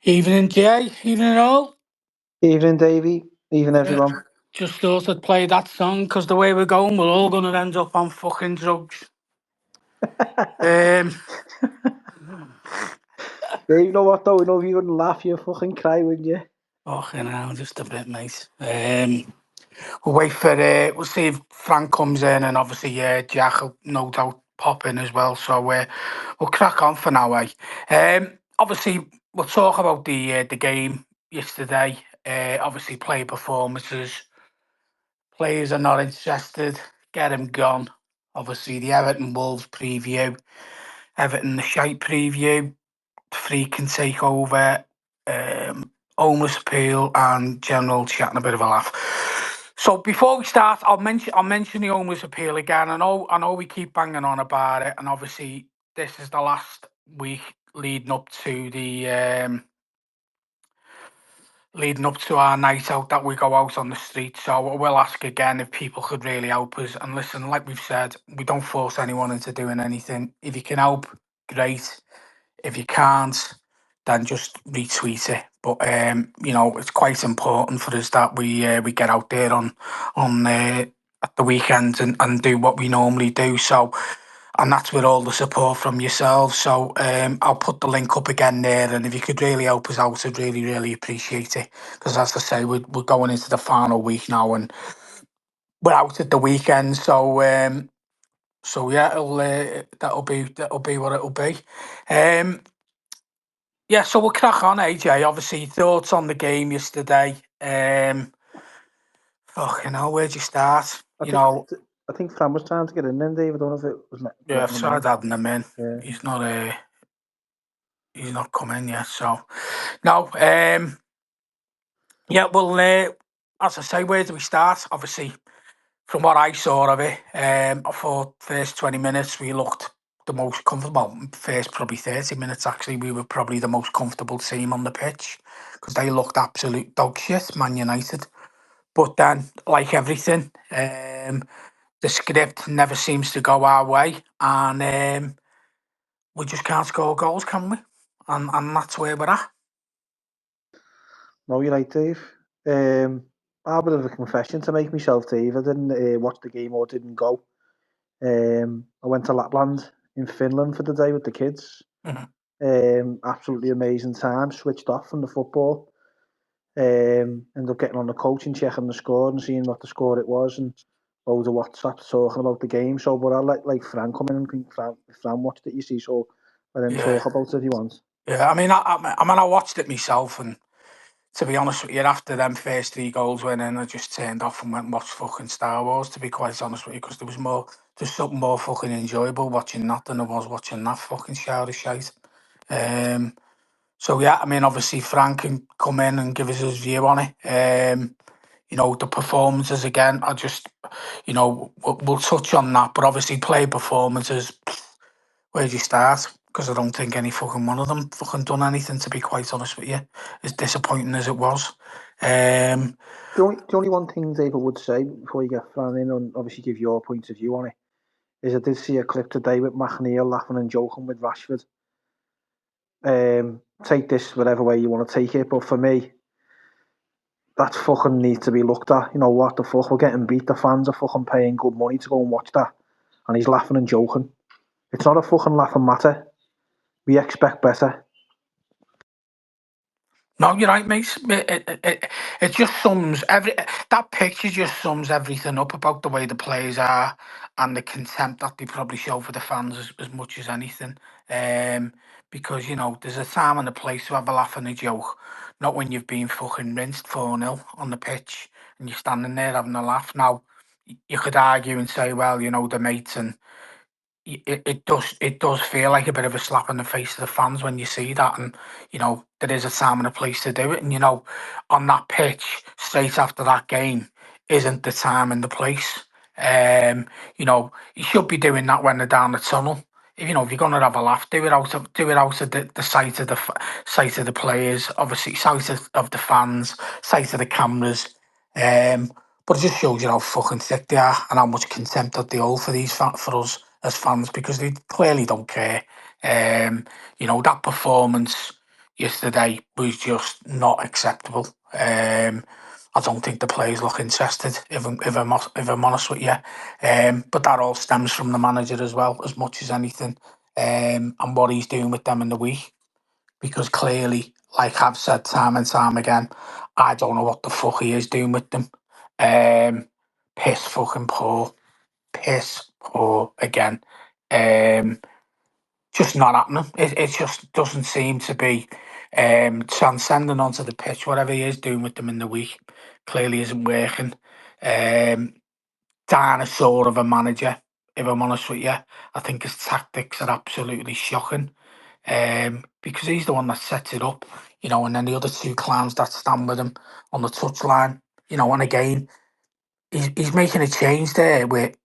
Evening, Jay. Evening, all. Evening, Davey. Evening, everyone. Just thought I'd play that song because the way we're going, we're all going to end up on fucking drugs. Yeah, you know what, though? You know, if you wouldn't laugh, you'd fucking cry, wouldn't you? Fucking hell, just a bit, mate. We'll wait for, we'll see if Frank comes in, and obviously, Jack will no doubt pop in as well. So we'll crack on for now, obviously, we'll talk about the game yesterday. Obviously, player performances. Players are not interested. Get them gone. Obviously, the Everton Wolves preview, Everton the Shite Preview, Freidkin Takeover, homeless appeal, and general chat and a bit of a laugh. So before we start, I'll mention the homeless appeal again. I know we keep banging on about it, and obviously this is the last week leading up to our night out that we go out on the street. So I will ask again if people could really help us. And listen, like we've said, we don't force anyone into doing anything. If you can help, great. If you can't, then just retweet it. But it's quite important for us that we get out there on at the weekends and do what we normally do. So, and that's with all the support from yourselves. So I'll put the link up again there, and if you could really help us out, I'd really, really appreciate it. Because as I say, we're going into the final week now, and we're out at the weekend. So yeah, that'll be what it'll be. Yeah, so we'll crack on, AJ. Obviously, thoughts on the game yesterday. Fucking hell, where'd you start? I think I think Fran was trying to get in then, Dave. I don't know if it was Yeah, I've letting him in. tried adding him in. Yeah. He's not come in yet. So no, yeah. Well, as I say, where do we start? Obviously, from what I saw of it, I thought first 20 minutes we looked the most comfortable. Well, first probably 30 minutes actually, we were probably the most comfortable team on the pitch because they looked absolute dog shit, Man United. But then, like everything, the script never seems to go our way, and we just can't score goals, can we? And that's where we're at. No, you're right, Dave. I have a bit of a confession to make myself, Dave. I didn't watch the game or didn't go. I went to Lapland in Finland for the day with the kids. Absolutely amazing time. Switched off from the football. Ended up getting on the coach and checking the score and seeing what the score it was, and loads of WhatsApp talking about the game. So, but I'll let Fran come in and think Fran watched it, you see, so let him talk about it if he wants. Yeah. I mean, I watched it myself, and to be honest with you, after them first 3 goals went in, I just turned off and went and watched fucking Star Wars. To be quite honest with you, because there's something more fucking enjoyable watching that than there was watching that fucking shower of shite. So yeah, I mean, obviously Frank can come in and give us his view on it. The performances again. We'll touch on that, but obviously play performances. Where do you start? Because I don't think any fucking one of them fucking done anything. To be quite honest with you, as disappointing as it was. The only one thing, Dave, I would say before you get Fran in and obviously give your point of view on it is I did see a clip today with McNeil laughing and joking with Rashford. Take this whatever way you want to take it, but for me, that fucking needs to be looked at. You know what the fuck? We're getting beat. The fans are fucking paying good money to go and watch that, and he's laughing and joking. It's not a fucking laughing matter. We expect better. No, you're right, mate. It just sums that picture just sums everything up about the way the players are and the contempt that they probably show for the fans as much as anything. Because there's a time and a place to have a laugh and a joke, not when you've been fucking rinsed 4-0 on the pitch and you're standing there having a laugh. Now, you could argue and say, well, the mates and it does feel like a bit of a slap in the face to the fans when you see that, and there is a time and a place to do it, and on that pitch straight after that game isn't the time and the place. You should be doing that when they're down the tunnel. If you're gonna have a laugh, do it out of the sight of the players, obviously sight of the fans, sight of the cameras. But it just shows you how fucking thick they are and how much contempt that they hold for for us as fans, because they clearly don't care. That performance, yesterday was just not acceptable. I don't think the players look interested, if I'm honest with you. But that all stems from the manager as well, as much as anything, and what he's doing with them in the week. Because clearly, like I've said time and time again, I don't know what the fuck he is doing with them. Piss fucking poor. Piss poor again. Just not happening. It just doesn't seem to be transcending onto the pitch. Whatever he is doing with them in the week clearly isn't working. Um, Dinosaur of a manager, if I'm honest with you. I think his tactics are absolutely shocking. Because he's the one that sets it up, and then the other two clowns that stand with him on the touchline, and again, he's making a change there with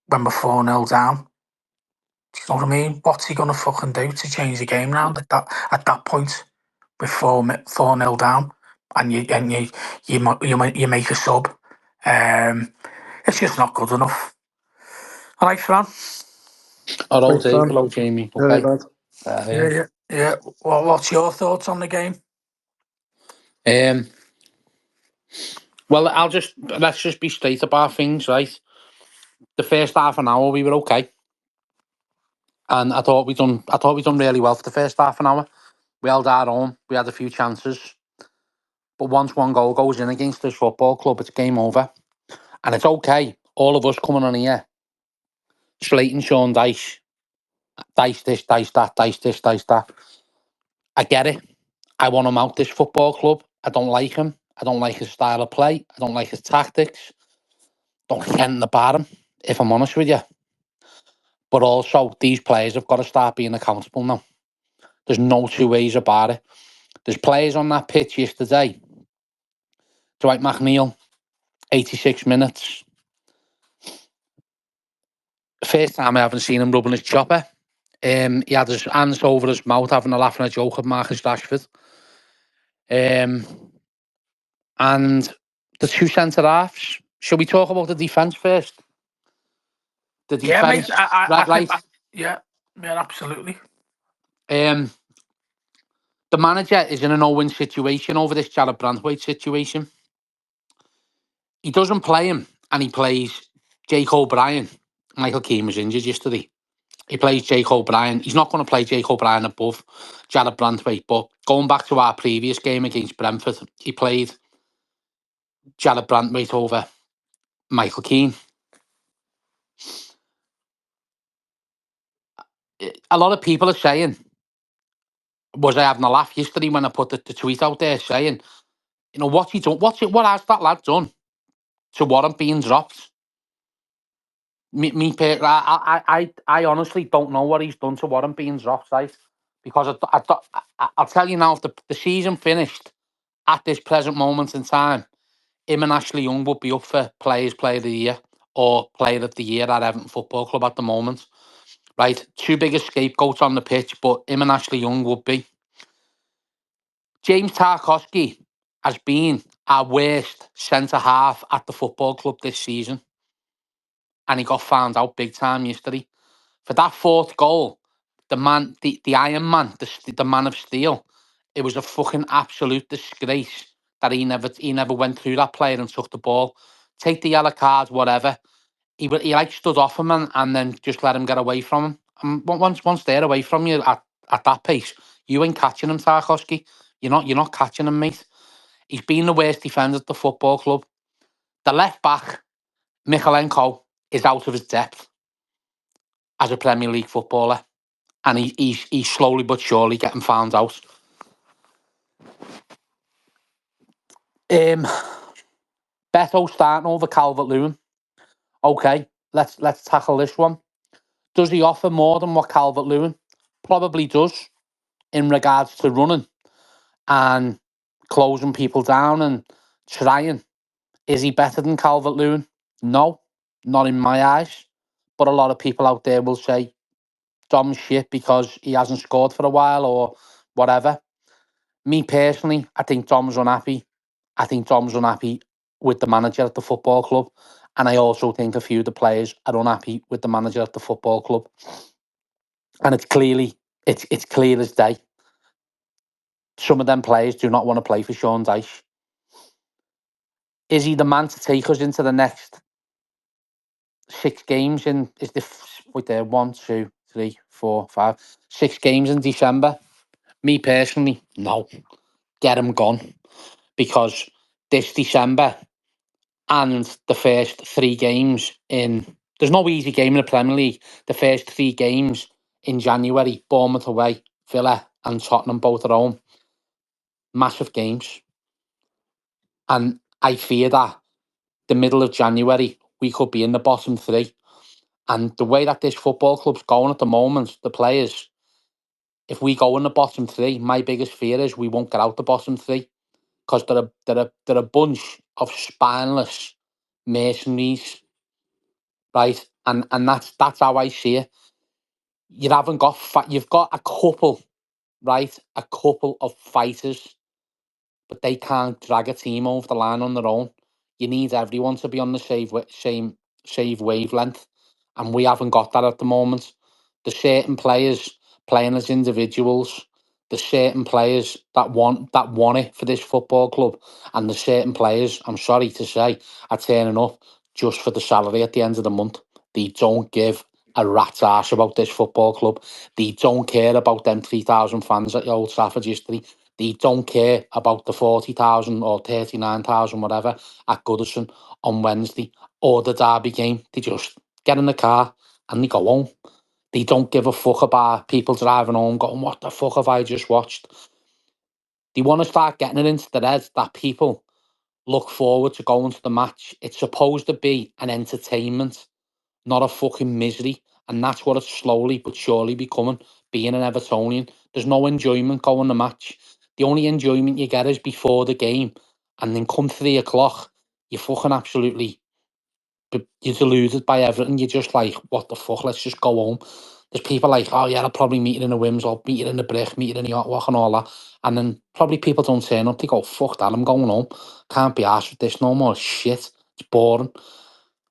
when we're 4-0 down. Do you know what I mean? What's he gonna fucking do to change the game round at that point with 4-0 down, and you make a sub? Um, it's just not good enough. All right, Fran. Hello, Right, Dave. Fran. Hello, Jamie. All right, Okay. lad. Yeah. Well, what's your thoughts on the game? Um. Well, let's just be straight about things, right? The first half an hour we were okay, and I thought we done really well for the first half an hour. We held our own. We had a few chances, but once one goal goes in against this football club, it's game over, and it's okay. All of us coming on here, slating Sean Dyche, Dyche this, Dyche that, Dyche this, Dyche that. I get it. I want him out this football club. I don't like him. I don't like his style of play. I don't like his tactics. Don't think anything about him, if I'm honest with you. But also, these players have got to start being accountable now. There's no two ways about it. There's players on that pitch yesterday. Dwight McNeil, 86 minutes. First time I haven't seen him rubbing his chopper. He had his hands over his mouth having a laugh and a joke at Marcus Rashford. And the two centre-halves. Shall we talk about the defence first? The Yeah, mate. defence, I think. right? Yeah, absolutely. The manager is in a no-win situation over this Jared Brandwaite situation. He doesn't play him, and he plays Jake O'Brien. Michael Keane was injured yesterday. He plays Jake O'Brien. He's not going to play Jake O'Brien above Jared Brandwaite, but going back to our previous game against Brentford, he played Jared Brandwaite over Michael Keane. A lot of people are saying, was I having a laugh yesterday when I put the tweet out there saying, what's he done? What has that lad done to warrant being dropped? I honestly don't know what he's done to warrant being dropped, right? Because I'll tell you now, if the season finished at this present moment in time, him and Ashley Young would be up for Player of the Year or Player of the Year at Everton Football Club at the moment. Right? Two biggest scapegoats on the pitch, but him and Ashley Young would be. James Tarkowski has been our worst centre-half at the football club this season. And he got found out big time yesterday. For that fourth goal, the man, the Iron Man, the man of steel, it was a fucking absolute disgrace that he never went through that player and took the ball. Take the yellow card, whatever. He like stood off him and then just let him get away from him. And once they're away from you at that pace, you ain't catching him, Tarkowski. You're not catching him, mate. He's been the worst defender at the football club. The left back, Michalenko, is out of his depth as a Premier League footballer. And he's slowly but surely getting found out. Beto starting over Calvert-Lewin. Okay, let's tackle this one. Does he offer more than what Calvert-Lewin probably does in regards to running and closing people down and trying? Is he better than Calvert-Lewin? No, not in my eyes. But a lot of people out there will say Dom's shit because he hasn't scored for a while or whatever. Me personally, I think Dom's unhappy. I think Dom's unhappy with the manager at the football club. And I also think a few of the players are unhappy with the manager at the football club. And it's clear as day. some of them players do not want to play for Sean Dyche. Is he the man to take us into the next 6 games? Is the with there 1, 2, 3, 4, 5, 6 games in December? Me personally, no. Get him gone, because this December and the first 3 games there's no easy game in the Premier League. The first 3 games in January, Bournemouth away, Villa and Tottenham both at home, massive games. And I fear that the middle of January, we could be in the bottom 3. And the way that this football club's going at the moment, the players, if we go in the bottom 3, my biggest fear is we won't get out the bottom 3, because they're a bunch of spineless mercenaries, right? And that's how I see it. You've got a couple, right? A couple of fighters, but they can't drag a team over the line on their own. You need everyone to be on the same wavelength, and we haven't got that at the moment. There's certain players playing as individuals. There's certain players that want it for this football club, and there's certain players, I'm sorry to say, are turning up just for the salary at the end of the month. They don't give a rat's arse about this football club. They don't care about them 3,000 fans at Old Trafford yesterday. They don't care about the 40,000 or 39,000, whatever, at Goodison on Wednesday or the Derby game. They just get in the car and they go home. They don't give a fuck about people driving home going, what the fuck have I just watched? They want to start getting it into their heads that people look forward to going to the match. It's supposed to be an entertainment, not a fucking misery. And that's what it's slowly but surely becoming, being an Evertonian. There's no enjoyment going the match. The only enjoyment you get is before the game. And then come 3 o'clock, you're fucking absolutely, you're deluded by Everton. You're just like, what the fuck, let's just go home. There's people like, oh yeah, I'll probably meet it in the Wims, or meet it in the Brick, meet it in the Hotwalk and all that. And then probably people don't turn up. They go, fuck that, I'm going home. Can't be arsed with this no more. Shit, it's boring.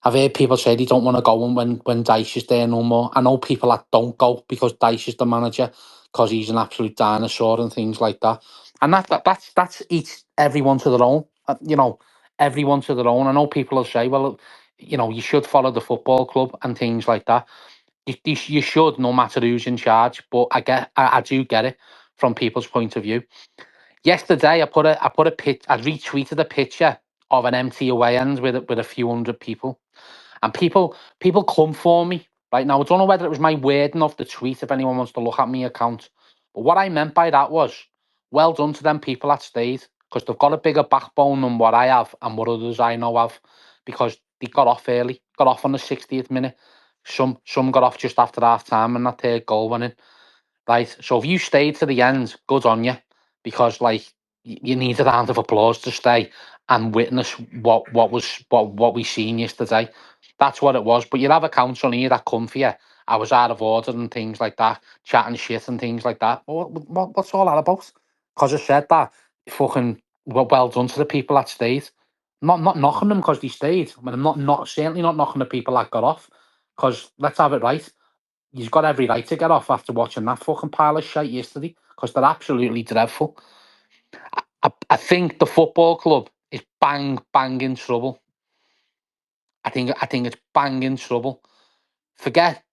I've heard people say they don't want to go when Dyche is there no more. I know people that don't go because Dyche is the manager, because he's an absolute dinosaur and things like that. And that's each everyone to their own. Everyone to their own. I know people will say, well, you should follow the football club and things like that. You should, no matter who's in charge. But I do get it from people's point of view. Yesterday, I retweeted a picture of an empty away end with a few hundred people. And people come for me right now. I don't know whether it was my wording of the tweet, if anyone wants to look at my account. But what I meant by that was, well done to them people that stayed, because they've got a bigger backbone than what I have and what others I know have, because they got off early, got off on the 60th minute. Some got off just after half time and that third goal went in. Right. So if you stayed to the end, good on you, because you need a round of applause to stay and witness what we seen yesterday. That's what it was. But you'd have accounts on here that come for you. I was out of order and things like that, chatting shit and things like that. What's all that about? Because I said that, fucking well done to the people that stayed. Not knocking them because they stayed. I mean, I'm not certainly not knocking the people that got off. Because let's have it right. You've got every right to get off after watching that fucking pile of shite yesterday, because they're absolutely dreadful. I think the football club is bang in trouble. I think it's bang in trouble. Forget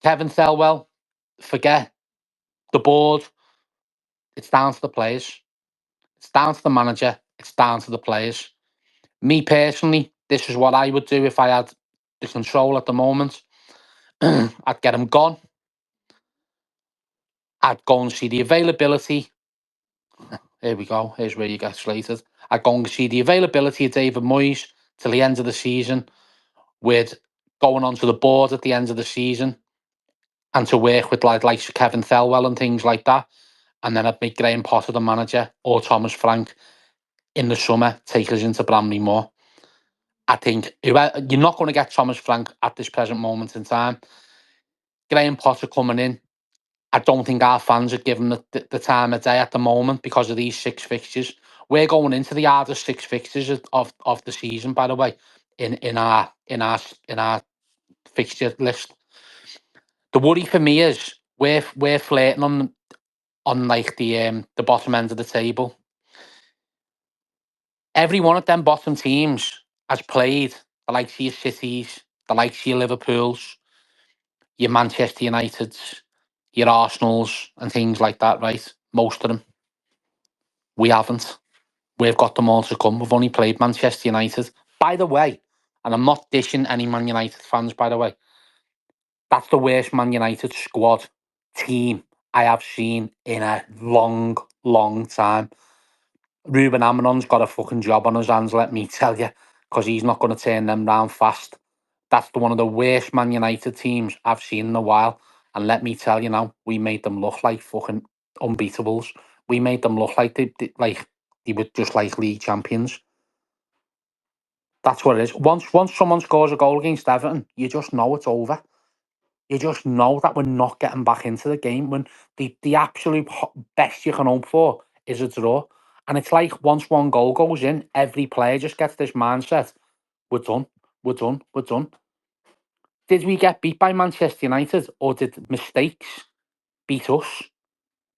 Kevin Thelwell. Forget the board. It's down to the players. It's down to the manager. It's down to the players. Me personally, this is what I would do if I had the control at the moment. I'd get him gone. I'd go and see the availability. Here we go. Here's where you get slated. I'd go and see the availability of David Moyes till the end of the season, with going onto the board at the end of the season and to work with like Kevin Thelwell and things like that. And then I'd make Graham Potter the manager, or Thomas Frank in the summer, take us into Bramley more. I think you're not going to get Thomas Frank at this present moment in time. Graham Potter coming in, I don't think our fans are giving the time of day at the moment because of these 6 fixtures. We're going into the hardest 6 fixtures of the season, by the way, in our fixture list. The worry for me is we're flirting on on like the bottom end of the table. Every one of them bottom teams has played the likes of your Cities, the likes of your Liverpools, your Manchester Uniteds, your Arsenals and things like that, right? Most of them. We haven't. We've got them all to come. We've only played Manchester United. By the way, and I'm not dishing any Man United fans, by the way, that's the worst Man United squad team I have seen in a long, long time. Ruben Amorim's got a fucking job on his hands, let me tell you, because he's not going to turn them round fast. That's one of the worst Man United teams I've seen in a while. And let me tell you now, we made them look like fucking unbeatables. We made them look like they were just like league champions. That's what it is. Once someone scores a goal against Everton, you just know it's over. You just know that we're not getting back into the game when the absolute best you can hope for is a draw. And it's like once one goal goes in, every player just gets this mindset. We're done. We're done. We're done. Did we get beat by Manchester United or did mistakes beat us?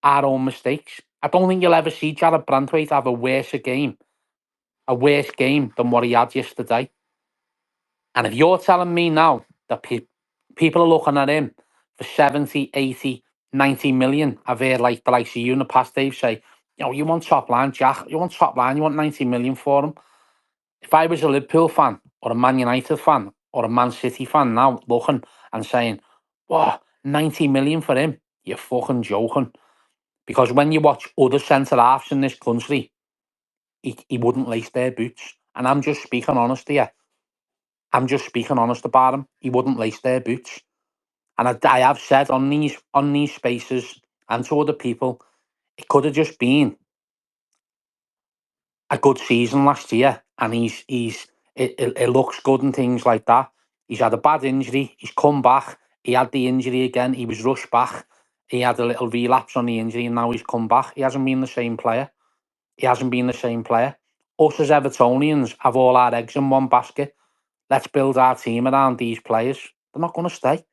Our own mistakes. I don't think you'll ever see Jared Brandwaite have a worse game than what he had yesterday. And if you're telling me now that people are looking at him for 70, 80, 90 million, I've heard like the likes of you in the past, Dave, say, you want top line, Jack, you want top line, you want 90 million for him. If I was a Liverpool fan or a Man United fan or a Man City fan now looking and saying, "What, 90 million for him?" You're fucking joking. Because when you watch other centre-halves in this country, he wouldn't lace their boots. And I'm just speaking honest here. I'm just speaking honest about him. He wouldn't lace their boots. And I have said on these spaces and to other people, it could have just been a good season last year, and it looks good and things like that. He's had a bad injury. He's come back. He had the injury again. He was rushed back. He had a little relapse on the injury, and now he's come back. He hasn't been the same player. Us as Evertonians have all our eggs in one basket. Let's build our team around these players. They're not going to stay.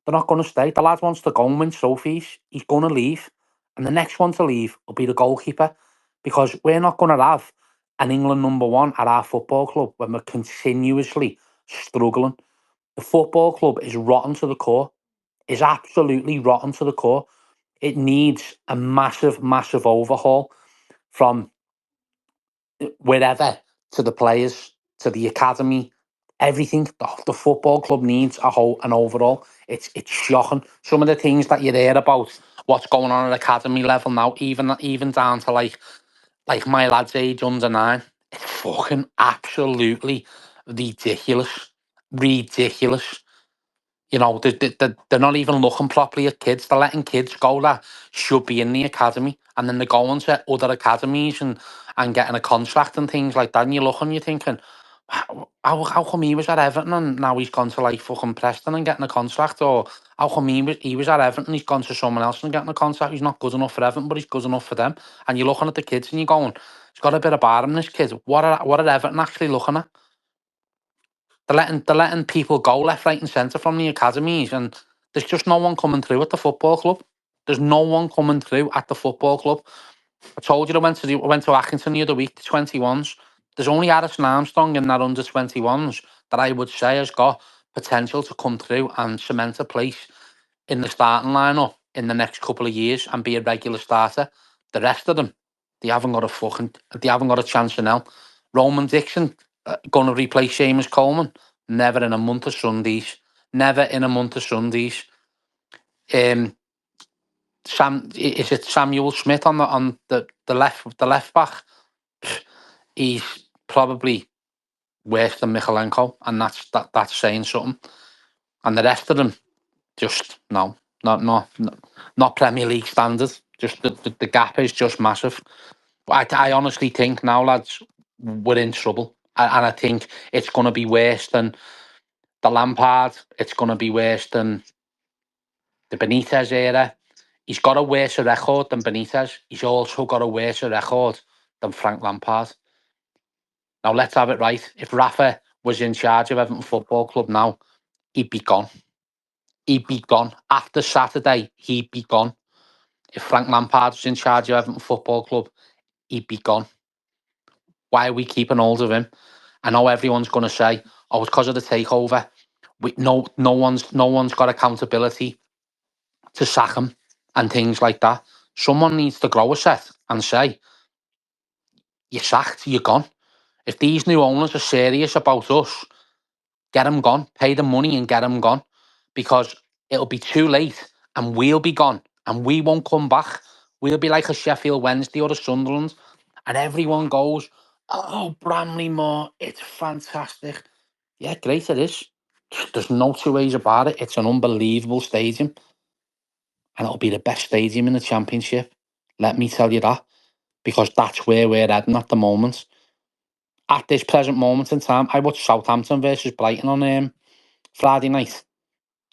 They're not going to stay. The lad wants to go and win trophies. He's going to leave. And the next one to leave will be the goalkeeper. Because we're not going to have an England #1 at our football club when we're continuously struggling. The football club is rotten to the core. Is absolutely rotten to the core. It needs a massive, massive overhaul from wherever to the players, to the academy, everything. The football club needs an overall. It's shocking. Some of the things that you hear about what's going on at academy level now, even down to like my lad's age, under 9, it's fucking absolutely ridiculous. Ridiculous. They're not even looking properly at kids. They're letting kids go that should be in the academy, and then they're going to other academies and getting a contract and things like that. And you're looking, you're thinking, how come he was at Everton and now he's gone to like fucking Preston and getting a contract? Or how come he was at Everton, he's gone to someone else and getting a contract? He's not good enough for Everton, but he's good enough for them. And you're looking at the kids and you're going, he's got a bit about him, this kid. What are Everton actually looking at? They're letting people go left, right, and centre from the academies, and there's just no one coming through at the football club. There's no one coming through at the football club. I told you I went to Accrington the other week, the 21s. There's only Addison Armstrong in that under 21s that I would say has got potential to come through and cement a place in the starting lineup in the next couple of years and be a regular starter. The rest of them, they haven't got a chance in hell. Roman Dixon going to replace Seamus Coleman? Never in a month of Sundays. Never in a month of Sundays. Is it Samuel Smith on the left back? He's probably worse than Michalenko, and that's saying something. And the rest of them, just no, not Premier League standards. Just the gap is just massive. I honestly think now, lads, we're in trouble, and I think it's going to be worse than the Lampard. It's going to be worse than the Benitez era. He's got a worse record than Benitez. He's also got a worse record than Frank Lampard. Now, let's have it right. If Rafa was in charge of Everton Football Club now, he'd be gone. He'd be gone. After Saturday, he'd be gone. if Frank Lampard was in charge of Everton Football Club, he'd be gone. Why are we keeping hold of him? I know everyone's going to say, "Oh, it's because of the takeover." No one's got accountability to sack him and things like that. Someone needs to grow a set and say, "You're sacked. You're gone." If these new owners are serious about us, get them gone. Pay the money and get them gone, because it'll be too late and we'll be gone and we won't come back. We'll be like a Sheffield Wednesday or a Sunderland, and everyone goes, "Oh, Bramley Moore, it's fantastic." Yeah, great it is. There's no two ways about it. It's an unbelievable stadium, and it'll be the best stadium in the Championship. Let me tell you that, because that's where we're heading at the moment. At this present moment in time, I watched Southampton versus Brighton on Friday night.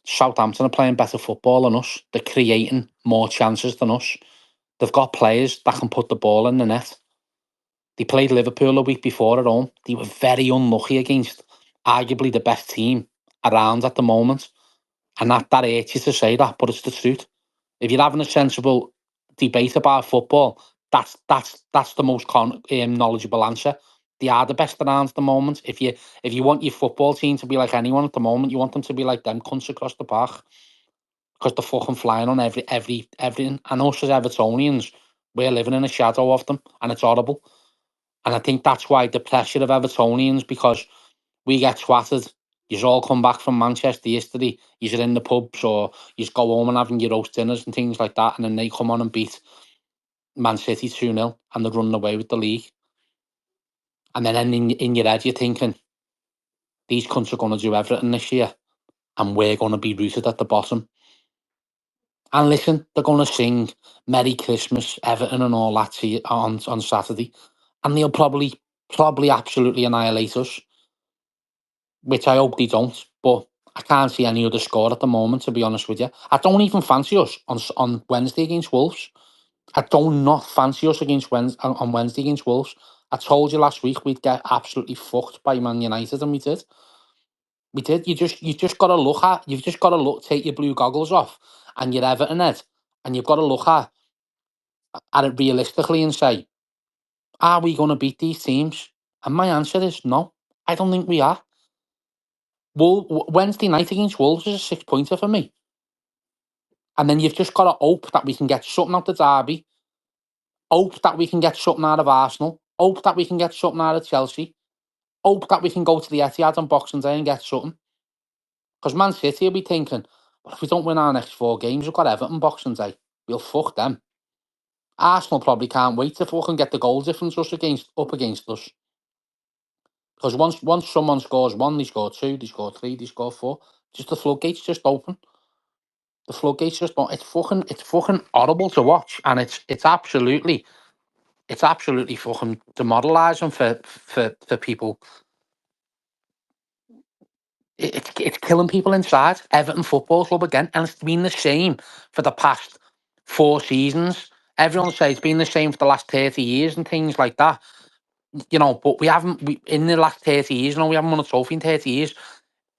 Southampton are playing better football than us. They're creating more chances than us. They've got players that can put the ball in the net. They played Liverpool a week before at home. They were very unlucky against arguably the best team around at the moment. And that hurts you to say that, but it's the truth. If you're having a sensible debate about football, that's the most knowledgeable answer. They are the best around at the moment. If you want your football team to be like anyone at the moment, you want them to be like them cunts across the park, because they're fucking flying on everything. And us as Evertonians, we're living in a shadow of them, and it's horrible. And I think that's why the pressure of Evertonians, because we get twatted. You all come back from Manchester yesterday, you're in the pubs, or you go home and having your roast dinners and things like that, and then they come on and beat Man City 2-0 and they're running away with the league. And then in your head you're thinking, these cunts are going to do everything this year and we're going to be rooted at the bottom. And listen, they're going to sing Merry Christmas, Everton and all that on Saturday, and they'll probably absolutely annihilate us, which I hope they don't, but I can't see any other score at the moment, to be honest with you. I don't even fancy us on Wednesday against Wolves. I do not fancy us on Wednesday against Wolves. I told you last week we'd get absolutely fucked by Man United, and we did. We did. You've just got to take your blue goggles off and your Everton head, and you've got to look at it realistically and say, are we going to beat these teams? And my answer is no. I don't think we are. Wednesday night against Wolves is a 6-pointer for me. And then you've just got to hope that we can get something out of Derby, hope that we can get something out of Arsenal, hope that we can get something out of Chelsea, hope that we can go to the Etihad on Boxing Day and get something. Because Man City will be thinking, well, if we don't win our next 4 games, we've got Everton Boxing Day. We'll fuck them. Arsenal probably can't wait to fucking get the goal difference up against us. Because once someone scores 1, they score 2, they score 3, they score 4. Just the floodgates just open. The floodgates just open. It's fucking horrible to watch, and it's absolutely fucking demoralising for people. It's killing people inside Everton Football Club again, and it's been the same for the past 4 seasons. Everyone says it's been the same for the last 30 years and things like that. You know, but we haven't. In the last 30 years, we haven't won a trophy in 30 years.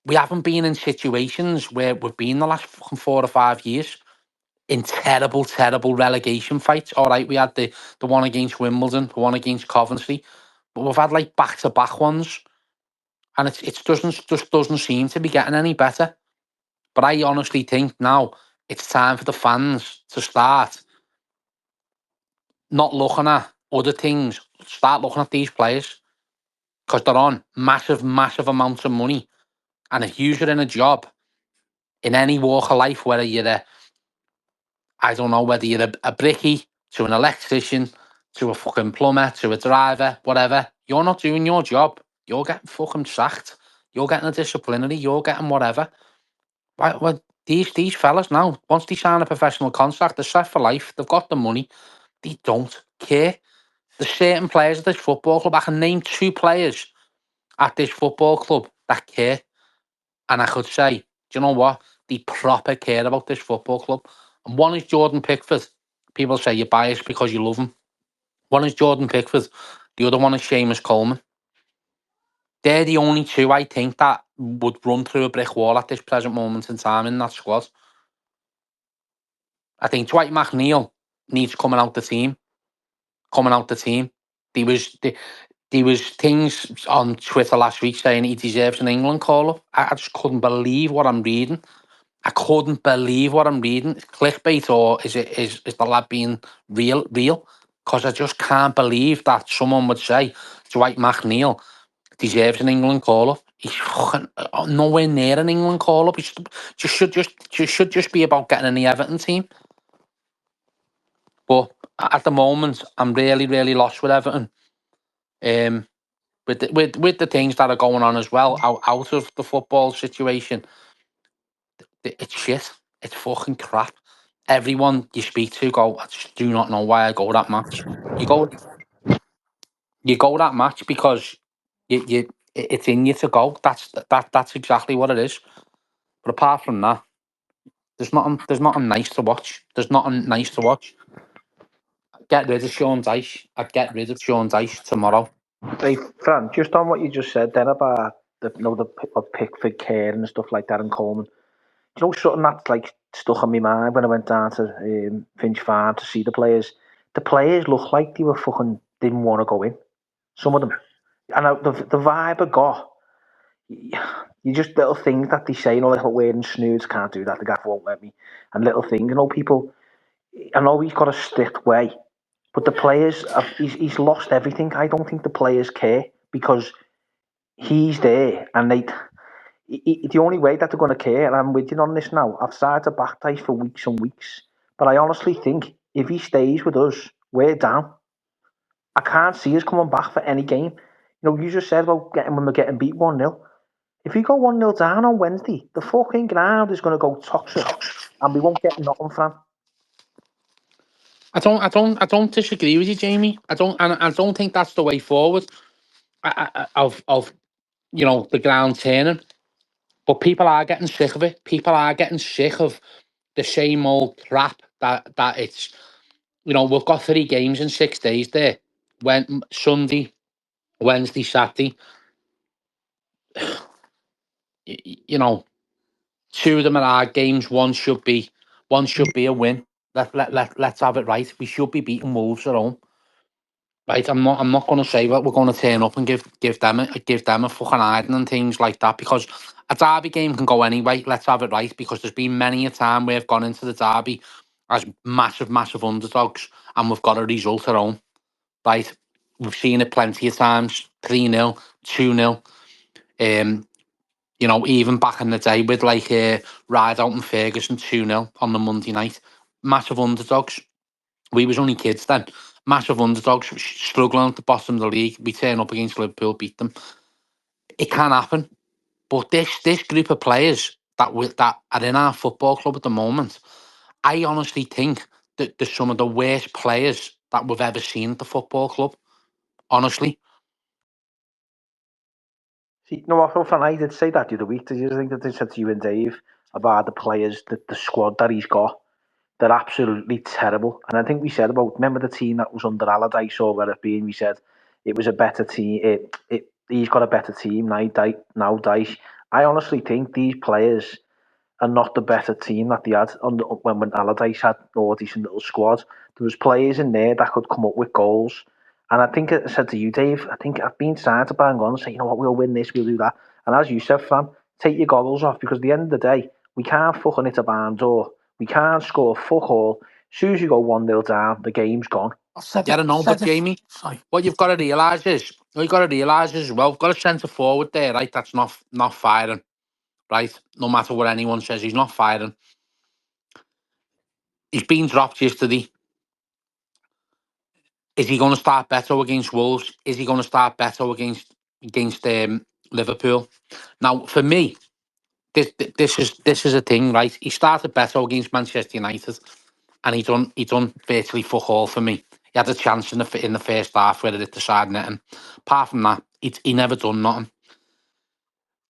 We haven't been in situations where we've been the last fucking 4 or 5 years in terrible relegation fights. All right, we had the one against Wimbledon, the one against Coventry, but we've had like back-to-back ones, and it doesn't seem to be getting any better. But I honestly think now it's time for the fans to start not looking at other things, start looking at these players, because they're on massive amounts of money. And if you're in a job in any walk of life, whether you're whether you're a brickie, to an electrician, to a fucking plumber, to a driver, whatever, you're not doing your job. You're getting fucking sacked. You're getting a disciplinary. You're getting whatever. Well, these fellas now, once they sign a professional contract, they're set for life. They've got the money. They don't care. There's certain players at this football club. I can name 2 players at this football club that care. And I could say, do you know what? They proper care about this football club. And one is Jordan Pickford. People say you're biased because you love him. One is Jordan Pickford. The other one is Seamus Coleman. They're the only 2 I think that would run through a brick wall at this present moment in time in that squad. I think Dwight McNeil needs coming out the team. There was things on Twitter last week saying he deserves an England call-up. I just couldn't believe what I'm reading. Clickbait, or is the lad being real? Because I just can't believe that someone would say Dwight McNeil deserves an England call-up. He's fucking nowhere near an England call-up. He should just be about getting in the Everton team. But at the moment, I'm really, really lost with Everton. With the things that are going on as well out of the football situation, it's shit. It's fucking crap. Everyone you speak to go, I just do not know why I go that match. You go that match because it's in you to go. That's exactly what it is. But apart from that, there's nothing nice to watch. Get rid of Sean Dyche. I'd get rid of Sean Dyche tomorrow. Hey, Fran, just on what you just said then about the Pickford care and stuff like that and Coleman. Do you know something that's like stuck on my mind when I went down to Finch Farm to see the players? The players looked like they were fucking didn't want to go in. Some of them, and the vibe I got. You just little things that they say, like wearing snoods, can't do that. The gaffer won't let me, and little things. People. I know he's got a strict way, but the players, he's lost everything. I don't think the players care because he's there, and the only way that they're going to care, and I'm with you on this now, I've started to back Dice for weeks and weeks, but I honestly think if he stays with us, we're down. I can't see us coming back for any game. You just said about when we're getting beat 1-0. If we go 1-0 down on Wednesday, the fucking ground is going to go toxic, and we won't get nothing from. I don't disagree with you, Jamie. I don't think that's the way forward. Of the ground turning, but people are getting sick of it. People are getting sick of the same old crap that it's. We've got 3 games in 6 days there. When Sunday, Wednesday, Saturday. 2 of them are our games. One should be a win. Let's have it right. We should be beating Wolves at home. Right, I'm not going to say that we're going to turn up and give them a fucking hiding and things like that, because a derby game can go anyway. Let's have it right, because there's been many a time we've gone into the derby as massive underdogs and we've got a result at home. Right, we've seen it plenty of times. 3-0, 2-0. Even back in the day with Ride Out and Ferguson 2-0 on the Monday night. Massive underdogs. We was only kids then. Massive underdogs, struggling at the bottom of the league. We turn up against Liverpool, beat them. It can happen. But this group of players that are in our football club at the moment, I honestly think that they're some of the worst players that we've ever seen at the football club. Honestly. See, Fran, I did say that the other week. Did you think that they said to you and Dave about the players, the squad that he's got? They're absolutely terrible. And I think we said remember the team that was under Allardyce or where it being, we said it was a better team. He's got a better team now, Dyche. I honestly think these players are not the better team that they had when Allardyce had no decent little squad. There was players in there that could come up with goals. And I think I said to you, Dave, I think I've been trying to bang on and say, you know what, we'll win this, we'll do that. And as you said, Fran, take your goggles off, because at the end of the day, we can't fucking hit a barn door. We can't score fuck all. As soon as you go 1-0 down, the game's gone. But Jamie, what you've got to realise is, well, we've got a centre forward there, right? That's not firing, right? No matter what anyone says, he's not firing. He's been dropped yesterday. Is he going to start better against Wolves? Is he going to start better against Liverpool? Now, for me, this is a thing, right? He started better against Manchester United, and he done virtually fuck all for me. He had a chance in the first half where it decided netting. Apart from that, he never done nothing.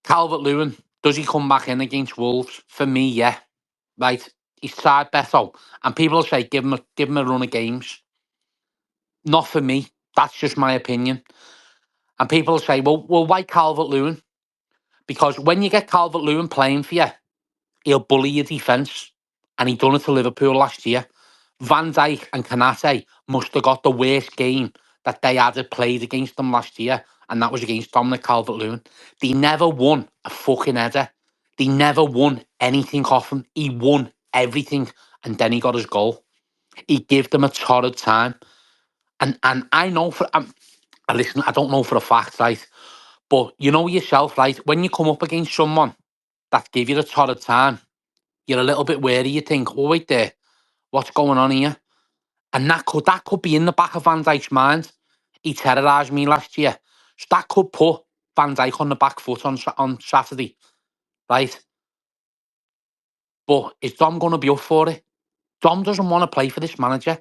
Calvert-Lewin, does he come back in against Wolves? For me, yeah. Right, he's tried better, and people say give him a run of games. Not for me. That's just my opinion. And people say, well, why Calvert-Lewin? Because when you get Calvert-Lewin playing for you, he'll bully your defence. And he done it to Liverpool last year. Van Dijk and Kanate must have got the worst game that they had played against them last year, and that was against Dominic Calvert-Lewin. They never won a fucking header. They never won anything off him. He won everything, and then he got his goal. He gave them a torrid time. And I know for... listen, I don't know for a fact, right? But you know yourself, right? When you come up against someone that give you a torrid time, you're a little bit wary. You think, oh, wait there, what's going on here? And that could be in the back of Van Dijk's mind. He terrorised me last year. So that could put Van Dijk on the back foot on Saturday, right? But is Dom going to be up for it? Dom doesn't want to play for this manager.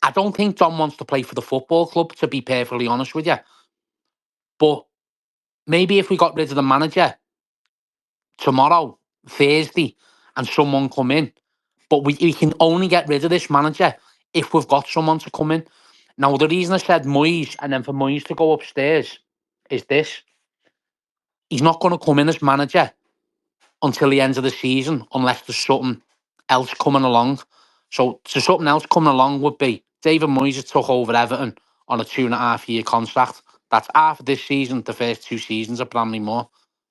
I don't think Dom wants to play for the football club, to be perfectly honest with you. But maybe if we got rid of the manager tomorrow, Thursday, and someone come in, but we can only get rid of this manager if we've got someone to come in. Now, the reason I said Moyes and then for Moyes to go upstairs is this. He's not going to come in as manager until the end of the season unless there's something else coming along. So something else coming along would be David Moyes has took over Everton on a 2.5-year contract. That's after this season, the first 2 seasons of Bramley Moore.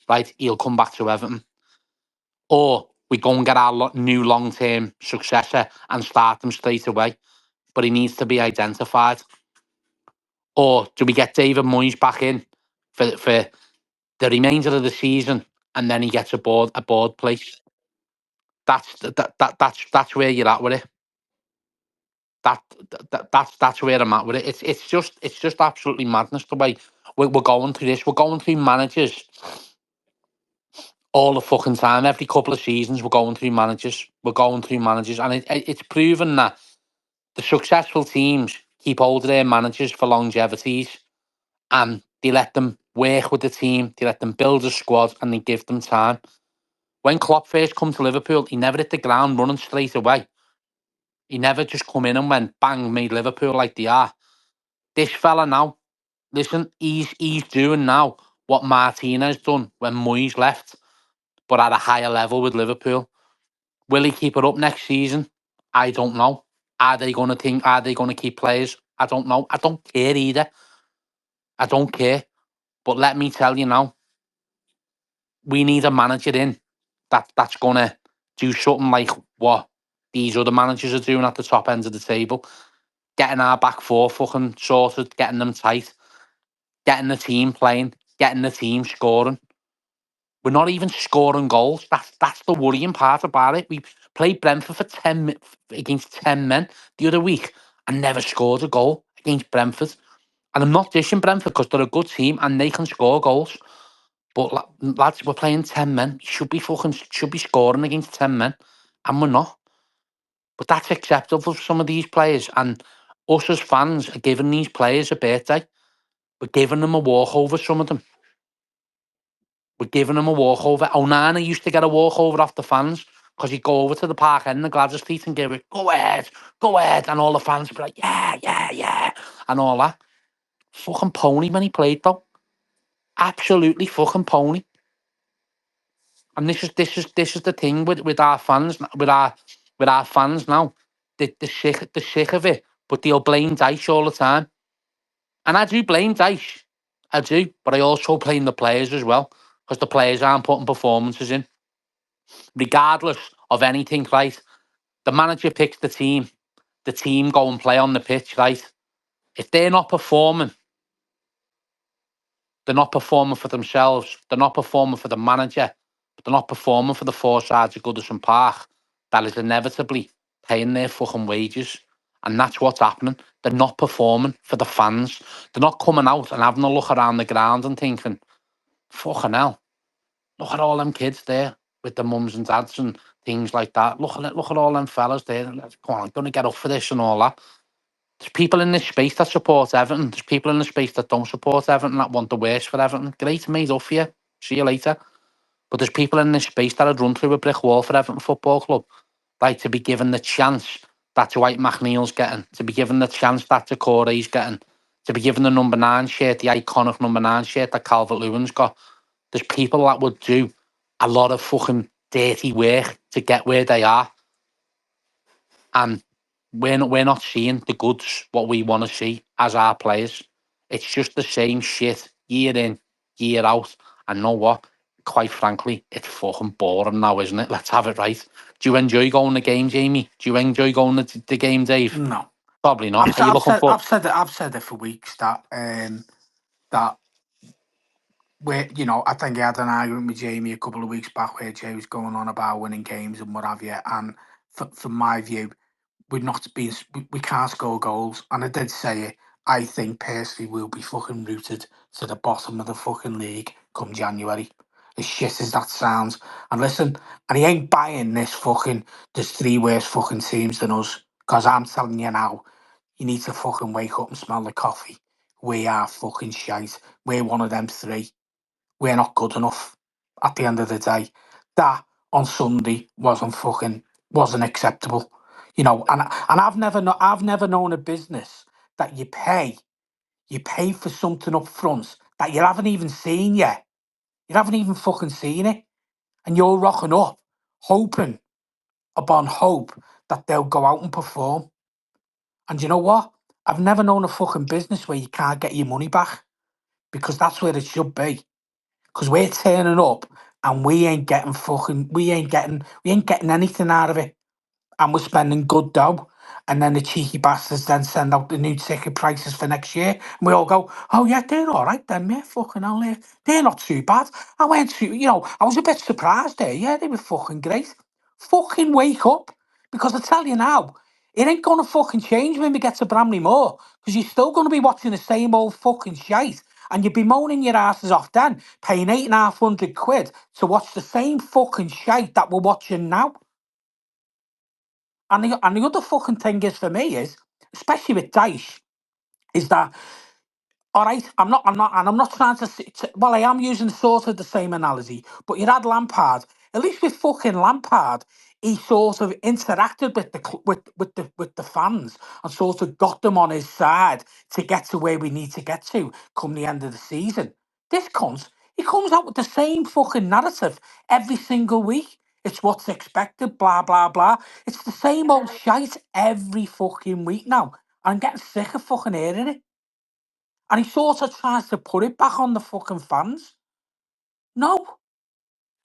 Right? He'll come back to Everton. Or we go and get our new long-term successor and start them straight away. But he needs to be identified. Or do we get David Moyes back in for the remainder of the season and then he gets a board place? That's where you're at with it. That's where I'm at with it. It's just absolutely madness the way we're going through this. We're going through managers all the fucking time. Every couple of seasons we're going through managers. And it's proven that the successful teams keep hold of their managers for longevities, and they let them work with the team, they let them build a squad, and they give them time. When Klopp first come to Liverpool, he never hit the ground running straight away. He never just come in and went bang, made Liverpool like they are. This fella now, listen, he's doing now what Martinez done when Moyes left, but at a higher level with Liverpool. Will he keep it up next season? I don't know. Are they going to keep players? I don't know. I don't care either. I don't care. But let me tell you now, we need a manager in that's going to do something like what these other managers are doing at the top end of the table. Getting our back four fucking sorted, getting them tight, getting the team playing, getting the team scoring. We're not even scoring goals. That's the worrying part about it. We played Brentford for against 10 men the other week and never scored a goal against Brentford. And I'm not dishing Brentford because they're a good team and they can score goals. But lads, we're playing 10 men. Should be scoring against 10 men, and we're not. But that's acceptable for some of these players, and us as fans are giving these players a birthday. We're giving them a walkover. Some of them. We're giving them a walkover. Onana used to get a walkover off the fans because he'd go over to the park end of Gladys Street and give it, go ahead, and all the fans would be like, yeah, and all that. Fucking pony when he played though. Absolutely fucking pony. And this is the thing with our fans, with our fans now. The sick of it, but they'll blame Dice all the time. And I do blame Dice. I do, but I also blame the players as well, because the players aren't putting performances in. Regardless of anything, right? The manager picks the team go and play on the pitch, right? If they're not performing, they're not performing for themselves, they're not performing for the manager, but they're not performing for the four sides of Goodison Park, that is inevitably paying their fucking wages. And that's what's happening. They're not performing for the fans. They're not coming out and having a look around the ground and thinking, fucking hell, look at all them kids there with the mums and dads and things like that. Look at all them fellas there. Come on, I'm going to get up for this and all that. There's people in this space that support Everton. There's people in the space that don't support Everton, that want the worst for Everton. Great, mate, up for you. See you later. But there's people in this space that would run through a brick wall for Everton Football Club. Like to be given the chance that Dwight McNeil's getting, to be given the chance that Decore's getting, to be given the number 9 shirt, the iconic number 9 shirt that Calvert-Lewin's got. There's people that would do a lot of fucking dirty work to get where they are. And we're not seeing the goods what we want to see as our players. It's just the same shit year in, year out. And know what? Quite frankly, it's fucking boring now, isn't it? Let's have it right. Do you enjoy going to the game, Jamie? Do you enjoy going to the game, Dave? No, Probably not. Are you looking for? I've said it for weeks that where, I think I had an argument with Jamie a couple of weeks back where Jay was going on about winning games and what have you. And from my view, we can't score goals. And I did say it. I think personally we'll be fucking rooted to the bottom of the fucking league come January. As shit as that sounds. And listen, and he ain't buying this fucking, there's three worse fucking teams than us. Because I'm telling you now, you need to fucking wake up and smell the coffee. We are fucking shite. We're one of them three. We're not good enough at the end of the day. That on Sunday wasn't acceptable. And I've never known a business that you pay for something up front that you haven't even seen yet. You haven't even fucking seen it. And you're rocking up, hoping upon hope that they'll go out and perform. And you know what? I've never known a fucking business where you can't get your money back, because that's where it should be. Because we're turning up and we ain't getting anything out of it. And we're spending good dough. And then the cheeky bastards then send out the new ticket prices for next year. And we all go, oh yeah, they're all right then, yeah, fucking hell, they're not too bad. I was a bit surprised there. Yeah, they were fucking great. Fucking wake up. Because I tell you now, it ain't going to fucking change when we get to Bramley Moor. Because you're still going to be watching the same old fucking shite. And you'd be moaning your asses off then, paying £850 to watch the same fucking shite that we're watching now. And the other fucking thing is for me is, especially with Dyche, is that, all right, I'm not trying well, I am using sort of the same analogy, but you had Lampard. At least with fucking Lampard, he sort of interacted with the fans and sort of got them on his side to get to where we need to get to come the end of the season. This cunt, he comes out with the same fucking narrative every single week. It's what's expected, blah, blah, blah. It's the same old shite every fucking week now. I'm getting sick of fucking hearing it. And he sort of tries to put it back on the fucking fans. No.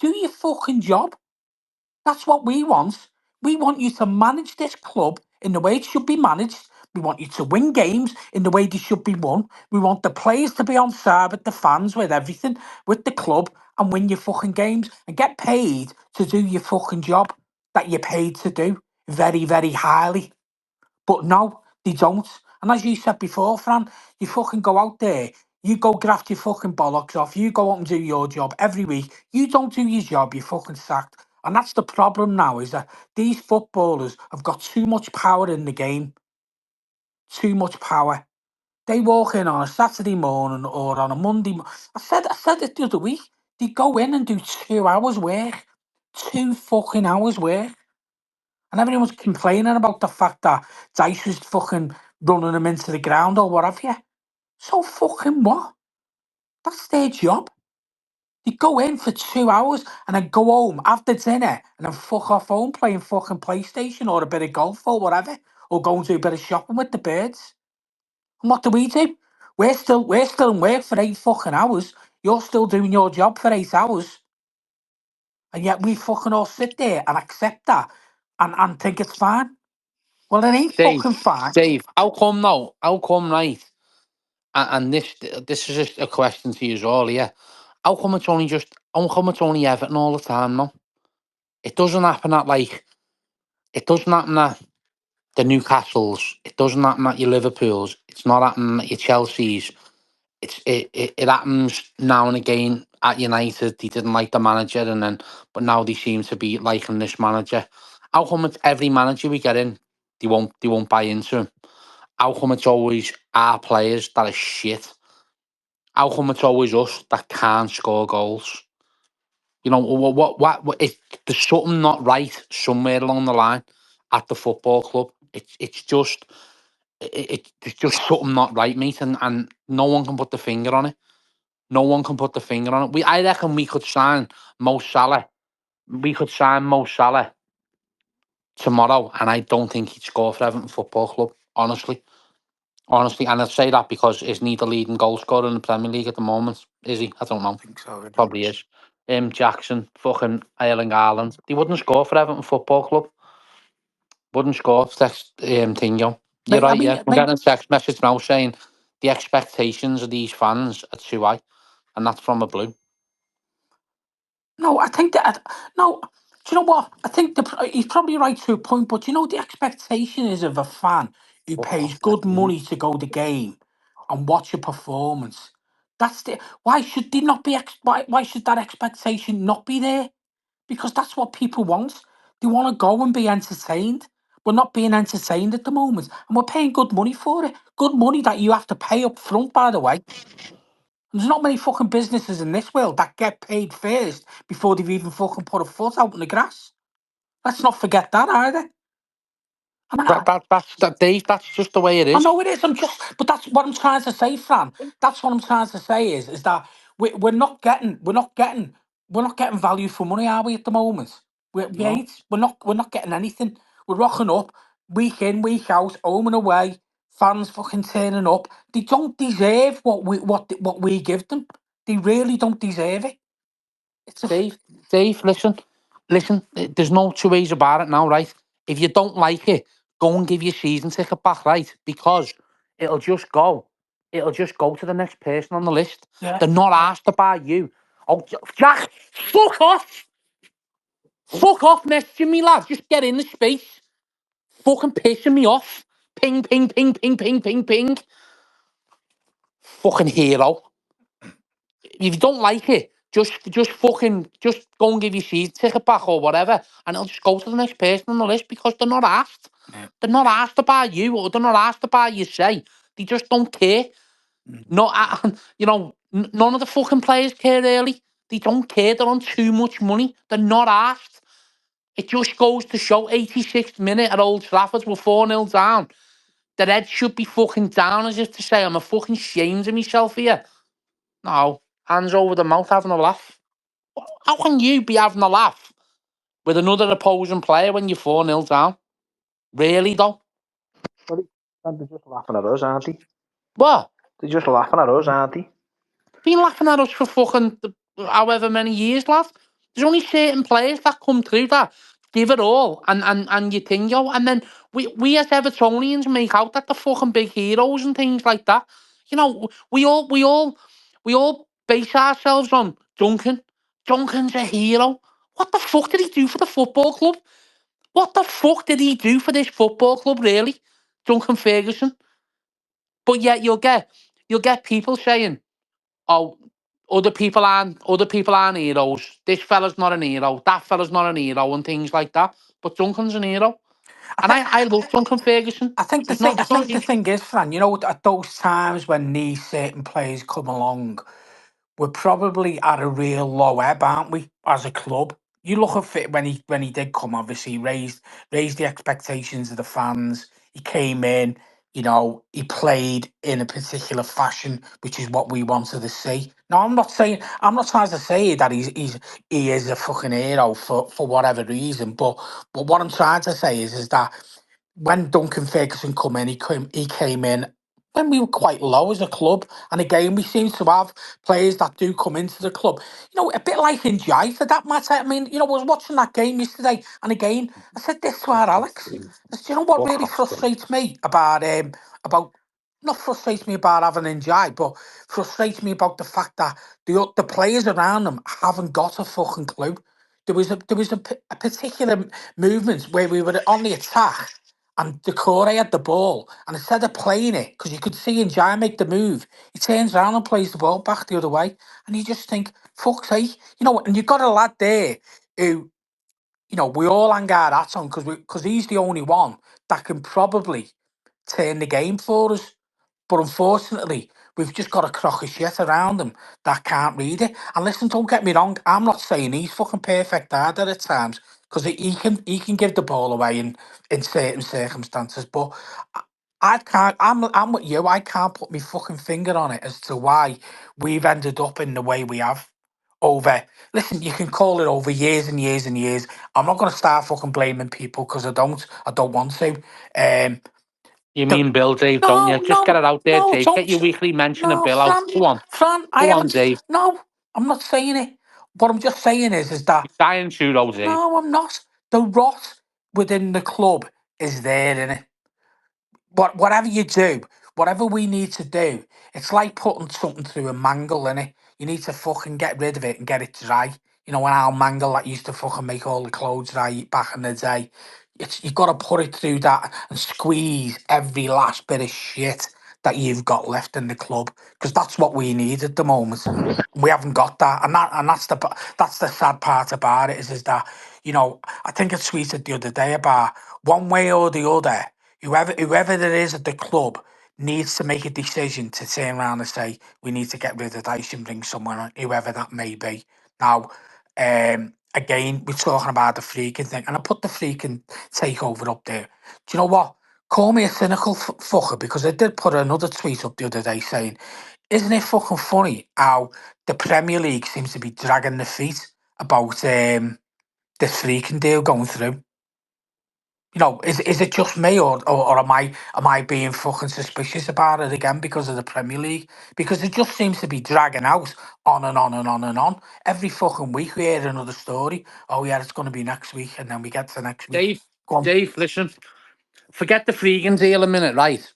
Do your fucking job. That's what we want. We want you to manage this club in the way it should be managed. We want you to win games in the way they should be won. We want the players to be on side with the fans, with everything, with the club, and win your fucking games and get paid to do your fucking job that you're paid to do very, very highly. But no, they don't. And as you said before, Fran, you fucking go out there, you go graft your fucking bollocks off, you go out and do your job every week. You don't do your job, you're fucking sacked. And that's the problem now, is that these footballers have got too much power in the game. Too much power. They walk in on a Saturday morning or on a Monday. I said it the other week. They go in and do 2 hours work. 2 fucking hours work. And everyone's complaining about the fact that Dice was fucking running them into the ground or whatever. You. So fucking what? That's their job. They go in for 2 hours and then go home after dinner and then fuck off home playing fucking PlayStation or a bit of golf or whatever. Or go and do a bit of shopping with the birds. And what do? We're still in work for 8 fucking hours. You're still doing your job for 8 hours. And yet we fucking all sit there and accept that and think it's fine. Well, it ain't fucking fine. Dave, how come now? How come, right? And this is just a question to you as well, yeah. How come it's only Everton all the time now? It doesn't happen it doesn't happen at the Newcastles. It doesn't happen at your Liverpools. It's not happening at your Chelseas. It happens now and again at United. They didn't like the manager, but now they seem to be liking this manager. How come it's every manager we get in, they won't buy into him? How come it's always our players that are shit? How come it's always us that can't score goals? You know there's something not right somewhere along the line at the football club. It's just something not right, mate, and no one can put the finger on it. No one can put the finger on it. I reckon we could sign Mo Salah. We could sign Mo Salah tomorrow, and I don't think he'd score for Everton Football Club, honestly. Honestly, and I'd say that because isn't he the leading goal scorer in the Premier League at the moment? Is he? I don't know. I think so. Yeah. Probably is. Jackson, fucking Erling Haaland. He wouldn't score for Everton Football Club. Wouldn't score. Text Tingo. You're Mate, I right, mean, yeah. I'm getting a text message now saying the expectations of these fans are too high, and that's from a blue. no, I think that no. Do you know what? I think he's probably right to a point, but you know the expectation is of a fan who Fuck pays off, good mate. money to go to the game and watch a performance. That's the why should they not be why should that expectation not be there? Because that's what people want. They want to go and be entertained. We're not being entertained at the moment, and we're paying good money for it. Good money that you have to pay up front, by the way. There's not many fucking businesses in this world that get paid first before they've even fucking put a foot out in the grass. Let's not forget that either. And That Dave. That's just the way it I is. know it is. But that's what I'm trying to say, Fran. That's what I'm trying to say is that we're not getting value for money, are we? At the moment, we No. ain't. We're not getting anything. We're rocking up week in, week out, home and away. Fans fucking turning up. They don't deserve what we give them. They really don't deserve it. It's a Dave, listen. There's no two ways about it now, right? If you don't like it, go and give your season ticket back, right? Because it'll just go. It'll just go to the next person on the list. yeah. They're not asked to buy you. Oh, Jack, fuck off! Fuck off, messaging me, lad. Just get in the space. Fucking pissing me off. Ping, ping, ping, ping, ping, ping, ping. Fucking hero. If you don't like it, just go and give your season ticket back or whatever, and it'll just go to the next person on the list because they're not asked. Yeah. They're not asked to buy you, or they're not asked to buy your say. They just don't care. Not, none of the fucking players care really. They don't care. They're on too much money. They're not asked. It just goes to show 86th minute at Old Trafford, we're 4-0 down. The head should be fucking down as if to say, I'm a fucking ashamed of myself here. No, hands over the mouth having a laugh. How can you be having a laugh with another opposing player when you're 4-0 down? Really, though? Sorry, and they're just laughing at us, aren't they? What? They're just laughing at us, aren't they? Been laughing at us for fucking however many years, lad. There's only certain players that come through that give it all and you think, yo, and then we as Evertonians make out that the fucking big heroes and things like that. You know, we all base ourselves on Duncan. Duncan's a hero. What the fuck did he do for the football club? What the fuck did he do for this football club, really? Duncan Ferguson. But yet you'll get people saying, oh, other people aren't heroes. This fella's not an hero. That fella's not an hero, and things like that. But Duncan's an hero, I and think I love Duncan Ferguson. I think the There's thing no, I there's no. think the thing is, Fran, you know, at those times when these certain players come along, we're probably at a real low ebb, aren't we, as a club? You look at it when he did come, obviously he raised the expectations of the fans. He came in, you know, he played in a particular fashion, which is what we wanted to see. Now I'm not trying to say that he is a fucking hero for whatever reason, but what I'm trying to say is that when Duncan Ferguson come in, he came in when we were quite low as a club. And again, we seem to have players that do come into the club. You know, a bit like in Jai for that matter. I mean, you know, I was watching that game yesterday, and again, I said this to our Alex. I said, you know what Fuck really off. frustrates me about not frustrates me about having Njai, but frustrates me about the fact that the players around them haven't got a fucking clue. There was a particular movement where we were on the attack and Decore had the ball, and instead of playing it, because you could see Njai make the move, he turns around and plays the ball back the other way. And you just think, fuck's sake, you know, and you've got a lad there who, you know, we all hang our hats on because he's the only one that can probably turn the game for us. But unfortunately, we've just got a crock of shit around him that can't read it. And listen, don't get me wrong, I'm not saying he's fucking perfect either at times, because he can give the ball away in certain circumstances. But I can't. I'm with you. I can't put my fucking finger on it as to why we've ended up in the way we have. over. Listen, you can call it over years and years and years. I'm not going to start fucking blaming people because I don't want to. You mean Bill, Dave, don't you? Just get it out there, Dave. Get your weekly mention of Bill out. Go on. Fran, I Go on, haven't. Dave. No, I'm not saying it. What I'm just saying is that. Dying churro, Dave. No, I'm not. The rot within the club is there, innit? But whatever you do, whatever we need to do, it's like putting something through a mangle, innit? You need to fucking get rid of it and get it dry. You know, when our mangle that used to fucking make all the clothes dry back in the day, you've got to put it through that and squeeze every last bit of shit that you've got left in the club, because that's what we need at the moment. We haven't got that, and that's the sad part about it is that, you know, I think I tweeted the other day about one way or the other, whoever there is at the club needs to make a decision to turn around and say we need to get rid of Dice and bring someone on, whoever that may be. Now, again, we're talking about the Freidkin thing, and I put the Freidkin takeover up there. Do you know what? Call me a cynical fucker, because I did put another tweet up the other day saying, isn't it fucking funny how the Premier League seems to be dragging their feet about this Freidkin deal going through? You know, is it just me, or am I being fucking suspicious about it again because of the Premier League? Because it just seems to be dragging out on and on and on and on. Every fucking week we hear another story. Oh yeah, it's going to be next week, and then we get to next week. Dave, listen. Forget the Freidkin deal a minute, right?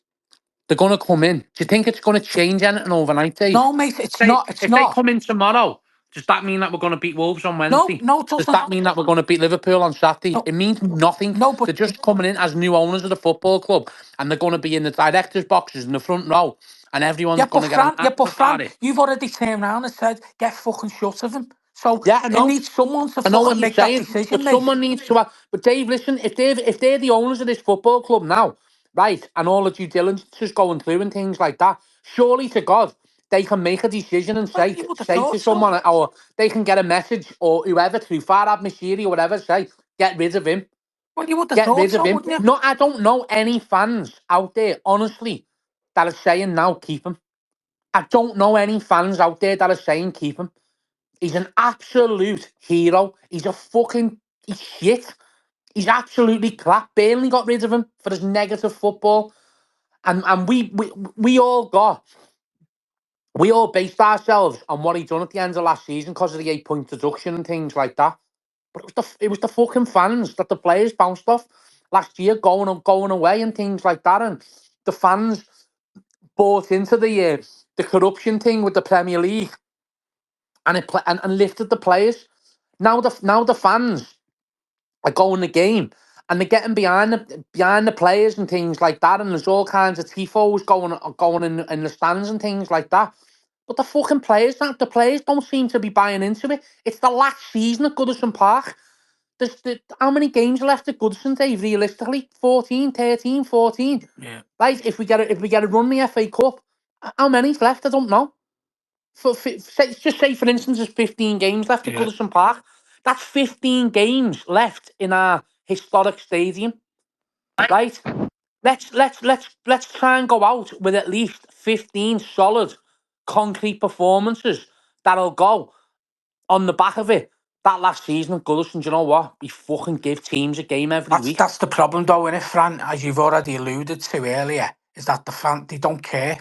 They're going to come in. Do you think it's going to change anything overnight, Dave? No, mate, it's not. It's if not. they come in tomorrow, does that mean that we're going to beat Wolves on Wednesday? No, it doesn't. Does that mean that we're going to beat Liverpool on Saturday? No, It means nothing. no, but They're just coming in as new owners of the football club, and they're going to be in the directors' boxes in the front row, and everyone's going to get an Fran, it. you've already turned around and said get fucking shut of him. So Yeah, I it know. needs someone to I know what fucking you're make that saying, decision, but mate. someone needs to. But Dave, listen, if they're the owners of this football club now, right, and all the due diligence is going through and things like that, surely to God they can make a decision and Well, say you would have say thought to so. someone, or they can get a message, or whoever through Farhad Mashiri or whatever, say get rid of him, Well, you would have get thought rid of so, him. wouldn't you? No, I don't know any fans out there, honestly, that are saying now keep him. I don't know any fans out there that are saying keep him. He's an absolute hero. He's he's shit. He's absolutely crap. Burnley got rid of him for his negative football. And we all based ourselves on what he done at the end of last season because of the 8-point deduction and things like that. But it was the fucking fans that the players bounced off last year, going away and things like that. And the fans bought into the corruption thing with the Premier League, and and lifted the players. Now the fans are going the game, and they're getting behind the players and things like that, and there's all kinds of tifos going in the stands and things like that. But the players don't seem to be buying into it. It's the last season at Goodison Park. How many games left at Goodison, Dave? Realistically, 14, 13, 14. Yeah. Right? If we get a run in the FA Cup, how many's left? I don't know. Say for instance, there's 15 games left at Goodison Park. That's 15 games left in our historic stadium, right? Let's try and go out with at least 15 solid, concrete performances that'll go on the back of it. That last season at Goodison, do you know what? We fucking give teams a game every week. That's the problem, though, innit, Fran? As you've already alluded to earlier, is that the fan, they don't care.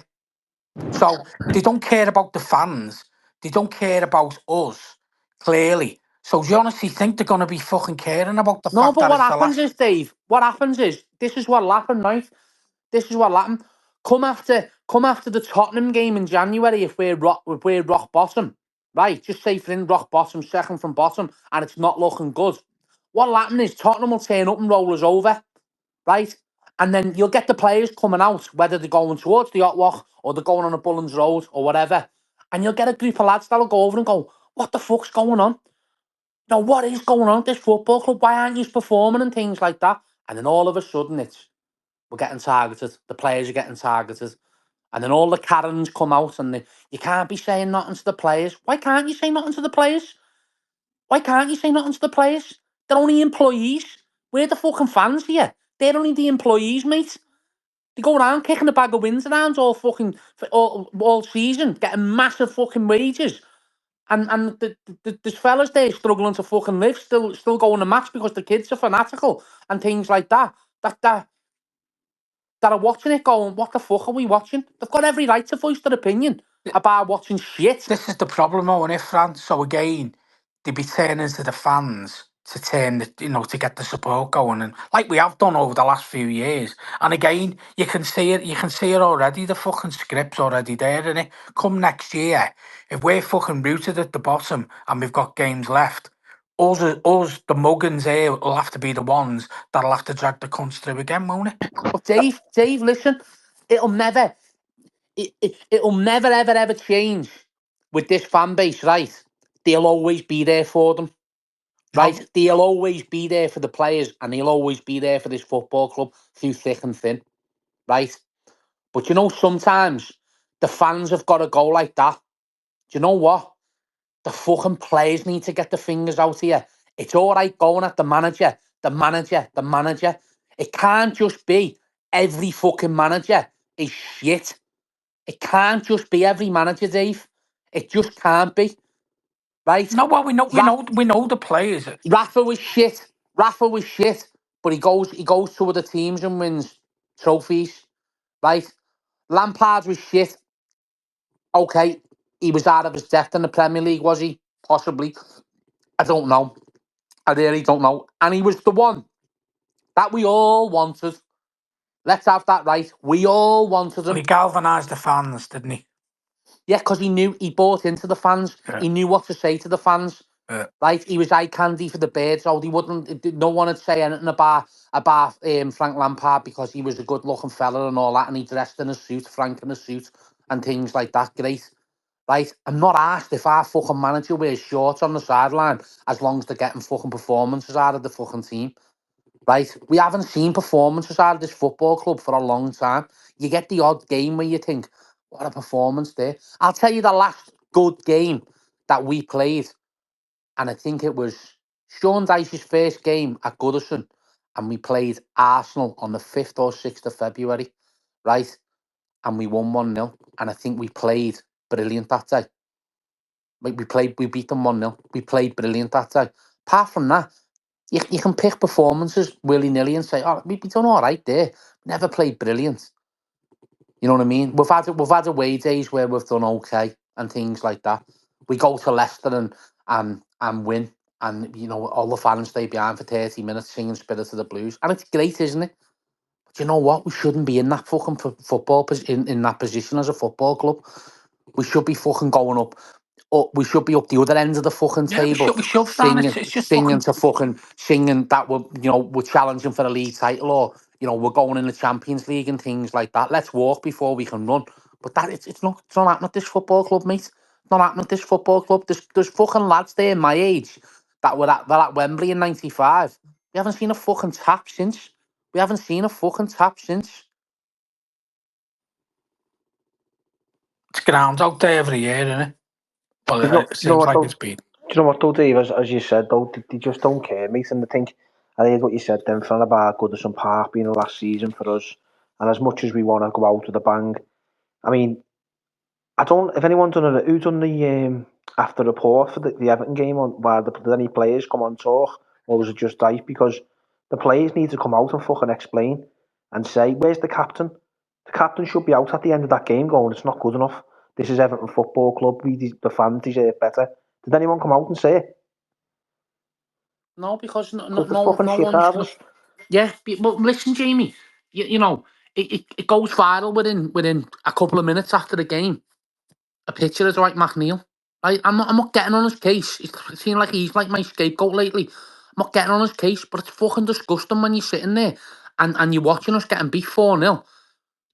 So they don't care about the fans. They don't care about us, clearly. So do you honestly think they're going to be fucking caring about the fact But that what it's the happens last... is, Dave, this is what happened, right? This is what happened. Come after the Tottenham game in January, if we're rock bottom, right? Just say for in rock bottom, second from bottom, and it's not looking good. What'll happen is Tottenham will turn up and roll us over, right? And then you'll get the players coming out, whether they're going towards the Otwock or they're going on a Bullens Road or whatever. And you'll get a group of lads that'll go over and go, what the fuck's going on? Now, what is going on at this football club? Why aren't you performing and things like that? And then all of a sudden, we're getting targeted. The players are getting targeted. And then all the Karens come out and you can't be saying nothing to the players. Why can't you say nothing to the players? Why can't you say nothing to the players? They're only employees. We're the fucking fans here. They're only the employees, mate. They go around kicking a bag of wins around all season, getting massive fucking wages. And there's fellas there struggling to fucking live, still going to match because the kids are fanatical and things like that. That are watching it going, what the fuck are we watching? They've got every right to voice their opinion about watching shit. This is the problem, though, isn't it, Fran? So again, they be turning to the fans to turn, to get the support going, and like we have done over the last few years. And again, you can see it. You can see it already. The fucking script's already there, innit? Come next year, if we're fucking rooted at the bottom and we've got games left, us, the muggins here, will have to be the ones that'll have to drag the cunts through again, won't it? But Dave, listen, it'll never, it'll never ever change with this fan base, right? They'll always be there for them. Right, No. they'll always be there for the players, and they'll always be there for this football club through thick and thin, right? But sometimes the fans have got to go like that. Do you know what? The fucking players need to get the fingers out here. It's all right going at the manager. It can't just be every fucking manager is shit. It can't just be every manager, Dave. It just can't be, right? No, well, we know the players. Rafa was shit. But he goes to other teams and wins trophies, right? Lampard was shit. Okay, he was out of his depth in the Premier League, was he? Possibly. I don't know. I really don't know. And he was the one that we all wanted. Let's have that right. We all wanted But him. he galvanised the fans, didn't he? Yeah, because he bought into the fans. Yeah. He knew what to say to the fans. Yeah. Right, he was eye candy for the birds. So he wouldn't. No one would say anything about Frank Lampard because he was a good looking fella and all that, and he dressed in a suit, Frank in a suit, and things like that. Great, right? I'm not asked if our fucking manager wears shorts on the sideline as long as they're getting fucking performances out of the fucking team. Right, we haven't seen performances out of this football club for a long time. You get the odd game where you think, what a performance there. I'll tell you the last good game that we played. And I think it was Sean Dyche's first game at Goodison, and we played Arsenal on the 5th or 6th of February, right? And we won 1-0. And I think we played brilliant that day. We beat them 1-0. We played brilliant that day. Apart from that, you can pick performances willy-nilly and say, oh, we done all right there. Never played brilliant. You know what I mean? We've had away days where we've done okay and things like that. We go to Leicester and win, and all the fans stay behind for 30 minutes singing "Spirit of the Blues," and it's great, isn't it? But you know what? We shouldn't be in that fucking football in that position as a football club. We should be fucking going up. We should be up the other end of the fucking Yeah, table, we should, Fran. It's just singing that we're challenging for a league title, or we're going in the Champions League and things like that. Let's walk before we can run. But that it's not happening at this football club, mate. It's not happening at this football club. There's fucking lads there my age they're at Wembley in '95. We haven't seen a fucking tap since. It's ground out there every year, isn't it? Well, Do you know, it do you know seems what like though? it's been. Do you know what though, Dave? As you said though, they just don't care, mate. And I think I heard what you said then, Fran, about Goodison Park being the last season for us. And as much as we want to go out with a bang, I mean, I don't. If anyone who done the after report for the Everton game on where did any players come on talk, or was it just Dyche? Because the players need to come out and fucking explain and say, where's the captain? The captain should be out at the end of that game going, it's not good enough. This is Everton Football Club. The fans deserve better. Did anyone come out and say it? No, because Because the fucking no shit one's. out of us. Yeah, but listen, Jamie. It goes viral within a couple of minutes after the game. A picture of Dwight McNeil. I'm not getting on his case. It seems like he's like my scapegoat lately. I'm not getting on his case, but it's fucking disgusting when you're sitting there and you're watching us getting beat 4-0.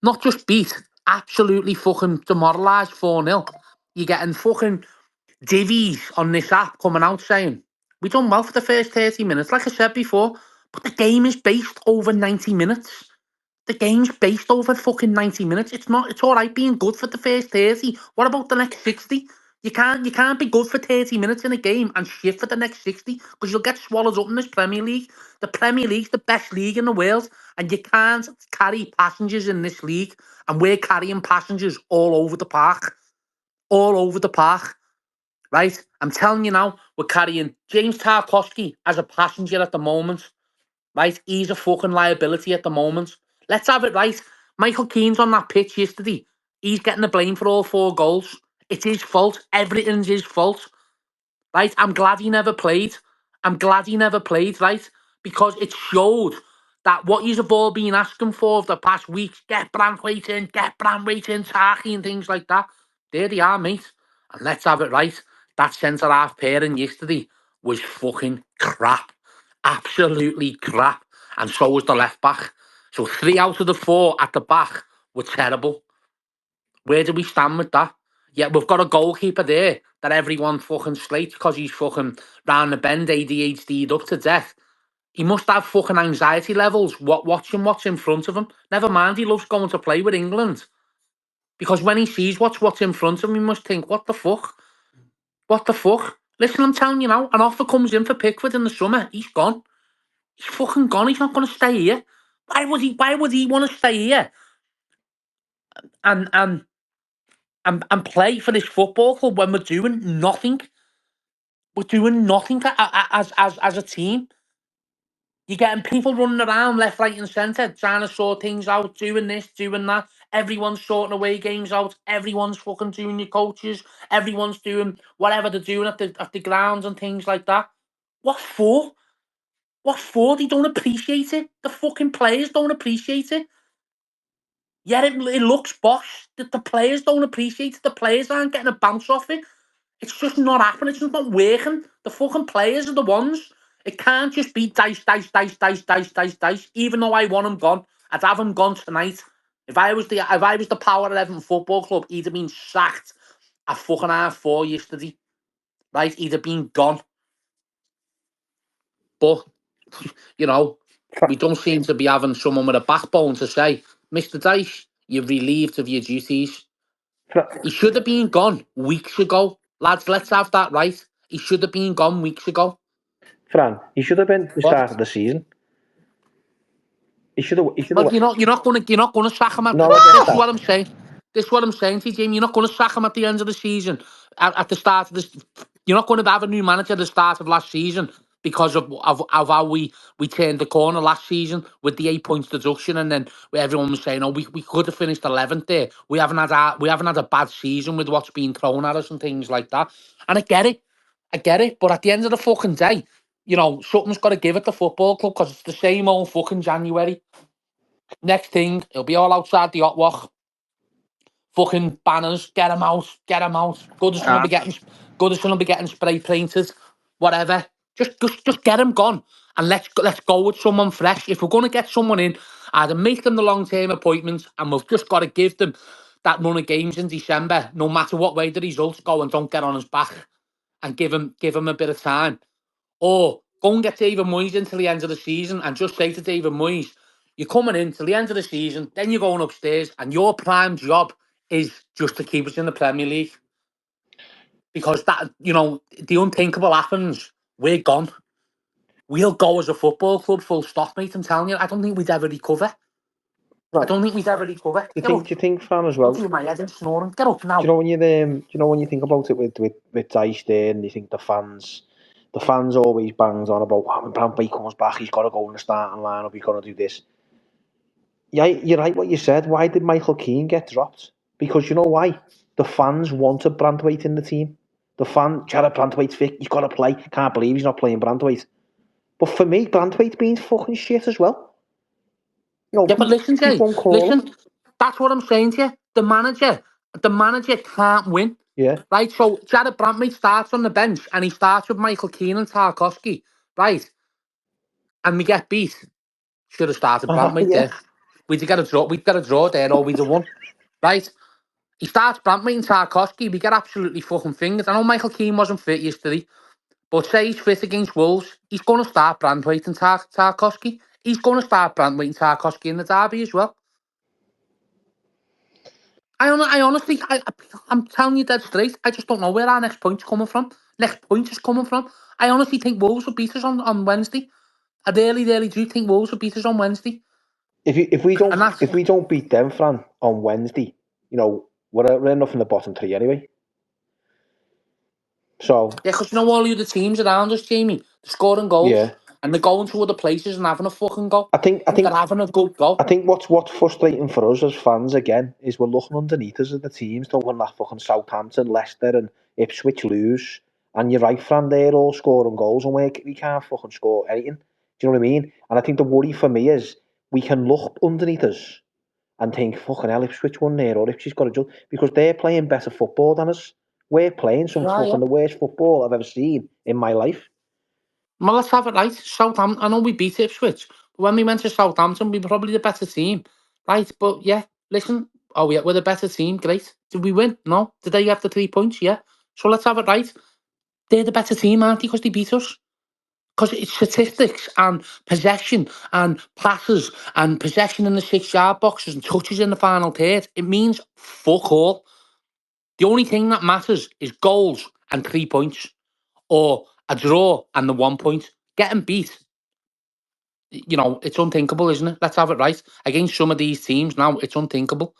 Not just beat, absolutely fucking demoralised 4-0. You're getting fucking divvies on this app coming out saying, we done well for the first 30 minutes, like I said before, but the game is based over 90 minutes. The game's based over fucking 90 minutes. It's all right being good for the first 30. What about the next 60? You can't be good for 30 minutes in a game and shit for the next 60 because you'll get swallowed up in this Premier League. The Premier League's the best league in the world, and you can't carry passengers in this league, and we're carrying passengers all over the park. All over the park. right? I'm telling you now, we're carrying James Tarkowski as a passenger at the moment, right? He's a fucking liability at the moment. Let's have it right. Michael Keane's on that pitch yesterday. He's getting the blame for all 4 goals. It's his fault. Everything's his fault, right? I'm glad he never played. Right? Because it showed that what you've all been asking for the past weeks, get Branthwaite in, Tarky and things like that. There they are, mate. And let's have it right. That centre-half pairing yesterday was fucking crap. Absolutely crap. And so was the left-back. So 3 out of the 4 at the back were terrible. Where do we stand with that? Yeah, we've got a goalkeeper there that everyone fucking slates because he's fucking round the bend, ADHD'd up to death. He must have fucking anxiety levels watching what's in front of him. Never mind, he loves going to play with England. Because when he sees what's in front of him, he must think, what the fuck? What the fuck? Listen, I'm telling you now, an offer comes in for Pickford in the summer. He's gone. He's fucking gone. He's not going to stay here. Why would he want to stay here and play for this football club when we're doing nothing? We're doing nothing as a team. You're getting people running around left, right, and centre, trying to sort things out, doing this, doing that. Everyone's sorting away games out. Everyone's fucking doing your coaches. Everyone's doing whatever they're doing at the grounds and things like that. What for? What for? They don't appreciate it. The fucking players don't appreciate it. Yeah, it looks bosh. The players don't appreciate it. The players aren't getting a bounce off it. It's just not happening. It's just not working. The fucking players are the ones. It can't just be dice. Even though I want him gone, I'd have him gone tonight. If I was the power of Everton Football Club, he'd have been sacked at fucking 4:30 yesterday. Right? He'd have been gone. But we don't seem to be having someone with a backbone to say, Mr. Dice, you're relieved of your duties. He should have been gone weeks ago. Lads, let's have that right. He should have been gone weeks ago. Fran, he should have been the start of the season. He should have. But you're not going to sack him. No, This is what I'm saying. This is what I'm saying to you, Jamie. You're not going to sack him at the end of the season. At the start of this, you're not going to have a new manager at the start of last season because of how we turned the corner last season with the 8 points deduction, and then everyone was saying, "Oh, we could have finished 11th there. We haven't had a bad season with what's been thrown at us and things like that." And I get it. But at the end of the fucking day, something's got to give at the football club because it's the same old fucking January. Next thing, it'll be all outside the hot walk. Fucking banners, get them out. Goodison will be getting spray painted, whatever. Just get them gone, and let's go with someone fresh. If we're going to get someone in, either make them the long-term appointments, and we've just got to give them that run of games in December, no matter what way the results go, and don't get on his back, and give him a bit of time. Or go and get David Moyes until the end of the season and just say to David Moyes, you're coming in till the end of the season, then you're going upstairs, and your prime job is just to keep us in the Premier League. Because that, the unthinkable happens. We're gone. We'll go as a football club, full stop, mate. I'm telling you, I don't think we'd ever recover. Right. I don't think we'd ever recover. Do you think, Fran, as well? My head and snoring. Get up now. Do you know when you think about it with Dice there, and you think the fans always bangs on about when Bramley comes back, he's got to go in the starting lineup, he's got to do this. Yeah, you're right what you said. Why did Michael Keane get dropped? Because you know why? The fans wanted Branthwaite in the team. Jared Branthwaite's fit, he's got to play. Can't believe he's not playing Branthwaite. But for me, Branthwaite's been fucking shit as well. But listen, Jay, listen. That's what I'm saying to you. The manager can't win. Yeah. Right, so Jared Branthwaite starts on the bench and he starts with Michael Keane and Tarkowski, right? And we get beat. Should have started Branthwaite there. We'd get a draw there, or we'd have won. Right? He starts Branthwaite and Tarkowski, we get absolutely fucking fingers. I know Michael Keane wasn't fit yesterday, but say he's fit against Wolves, he's going to start Branthwaite and Tarkowski. He's going to start Branthwaite and Tarkowski in the derby as well. I honestly, I'm telling you dead straight, I just don't know where our next point is coming from. I honestly think Wolves will beat us on Wednesday. I really do think Wolves will beat us on Wednesday. If we don't beat them, Fran, on Wednesday, we're enough in the bottom 3 anyway. So Yeah, because you know all the other teams around us, Jamie, they're scoring goals. yeah, And they're going to other places and having a fucking go. I think They're having a good go. I think what's frustrating for us as fans again is we're looking underneath us at the teams, don't when that fucking Southampton, Leicester, and Ipswich lose, and you're right, Fran, they're all scoring goals, and we can't fucking score anything. Do you know what I mean? And I think the worry for me is we can look underneath us and think, fucking hell, Ipswich won there, or Ipswich got a job, because they're playing better football than us. We're playing some fucking the worst football I've ever seen in my life. Well, let's have it right. Southampton, I know we beat Ipswich, but when we went to Southampton, we were probably the better team. Right, but yeah, listen, oh yeah, we're the better team, great. Did we win? No. Did they have the 3 points? Yeah. So let's have it right. They're the better team, aren't they, because they beat us? Because it's statistics and possession and passes and possession in the 6-yard boxes and touches in the final third. It means fuck all. The only thing that matters is goals and 3 points, or a draw and the 1 point. Getting beat, you know, it's unthinkable, isn't it? Let's have it right. Against some of these teams now, it's unthinkable.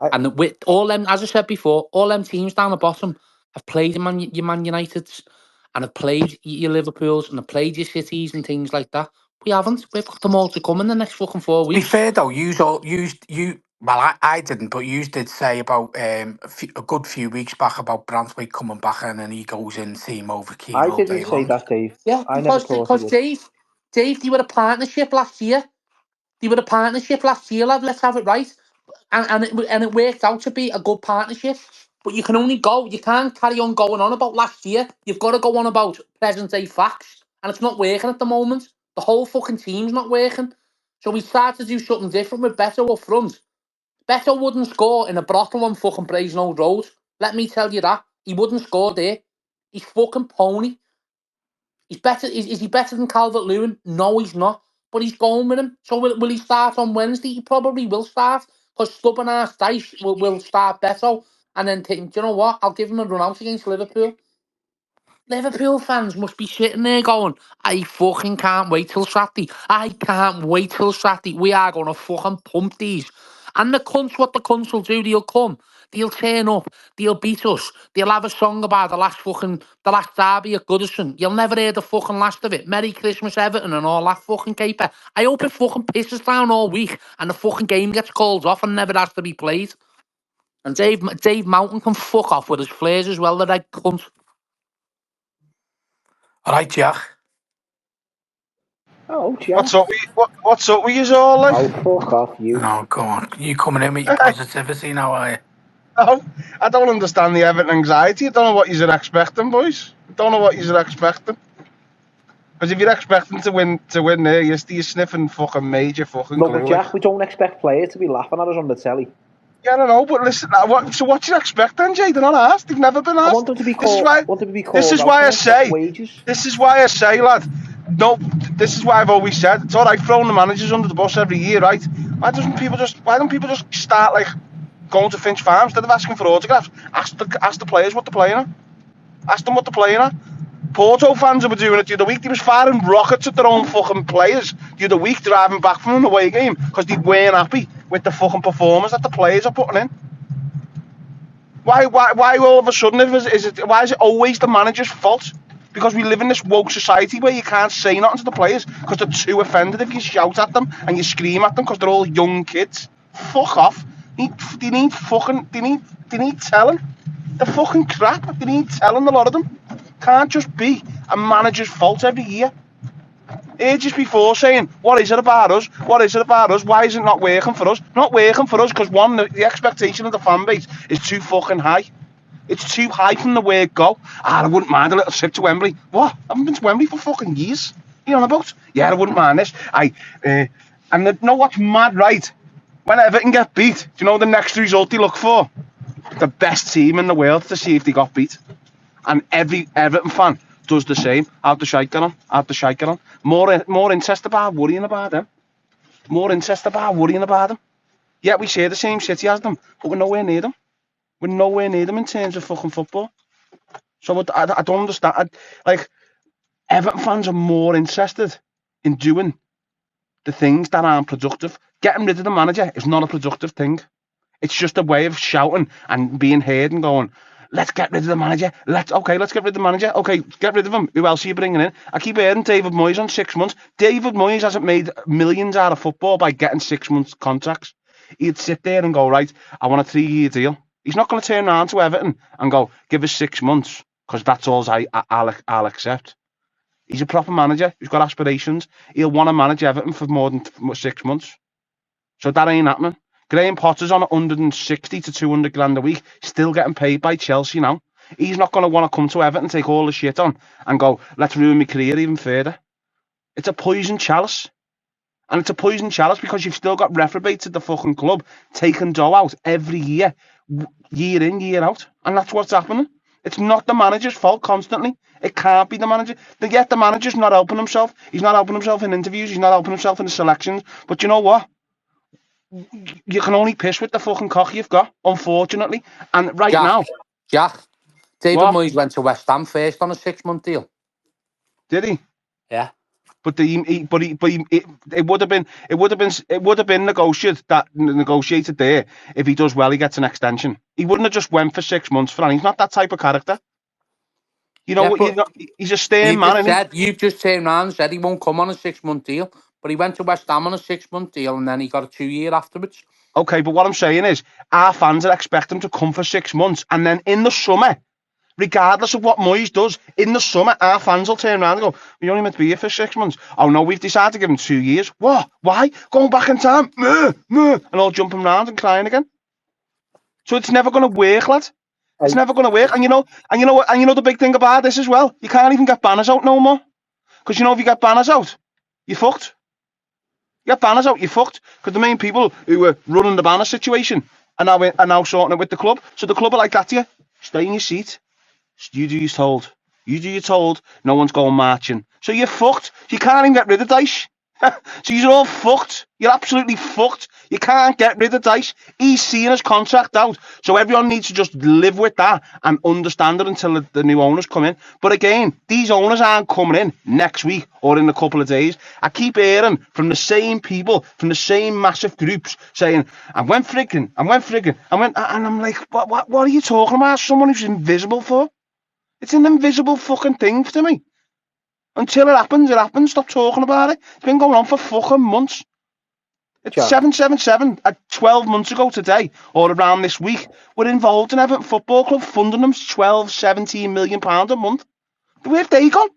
And with all them, as I said before, all them teams down the bottom have played your Man Uniteds and have played your Liverpools and have played your Cities and things like that. We haven't. We've got them all to come in the next fucking 4 weeks. To be fair though, well, I didn't, but you did say about a good few weeks back about Branthwaite coming back in and he goes in team over Keane I all day didn't say long. that, Dave. Yeah, I never thought he would. Dave, they were a partnership last year. Lad. Let's have it right. And it worked out to be a good partnership. But you can only go. You can't carry on going on about last year. You've got to go on about present day facts, and it's not working at the moment. The whole fucking team's not working. So we start to do something different with Beto up front. Beto wouldn't score in a brothel on fucking Brazen Road. Let me tell you that. He wouldn't score there. He's fucking pony. He's better. Is he better than Calvert-Lewin? No, he's not. But he's going with him. So will he start on Wednesday? He probably will start, because stubborn ass Dice will start Beto and then think, do you know what? I'll give him a run out against Liverpool. Liverpool fans must be sitting there going, I fucking can't wait till Saturday. I can't wait till Saturday. We are going to fucking pump these. And the cunts, what the cunts will do, they'll come. They'll turn up. They'll beat us. They'll have a song about the last derby at Goodison. You'll never hear the fucking last of it. Merry Christmas, Everton, and all that fucking caper. I hope it fucking pisses down all week and the fucking game gets called off and never has to be played. And Dave Mountain can fuck off with his flares as well, that I cunt. All right, Jack. Oh, Jack. What's up with you all, like? Oh, fuck off, you. No, go on. You coming in with your positivity now, are you? No, I don't understand the Everton anxiety. I don't know what you're expecting, boys. I don't know what you're expecting. Because if you're expecting to win there, you're sniffing fucking major fucking No, glue. but Jack, we don't expect players to be laughing at us on the telly. Yeah, I don't know, but listen, what you expect then, Jay? They're not asked. They've never been asked. I want them to be called. This is why I say. Wages. This is why I say, lad. No, this is why I've always said it's all right throwing the managers under the bus every year, right? Why don't people just start like going to Finch Farm instead of asking for autographs? Ask the players what they're playing at. Ask them what they're playing at. Porto fans were doing it the other week. They was firing rockets at their own fucking players the other week, driving back from an away game because they weren't happy with the fucking performance that the players are putting in. Why all of a sudden why is it always the manager's fault? Because we live in this woke society where you can't say nothing to the players because they're too offended if you shout at them and you scream at them because they're all young kids. Fuck off. They need telling. They're fucking crap. They need telling, a lot of them. Can't just be a manager's fault every year. Ages before saying, what is it about us? What is it about us? Why is it not working for us? Not working for us because one, the expectation of the fan base is too fucking high. It's too high from the word go. I wouldn't mind a little trip to Wembley. What? I haven't been to Wembley for fucking years. You know what about? Yeah, I wouldn't mind this. And you know what's mad, right? When Everton get beat, do you know the next result they look for? The best team in the world to see if they got beat. And every Everton fan does the same. How'd the shite get on? More interest about worrying about them. Yeah, we share the same city as them, but we're nowhere near them. We're nowhere near them in terms of fucking football. So I don't understand. Everton fans are more interested in doing the things that aren't productive. Getting rid of the manager is not a productive thing. It's just a way of shouting and being heard and going, let's get rid of the manager. Let's get rid of the manager. Okay, get rid of him. Who else are you bringing in? I keep hearing David Moyes on 6 months. David Moyes hasn't made millions out of football by getting 6 months contracts. He'd sit there and go, right, I want a 3-year deal. He's not going to turn around to Everton and go, give us 6 months, because that's all I'll accept. He's a proper manager who's got aspirations. He'll want to manage Everton for more than 6 months. So that ain't happening. Graham Potter's on 160 to 200 grand a week, still getting paid by Chelsea now. He's not going to want to come to Everton, take all the shit on and go, let's ruin my career even further. It's a poison chalice. And it's a poison chalice because you've still got reprobates at the fucking club taking dough out every year, year in, year out. And that's what's happening. It's not the manager's fault constantly. It can't be the manager. Yet the manager's not helping himself. He's not helping himself in interviews. He's not helping himself in the selections. But you know what? You can only piss with the fucking cock you've got, unfortunately. And now... Jack, David what? Moyes went to West Ham first on a 6-month deal. Did he? Yeah. But it would have been negotiated there if he does well, he gets an extension. He wouldn't have just went for 6 months for that. He's not that type of character. You know what? He's a stern man. You've just turned around and said he won't come on a 6-month deal, but he went to West Ham on a 6-month deal and then he got a 2-year afterwards. Okay, but what I'm saying is, our fans are expecting him to come for 6 months, and then in the summer, regardless of what Moyes does, in the summer, our fans will turn around and go, we only meant to be here for 6 months. Oh no, we've decided to give him 2 years. What? Why? Going back in time? And all jumping around and crying again. So it's never going to work, lad. It's never going to work. And you know the big thing about this as well? You can't even get banners out no more. Because if you get banners out, you're fucked. You get banners out, you're fucked. Because the main people who were running the banner situation are now sorting it with the club. So the club are like that to you. Stay in your seat. You do your told. You do your told. No one's going marching. So you're fucked. You can't even get rid of Dice. So you're all fucked. You're absolutely fucked. You can't get rid of Dice. He's seeing his contract out. So everyone needs to just live with that and understand it until the new owners come in. But again, these owners aren't coming in next week or in a couple of days. I keep hearing from the same people, from the same massive groups saying, I went frigging. And I'm like, what are you talking about? Someone who's invisible for? It's an invisible fucking thing to me. Until it happens, Stop talking about it. It's been going on for fucking months. It's 777 at 12 months ago today, or around this week. We're involved in Everton Football Club, funding them 12, 17 million pounds a month. Where have they gone?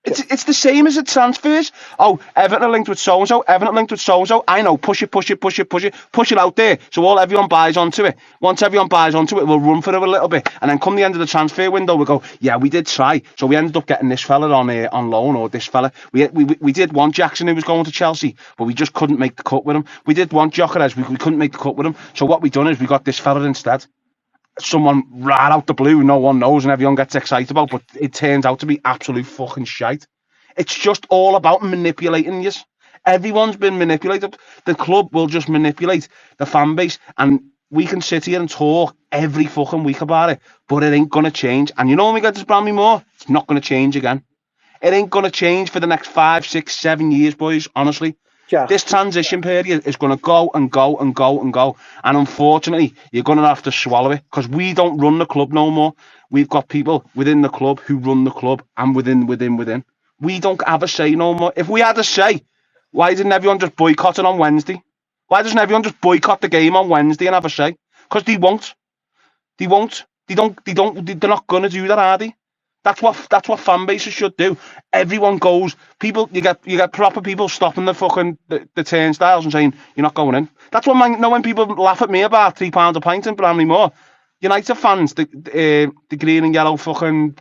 It's the same as the transfers. Oh, Everton are linked with so-and-so, I know, push it out there so everyone buys onto it. Once everyone buys onto it, we'll run for it a little bit. And then come the end of the transfer window, we'll go, yeah, we did try. So we ended up getting this fella on loan, or this fella. We did want Jackson, who was going to Chelsea, but we just couldn't make the cut with him. We did want Gyökeres, we couldn't make the cut with him. So what we done is we got this fella instead. Someone right out the blue, no one knows and everyone gets excited about, but it turns out to be absolute fucking shite. It's just all about manipulating you. Everyone's been manipulated. The club will just manipulate the fan base, and we can sit here and talk every fucking week about it, but it ain't going to change. And you know when we get this Bramley more, it's not going to change again. It ain't going to change for the next 5, 6, 7 years, boys, honestly. Yeah. This transition period is going to go and go and go and go. And unfortunately, you're going to have to swallow it because we don't run the club no more. We've got people within the club who run the club and within. We don't have a say no more. If we had a say, why didn't everyone just boycott it on Wednesday? Why doesn't everyone just boycott the game on Wednesday and have a say? Because they won't. They won't. They're not going to do that, are they? That's what fan bases should do. Everyone goes. People, you get proper people stopping the fucking the turnstiles and saying you're not going in. That's what when people laugh at me about £3 a pint in Bramley Moor. United fans, the green and yellow fucking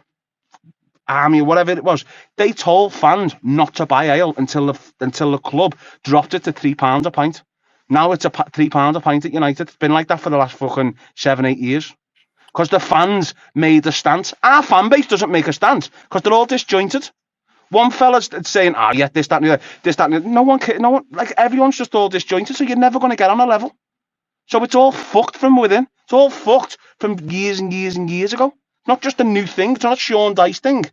army or whatever it was, they told fans not to buy ale until the club dropped it to £3 a pint. Now it's £3 a pint at United. It's been like that for the last fucking 7-8 years. Because the fans made a stance. Our fan base doesn't make a stance because they're all disjointed. One fella's saying, yeah, this, that, and the other, this, that, and the other. No one, like everyone's just all disjointed, so you're never going to get on a level. So it's all fucked from within. It's all fucked from years and years and years ago. Not just a new thing. It's not a Sean Dyche thing.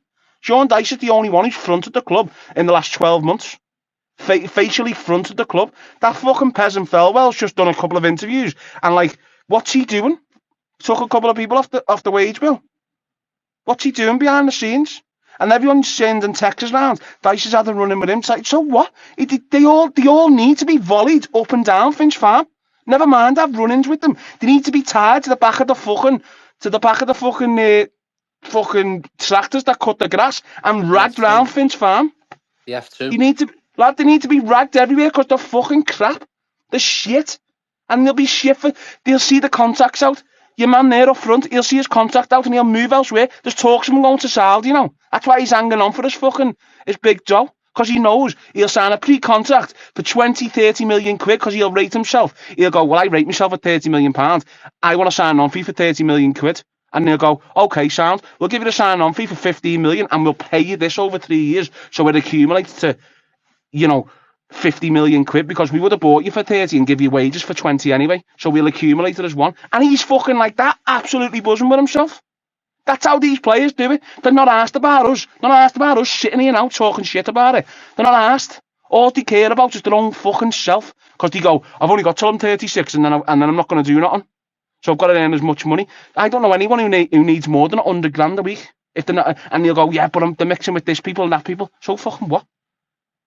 Sean Dyche is the only one who's fronted the club in the last 12 months. Facially fronted the club. That fucking peasant Felwell's just done a couple of interviews and what's he doing? Took a couple of people off the wage bill. What's he doing behind the scenes? And everyone's sending texts around. Dice has had a running with him. It's like, so what? They all need to be volleyed up and down Finch Farm. Never mind have run-ins with them. They need to be tied to the back of the fucking tractors that cut the grass and ragged round Finch Farm. You have to. They need to be ragged everywhere because they're fucking crap. They're shit. And they'll be shit they'll see the contacts out. Your man there up front, he'll see his contract out and he'll move elsewhere. There's talks of him going to Saudi, That's why he's hanging on for his big dough. Because he knows he'll sign a pre-contract for 20, 30 million quid because he'll rate himself. He'll go, well, I rate myself at 30 million pounds. I want to sign on fee for 30 million quid. And they'll go, okay, sound. We'll give you the sign on fee for 15 million and we'll pay you this over 3 years. So it accumulates to, 50 million quid because we would have bought you for 30 and give you wages for 20 anyway. So we'll accumulate it as one. And he's fucking like that, absolutely buzzing with himself. That's how these players do it. They're not asked about us. They're not asked about us sitting here now talking shit about it. They're not asked. All they care about is their own fucking self. Because they go, I've only got till I'm 36 and then I'm not going to do nothing. So I've got to earn as much money. I don't know anyone who needs more than 100 grand a week. If they're not, and they'll go, yeah, but they're mixing with this people and that people. So fucking what?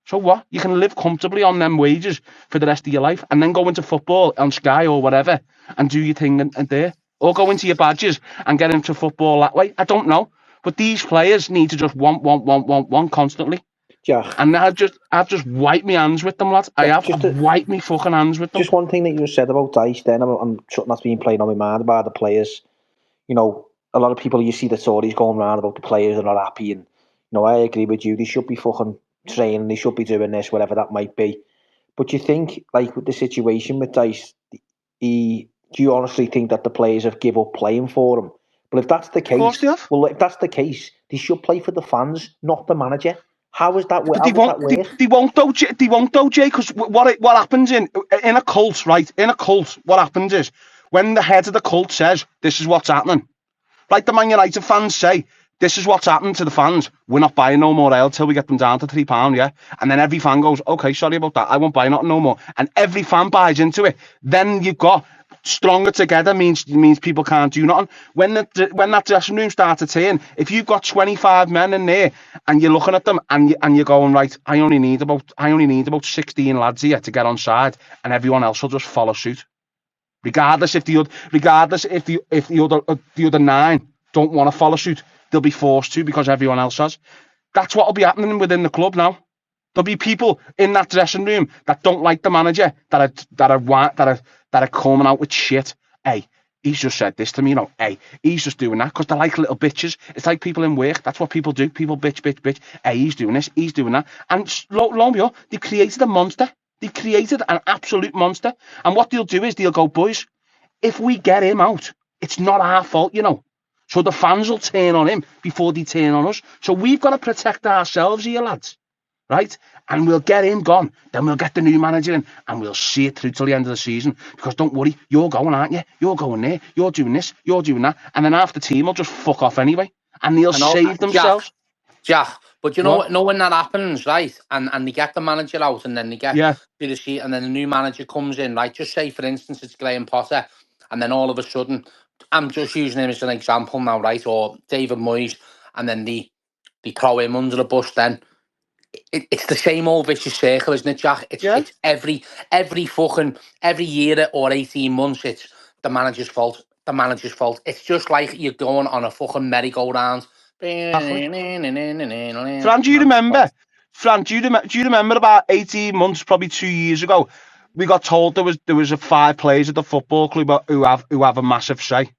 So what? You can live comfortably on them wages for the rest of your life and then go into football on Sky or whatever and do your thing and there. Or go into your badges and get into football that way. I don't know. But these players need to just want constantly. Yeah. And I've just wiped my hands with them, lads. Yeah, I've wiped my fucking hands with them. Just one thing that you said about Dice then, and something that's been playing on my mind about the players. A lot of people, you see the stories going around about the players are not happy. And, I agree with you. They should be fucking training. They should be doing this, whatever that might be. But you think, like with the situation with Dice, do you honestly think that the players have give up playing for him? But if that's the case, of course they have. Well, if that's the case, they should play for the fans, not the manager. How is that? They won't though, Jay. Because what happens in a cult, right? In a cult, what happens is when the head of the cult says this is what's happening, like the Man United fans say, this is what's happening to the fans. We're not buying no more ale till we get them down to £3, yeah? And then every fan goes, okay, sorry about that. I won't buy nothing no more. And every fan buys into it. Then you've got stronger together means people can't do nothing. When that dressing room starts to turn, if you've got 25 men in there and you're looking at them and you're going, right, I only need about 16 lads here to get on side and everyone else will just follow suit. Regardless if the other 9 don't want to follow suit, they'll be forced to because everyone else has. That's what will be happening within the club now. There'll be people in that dressing room that don't like the manager, that are coming out with shit. Hey, he's just said this to me, Hey, he's just doing that because they're like little bitches. It's like people in work. That's what people do. People bitch. Hey, he's doing this, he's doing that. And lo and behold, they created a monster. They created an absolute monster. And what they'll do is they'll go, boys, if we get him out, it's not our fault, So the fans will turn on him before they turn on us. So we've got to protect ourselves here, lads. Right? And we'll get him gone. Then we'll get the new manager in and we'll see it through till the end of the season. Because don't worry, you're going, aren't you? You're going there. You're doing this. You're doing that. And then half the team will just fuck off anyway. And they'll save themselves. Jack, but when that happens, right? And they get the manager out and then they get to the seat and then the new manager comes in, right? Just say, for instance, it's Graham Potter. And then all of a sudden, I'm just using him as an example now, right? Or David Moyes. And then they throw him under the bus then. It's the same old vicious circle, isn't it, Jack? It's every year or 18 months, it's the manager's fault. The manager's fault. It's just like you're going on a fucking merry-go-round. Fran, do you remember about 18 months, probably 2 years ago, we got told there was 5 players at the football club who have a massive say.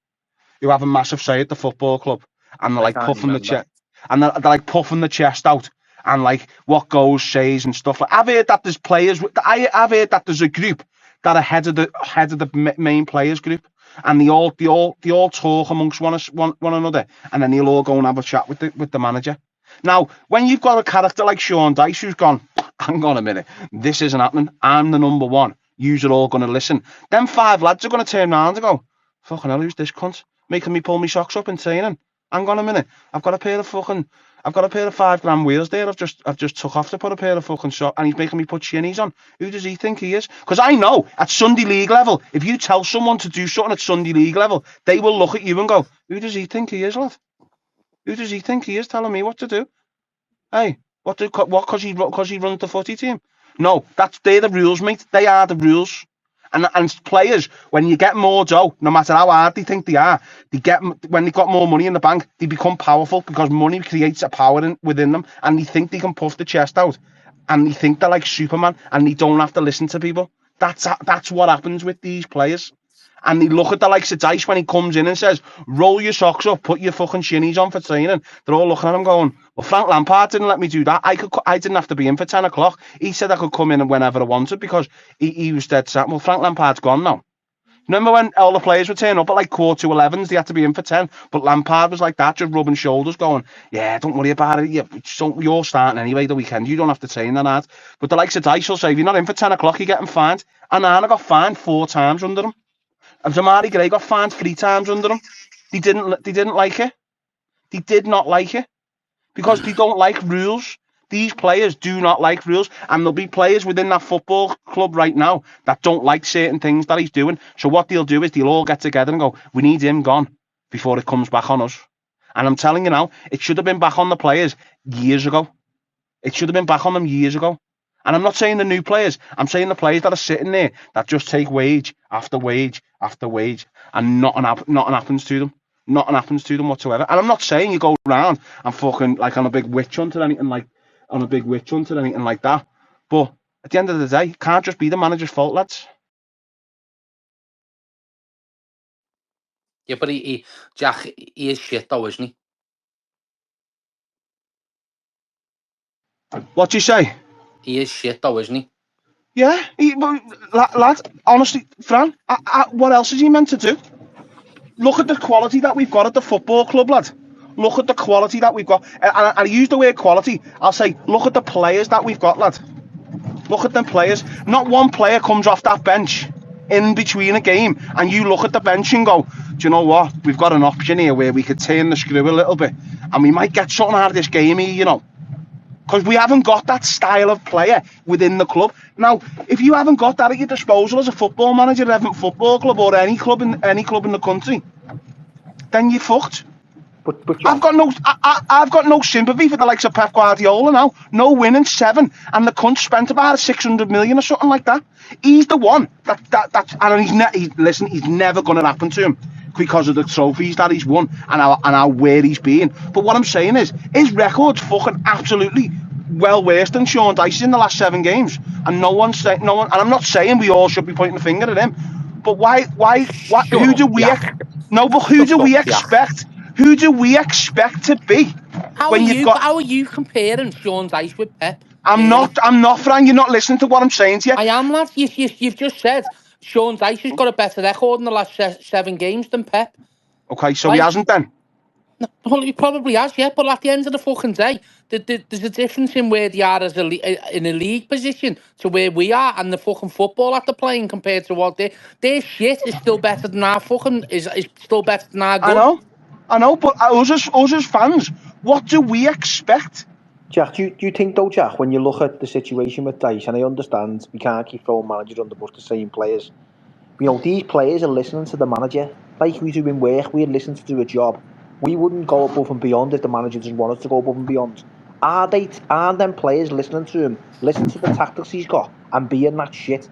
Who have a massive say at the football club. And they're like puffing the chest. And they're like puffing the chest out. And like what goes, says, and stuff like. I've heard that there's players. I've heard that there's a group that are head of the main players group, and they all talk amongst one another, and then they'll all go and have a chat with the manager. Now, when you've got a character like Sean Dyche who's gone, hang on a minute, this isn't happening. I'm the number one. You're all going to listen. Them 5 lads are going to turn around and go, fucking hell, who's this cunt? Making me pull my socks up and training. Hang on a minute. I've got a pair of fucking I've got a pair of £5 wheels there. I've just took off to put a pair of fucking socks, and he's making me put shinnies on. Who does he think he is? Because I know at Sunday League level, if you tell someone to do something at Sunday League level, they will look at you and go, "Who does he think he is, lad? Who does he think he is telling me what to do? Hey, what? Because he runs the footy team? No, they're the rules, mate. They are the rules. And players, when you get more dough, no matter how hard they think they are, when they've got more money in the bank, they become powerful because money creates a power within them, and they think they can puff the chest out, and they think they're like Superman, and they don't have to listen to people. That's what happens with these players. And they look at the likes of Dice when he comes in and says, roll your socks up, put your fucking shinnies on for training. They're all looking at him going, well, Frank Lampard didn't let me do that. I didn't have to be in for 10 o'clock. He said I could come in whenever I wanted because he was dead set. Well, Frank Lampard's gone now. Remember when all the players would turn up at like 11:15, they had to be in for 10, but Lampard was like that, just rubbing shoulders going, yeah, don't worry about it. You're starting anyway the weekend. You don't have to train that hard. But the likes of Dice will say, if you're not in for 10 o'clock, you're getting fined. And Anna got fined 4 times under him. And Jamari Gray got fined 3 times under him. They didn't like it. They did not like it because they don't like rules. These players do not like rules, and there'll be players within that football club right now that don't like certain things that he's doing. So what they'll do is they'll all get together and go, we need him gone before it comes back on us. And I'm telling you now, it should have been back on the players years ago. It should have been back on them years ago. And I'm not saying the new players. I'm saying the players that are sitting there that just take wage after wage after wage, and nothing happens to them. Nothing happens to them whatsoever. And I'm not saying you go around and fucking like on a big witch hunt or anything like that. But at the end of the day, it can't just be the manager's fault, lads. Yeah, but Jack, he is shit though, isn't he? What do you say? He is shit though, isn't he? Yeah, lad, honestly, Fran, what else is he meant to do? Look at the quality that we've got at the football club, lad. Look at the quality that we've got. And I use the word quality. I'll say, look at the players that we've got, lad. Look at them players. Not one player comes off that bench in between a game, and you look at the bench and go, do you know what? We've got an option here where we could turn the screw a little bit, and we might get something out of this game here, you know. Because we haven't got that style of player within the club. Now, if you haven't got that at your disposal as a football manager at Everton Football Club or any club in the country, then you're fucked. But I've got no sympathy for the likes of Pep Guardiola now. No winning 7, and the cunt spent about 600 million or something like that. He's the one that and he's never going to happen to him because of the trophies that he's won and how where he's been. But what I'm saying is, his record's fucking absolutely well worse than Sean Dyche's in the last 7 games, and no one. And I'm not saying we all should be pointing the finger at him, but why? Who do we? No, but who do we expect? Who do we expect to be? How are you comparing Sean Dyche with Pep? I'm not, Fran. You're not listening to what I'm saying to you. I am, lad. You've just said Sean Dyche has got a better record in the last 7 games than Pep. Okay, so he hasn't then? No, well, he probably has, yeah. But at the end of the fucking day, there's a difference in where they are as in a league position to where we are, and the fucking football that they're playing compared to what their shit is still better than our fucking is still better than our good. I know, but us as fans, what do we expect? Jack, do you think though, Jack, when you look at the situation with Dyche, and I understand we can't keep throwing managers under the bus, the same players. You know, these players are listening to the manager. Like we do in work, we're listening to do a job. We wouldn't go above and beyond if the manager doesn't want us to go above and beyond. Are them players listening to him, listening to the tactics he's got, and being that shit?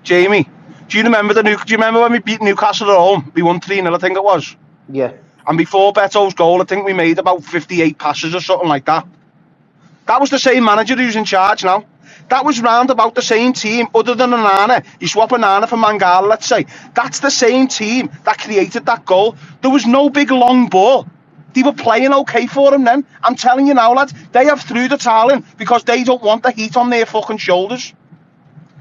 Jamie, do you remember when we beat Newcastle at home? We won 3-0, I think it was. Yeah. And before Beto's goal, I think we made about 58 passes or something like that. That was the same manager who's in charge now. That was round about the same team, other than Onana. You swap Onana for Mangala, let's say. That's the same team that created that goal. There was no big long ball. They were playing okay for him then. I'm telling you now, lads, they have threw the towel in because they don't want the heat on their fucking shoulders.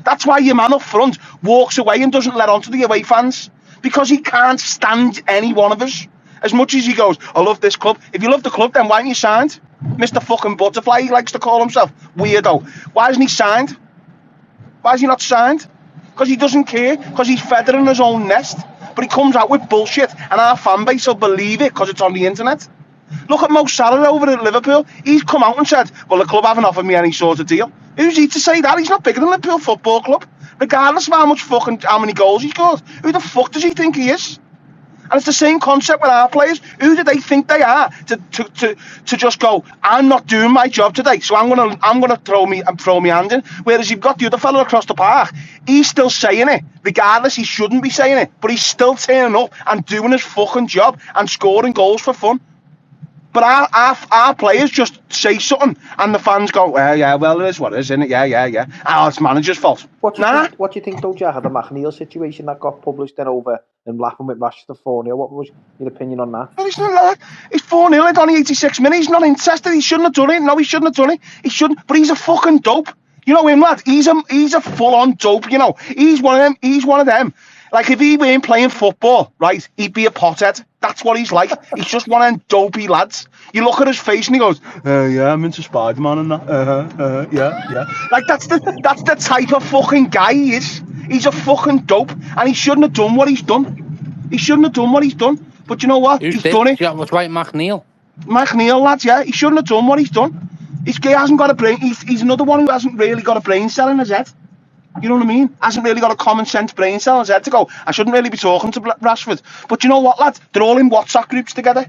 That's why your man up front walks away and doesn't let on to the away fans. Because he can't stand any one of us. As much as he goes, I love this club. If you love the club, then why aren't you signed? Mr. fucking Butterfly, he likes to call himself. Weirdo. Why isn't he signed? Why is he not signed? Because he doesn't care. Because he's feathering his own nest. But he comes out with bullshit, and our fan base will believe it because it's on the internet. Look at Mo Salah over at Liverpool. He's come out and said, well, the club haven't offered me any sort of deal. Who's he to say that? He's not bigger than Liverpool Football Club. Regardless of how many goals he scored. Who the fuck does he think he is? And it's the same concept with our players. Who do they think they are to just go, I'm not doing my job today, so I'm gonna throw me hand in. Whereas you've got the other fellow across the park, he's still saying it, regardless he shouldn't be saying it, but he's still turning up and doing his fucking job and scoring goals for fun. But our players just say something and the fans go, well, it is what it is, isn't it? Yeah. Oh, it's manager's fault. What do you think, though, Jack, of the McNeil situation that got published then over in Lapham with Manchester 4-0? What was your opinion on that? Well, it's 4-0, it's only 86 minutes. He's not interested. He shouldn't have done it. No, he shouldn't have done it. He shouldn't. But he's a fucking dope. You know him, lad? He's a full-on dope, you know. He's one of them. Like, if he weren't playing football, right, he'd be a pothead. That's what he's like. He's just one of them dopey lads. You look at his face and he goes, yeah, I'm into Spider-Man and that. Yeah. Like, that's the type of fucking guy he is. He's a fucking dope. And he shouldn't have done what he's done. But you know what? He's done it. Yeah, what's right, McNeil? McNeil, lads, yeah. He shouldn't have done what he's done. He hasn't got a brain. He's another one who hasn't really got a brain cell in his head. You know what I mean? Hasn't really got a common sense brain cell in his head to go, I shouldn't really be talking to Rashford. But you know what, lads? They're all in WhatsApp groups together.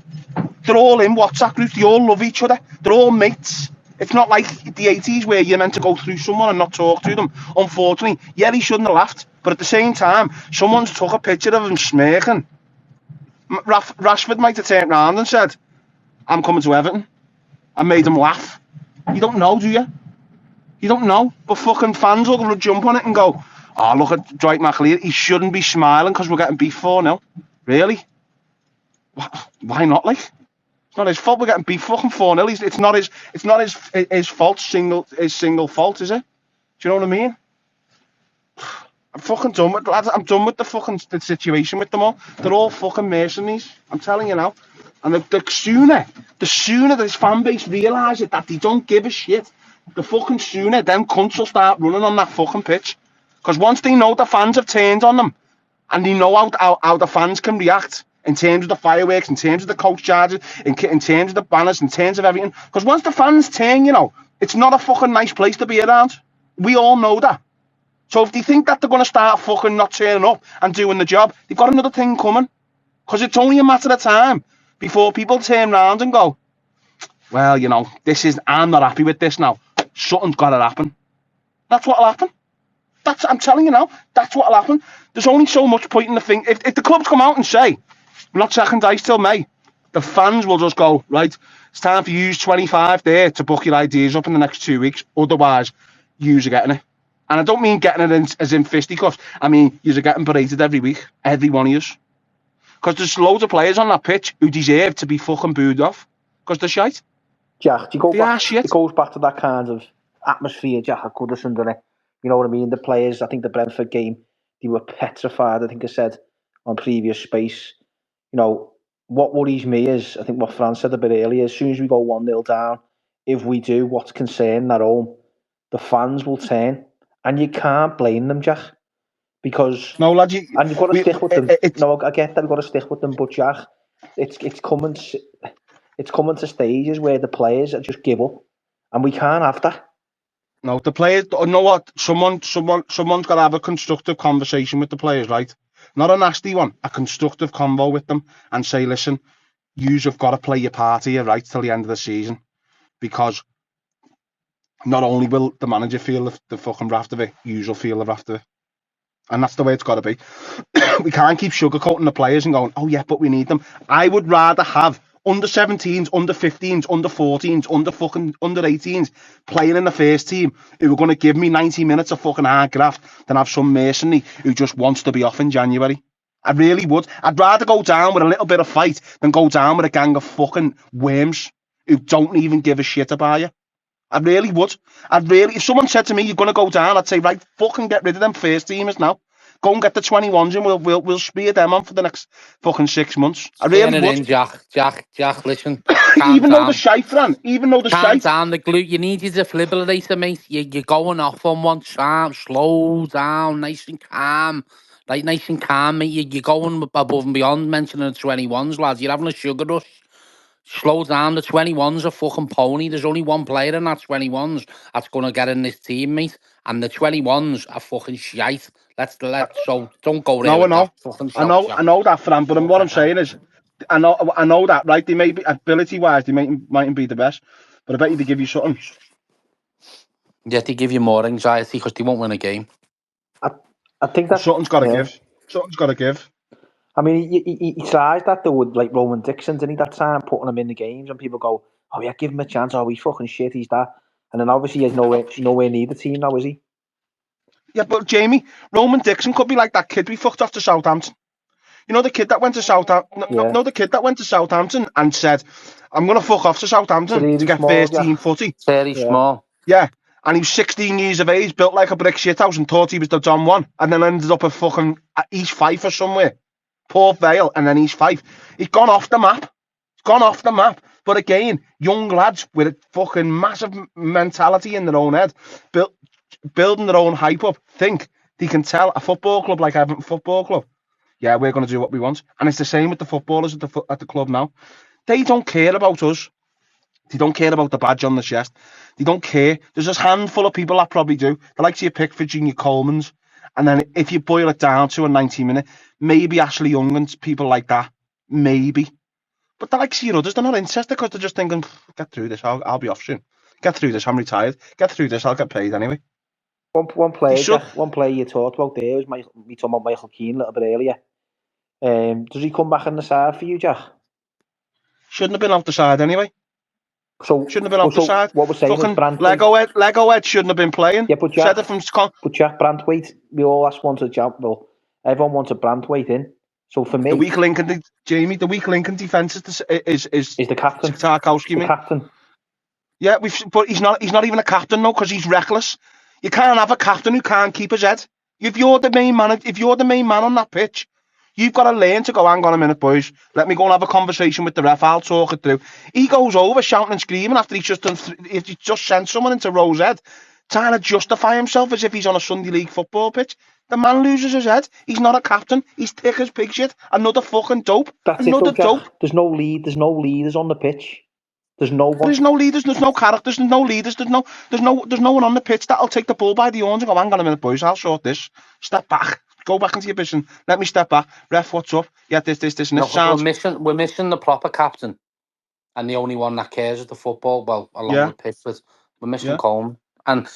They all love each other. They're all mates. It's not like the 80s where you're meant to go through someone and not talk to them. Unfortunately, yeah, he shouldn't have laughed. But at the same time, someone's took a picture of him smirking. Rashford might have turned round and said, I'm coming to Everton. I made him laugh. You don't know, do you? You don't know, but fucking fans will jump on it and go, oh, look at Dwight McAleer, he shouldn't be smiling because we're getting beat 4-0. Really? Why not, like? It's not his fault we're getting beat fucking 4-0. It's not his fault, single fault, is it? Do you know what I mean? I'm fucking done with lads. I'm done with the situation with them all. They're all fucking mercenaries. I'm telling you now. And the sooner this fan base realise it, that they don't give a shit, the fucking sooner them cunts will start running on that fucking pitch. Because once they know the fans have turned on them, and they know how the fans can react in terms of the fireworks, in terms of the coach charges, in terms of the banners, in terms of everything. Because once the fans turn, you know, it's not a fucking nice place to be around. We all know that. So if they think that they're going to start fucking not turning up and doing the job, they've got another thing coming. Because it's only a matter of time before people turn around and go, well, you know, I'm not happy with this now. Something's got to happen. That's what'll happen. I'm telling you now, that's what'll happen. There's only so much point in the thing. If the clubs come out and say, we're not second dice till May, the fans will just go, right, it's time for you 25 there to book your ideas up in the next 2 weeks. Otherwise, yous are getting it. And I don't mean getting it as in fisticuffs. I mean, yous are getting berated every week. Every one of yous. Because there's loads of players on that pitch who deserve to be fucking booed off. Because they're shite. Jack, it goes back to that kind of atmosphere, Jack, at Goodison, doesn't it? You know what I mean? The players, I think the Brentford game, they were petrified. I think I said on previous space, you know, what worries me is, I think what Fran said a bit earlier, as soon as we go 1-0 down, if we do what's concerned at home, the fans will turn. And you can't blame them, Jack. Because no, lad, you've got to stick with them. No, I get that, you've got to stick with them, but Jack, it's coming to stages where the players just give up, and we can't have that. No, the players. You know what? Someone's got to have a constructive conversation with the players, right? Not a nasty one, a constructive convo with them, and say, listen, yous have got to play your part here, right, till the end of the season, because not only will the manager feel the fucking raft of it, yous will feel the raft of it. And that's the way it's got to be. We can't keep sugarcoating the players and going, oh yeah, but we need them. I would rather have under 17s, under 15s, under 14s, under 18s playing in the first team who are going to give me 90 minutes of fucking hard graft than have some mercenary who just wants to be off in January. I really would. I'd rather go down with a little bit of fight than go down with a gang of fucking worms who don't even give a shit about you. I really would. If someone said to me, you're going to go down, I'd say, right, fucking get rid of them first teamers now. Go and get the 21s and we'll spear them on for the next fucking 6 months. I really would. In, Jack, listen. Even though the shite, Fran, calm down, the glue. You need your defibrillator, mate. You're going off on one time. Slow down, nice and calm. Like, nice and calm, mate. You're going above and beyond mentioning the 21s, lads. You're having a sugar rush. slow down. The 21's a fucking pony. There's only one player in that 21's that's going to get in this team, mate. And the 21's are fucking shite. So don't go there No, I with know. that fucking I shout, know, Jack. I know that, Fran, but what I'm saying is, I know that, right? They may be, ability-wise, they mightn't be the best, but I bet you they give you something. Yeah, they give you more anxiety because they won't win a game. I think that Something's got to give. Something's got to give. I mean, he tries that though with like Roman Dixon, didn't he? That time putting him in the games, and people go, "Oh yeah, give him a chance." Oh, he's fucking shit. He's that, and then obviously he's nowhere near the team now, is he? Yeah, but Jamie, Roman Dixon could be like that kid we fucked off to Southampton. You know the kid that went to Southampton. Yeah. No, the kid that went to Southampton and said, "I'm gonna fuck off to Southampton to get first team footy." Very small. Yeah, and he was 16 years of age, built like a brick shithouse, and thought he was the Don Juan, and then ended up at fucking East Fife or somewhere, Port Vale, and then East Fife. He's gone off the map. He's gone off the map. But again, young lads with a fucking massive mentality in their own head, building their own hype up, think they can tell a football club like Everton Football Club, yeah, we're going to do what we want. And it's the same with the footballers at the club now. They don't care about us. They don't care about the badge on the chest. They don't care. There's a handful of people that probably do. They like to see your Pickfords and your Colemans. And then if you boil it down to a 90-minute, maybe Ashley Young and people like that. Maybe. But they like to see your others. They're not interested because they're just thinking, get through this. I'll be off soon. Get through this. I'm retired. Get through this. I'll get paid anyway. One player you talked about there was we talking about Michael Keane a little bit earlier. Does he come back on the side for you, Jack? Shouldn't have been off the side anyway. So shouldn't have been off the side. What we're saying fucking is Branthwaite. Lego Ed shouldn't have been playing. Yeah, but Jack Branthwaite, we all wanted jump. Well, everyone wanted Branthwaite in. So for me, the weak link in defence is the captain. Tarkowski, the captain. Yeah, but he's not even a captain now because he's reckless. You can't have a captain who can't keep his head. If you're the main man on that pitch, you've got to learn to go, hang on a minute, boys. Let me go and have a conversation with the ref. I'll talk it through. He goes over shouting and screaming after he's just sent someone into Rose's head, trying to justify himself as if he's on a Sunday League football pitch. The man loses his head. He's not a captain. He's thick as pig shit. Another fucking dope. Another dope. There's no leaders on the pitch. There's no one. There's no leaders. There's no characters. There's no leaders. There's no one on the pitch that'll take the ball by the horns and go, hang on a minute, boys. I'll sort this. Step back. Go back into your position. Let me step back. Ref, what's up? Yeah, this, and this. Sounds... We're missing the proper captain, and the only one that cares is the football. Well, along with Pickford, we're missing Coleman, and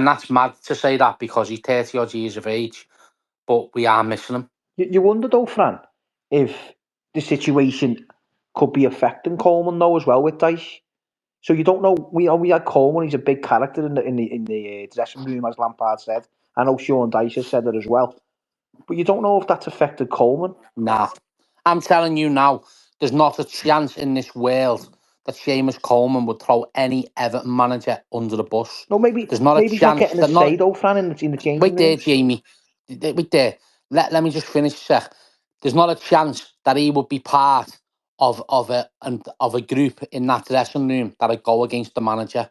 that's mad to say that because he's 30 odd years of age, but we are missing him. You wonder though, Fran, if the situation could be affecting Coleman though as well with Dyche. So you don't know. We had Coleman. He's a big character in the dressing room, as Lampard said. I know Sean Dyche has said it as well. But you don't know if that's affected Coleman. Nah. I'm telling you now, there's not a chance in this world that Seamus Coleman would throw any Everton manager under the bus. No, maybe there's not a he's chance. Not getting a say though, Fran, in the changing Wait there, rooms. Jamie. Wait there. Let me just finish a sec. There's not a chance that he would be part of a group in that dressing room that would go against the manager.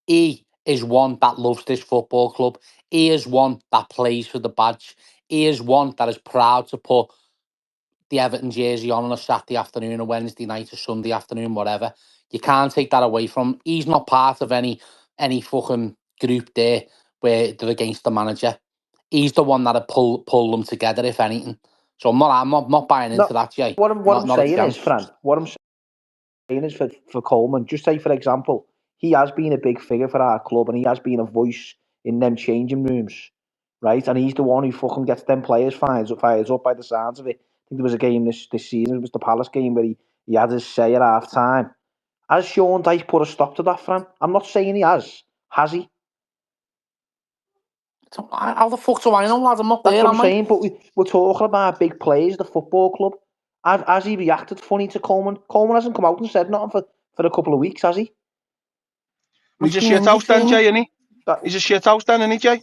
He is one that loves this football club. He is one that plays for the badge. He is one that is proud to put the Everton jersey on a Saturday afternoon, a Wednesday night, a Sunday afternoon, whatever. You can't take that away from him. He's not part of any fucking group there where they're against the manager. He's the one that'll pull them together, if anything. So I'm not buying into that, Jay. What I'm saying is, Fran, what I'm saying is for Coleman, just say, for example, he has been a big figure for our club and he has been a voice in them changing rooms, right? And he's the one who fucking gets them players fired up by the sounds of it. I think there was a game this season, it was the Palace game, where he had his say at half time. Has Sean Dyche put a stop to that, Fran? I'm not saying he has. Has he? How the fuck do I know, lad? I'm not there, That's what I'm saying, but we're talking about big players, the football club. Has he reacted funny to Coleman? Coleman hasn't come out and said nothing for a couple of weeks, has he? He's a shithouse then, Jay, isn't he? He's a shithouse then, isn't he, Jay?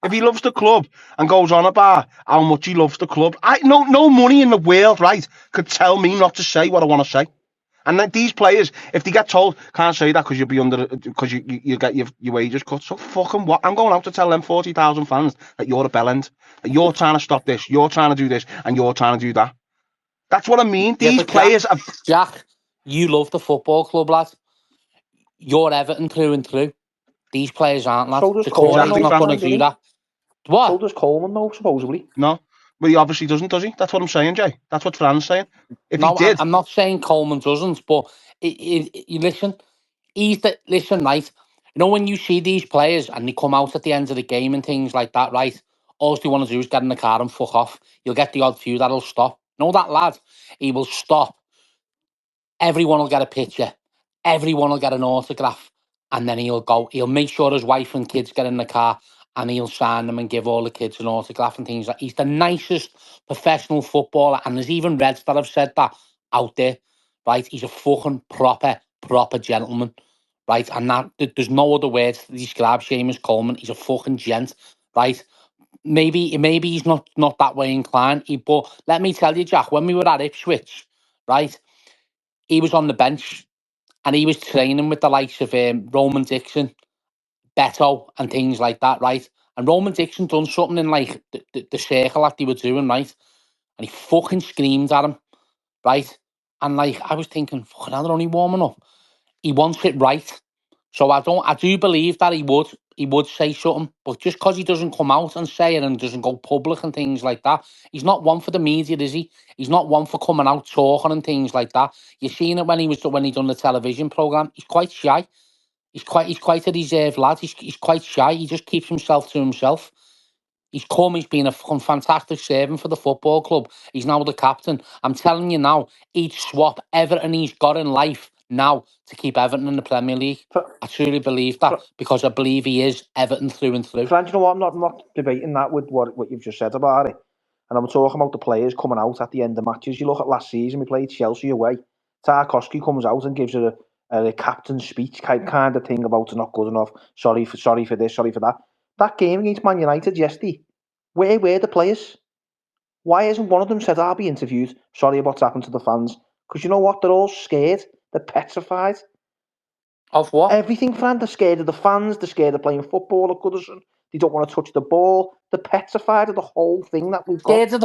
If he loves the club and goes on about how much he loves the club, no money in the world, right, could tell me not to say what I want to say. And then these players, if they get told, can't say that because you'll be because you get your wages cut. So fucking what? I'm going out to tell them 40,000 fans that you're a bellend, that you're trying to stop this, you're trying to do this, and you're trying to do that. That's what I mean. These players Jack, You love the football club, lad. You're Everton through and through. These players aren't, lad. So does Decore's Coleman, not though, going to do Fran, that. So What? does Coleman, though, supposedly. No. But he obviously doesn't, does he? That's what I'm saying, Jay. That's what Fran's saying. If he No, did, I'm not saying Coleman doesn't, but you listen. Listen, right? You know when you see these players and they come out at the end of the game and things like that, right? All they want to do is get in the car and fuck off. You'll get the odd few that'll stop. No, that lad, he will stop. Everyone will get a picture. Everyone will get an autograph. And then he'll go. He'll make sure his wife and kids get in the car and he'll sign them and give all the kids an autograph and things like that. He's the nicest professional footballer. And there's even Reds that have said that out there, right? He's a fucking proper gentleman, right? And that there's no other words to describe Seamus Coleman. He's a fucking gent, right? Maybe he's not that way inclined. But let me tell you, Jack, when we were at Ipswich, right? He was on the bench and he was training with the likes of Roman Dixon, Beto, and things like that, right? And Roman Dixon done something in like the circle that they were doing, right? And he fucking screamed at him, right? And like I was thinking, fucking hell, they're only warming up. He wants it right. So I do believe that he would say something, but just because he doesn't come out and say it and doesn't go public and things like that, he's not one for the media, is he? He's not one for coming out talking and things like that. You've seen it when he done the television program. He's quite shy. He's quite a reserved lad. He's quite shy. He just keeps himself to himself. He's been a fucking fantastic servant for the football club. He's now the captain. I'm telling you now, he'd swap everything he's got in life now to keep Everton in the Premier League. I truly believe that because I believe he is Everton through and through. Fran, you know what? I'm not debating that with what you've just said about it. And I'm talking about the players coming out at the end of matches. You look at last season, we played Chelsea away. Tarkowski comes out and gives a captain's speech kind of thing about it's not good enough. Sorry for this, sorry for that. That game against Man United yesterday, where were the players? Why hasn't one of them said, I'll be interviewed, sorry about what's happened to the fans? Because you know what? They're all scared. They're petrified. Of what? Everything, Fran. They're scared of the fans. They're scared of playing football at Goodison. They don't want to touch the ball. They're petrified of the whole thing that we've got. Scared of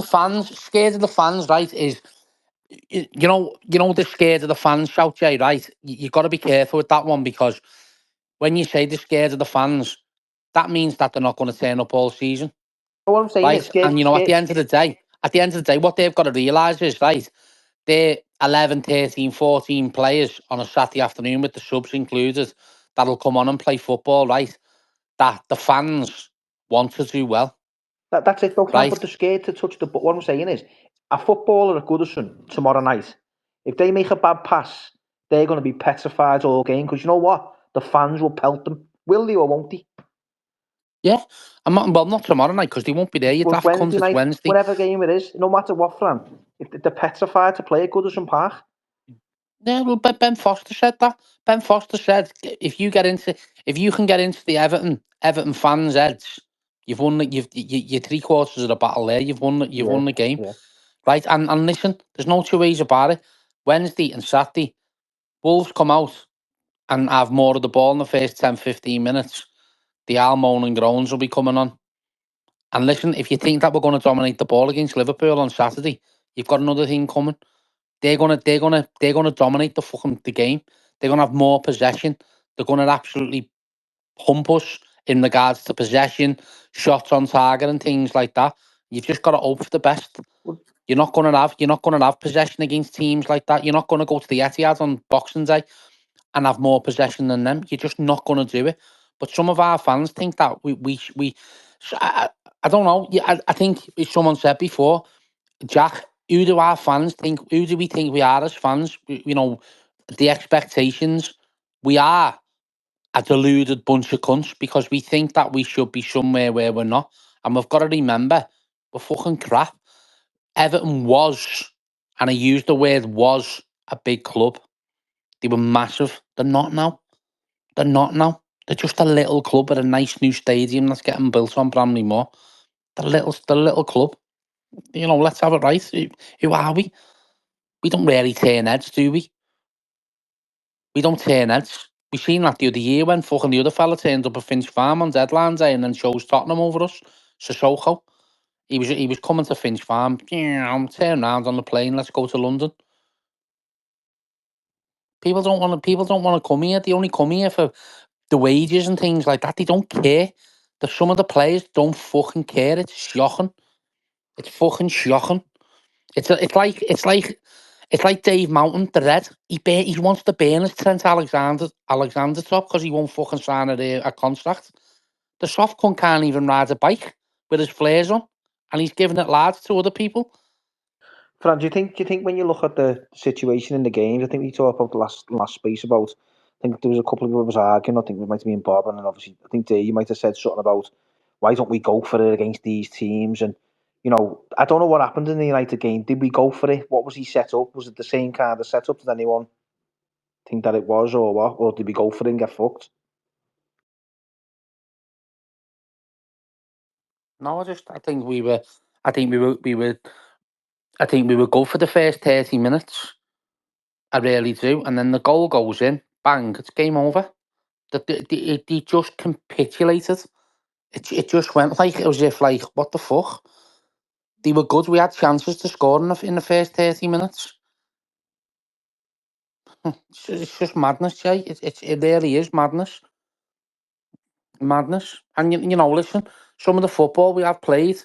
the fans, right, is... You know the scared of the fans shout, Jay, right? You've got to be careful with that one because when you say they're scared of the fans, that means that they're not going to turn up all season. What I'm saying right? is scared. And at the end of the day, what they've got to realise is, right, they're 11, 13, 14 players on a Saturday afternoon with the subs included that'll come on and play football, right? That the fans want to do well. That's it, though, Fran, right? but they're scared to touch the ball. What I'm saying is, a footballer at Goodison tomorrow night, if they make a bad pass, they're going to be petrified all game because you know what? The fans will pelt them. Will they or won't they? Yeah, not tomorrow night because they won't be there. You daft cunt, it's Wednesday. Whatever game it is, no matter what, Fran, if they're petrified to play at Goodison Park. Yeah, well, Ben Foster said that. Ben Foster said if you can get into the Everton fans' heads, you've won. You're 3/4 of the battle there. You've won the game, right? And listen, there's no two ways about it. Wednesday and Saturday, Wolves come out and have more of the ball in the first 10, 15 minutes. The Almon and groans will be coming on. And listen, if you think that we're going to dominate the ball against Liverpool on Saturday, you've got another thing coming. They're gonna dominate the game. They're gonna have more possession. They're gonna absolutely pump us in regards to possession, shots on target, and things like that. You've just got to hope for the best. You're not gonna have possession against teams like that. You're not gonna go to the Etihad on Boxing Day and have more possession than them. You're just not gonna do it. But some of our fans think that we. I don't know. I think someone said before, Jack, who do our fans think? Who do we think we are as fans? The expectations. We are a deluded bunch of cunts because we think that we should be somewhere where we're not. And we've got to remember, we're fucking crap. Everton was, and I use the word was, a big club. They were massive. They're not now. They're just a little club at a nice new stadium that's getting built on Bramley Moor. The little club. Let's have it right. Who are we? We don't really turn heads, do we? We don't turn heads. We seen that the other year when fucking the other fella turned up at Finch Farm on deadline day and then chose Tottenham over us. Sissoko. He was coming to Finch Farm. I'm turning around on the plane. Let's go to London. People don't want to come here. They only come here for the wages and things like that. They don't care. Some of the players don't fucking care. It's shocking. It's fucking shocking. It's like Dave Mountain, the Red. He wants to burn his Trent Alexander top because he won't fucking sign a contract. The soft cunt can't even ride a bike with his flares on, and he's giving it lads to other people. Fran, do you think when you look at the situation in the games, I think we talked about the last space about, I think there was a couple of us arguing, I think it might have been Bob, and then obviously I think Dave, you might have said something about why don't we go for it against these teams, and I don't know what happened in the United game. Did we go for it? What was he set up? Was it the same kind of setup? Did anyone think that it was, or what? Or did we go for it and get fucked? No, I think we were go for the first 30 minutes. I really do. And then the goal goes in, bang, it's game over. They just capitulated. It just went like, it was if like, what the fuck? They were good. We had chances to score in the first 30 minutes. It's just madness, Jay. It really is madness. Madness. And listen, some of the football we have played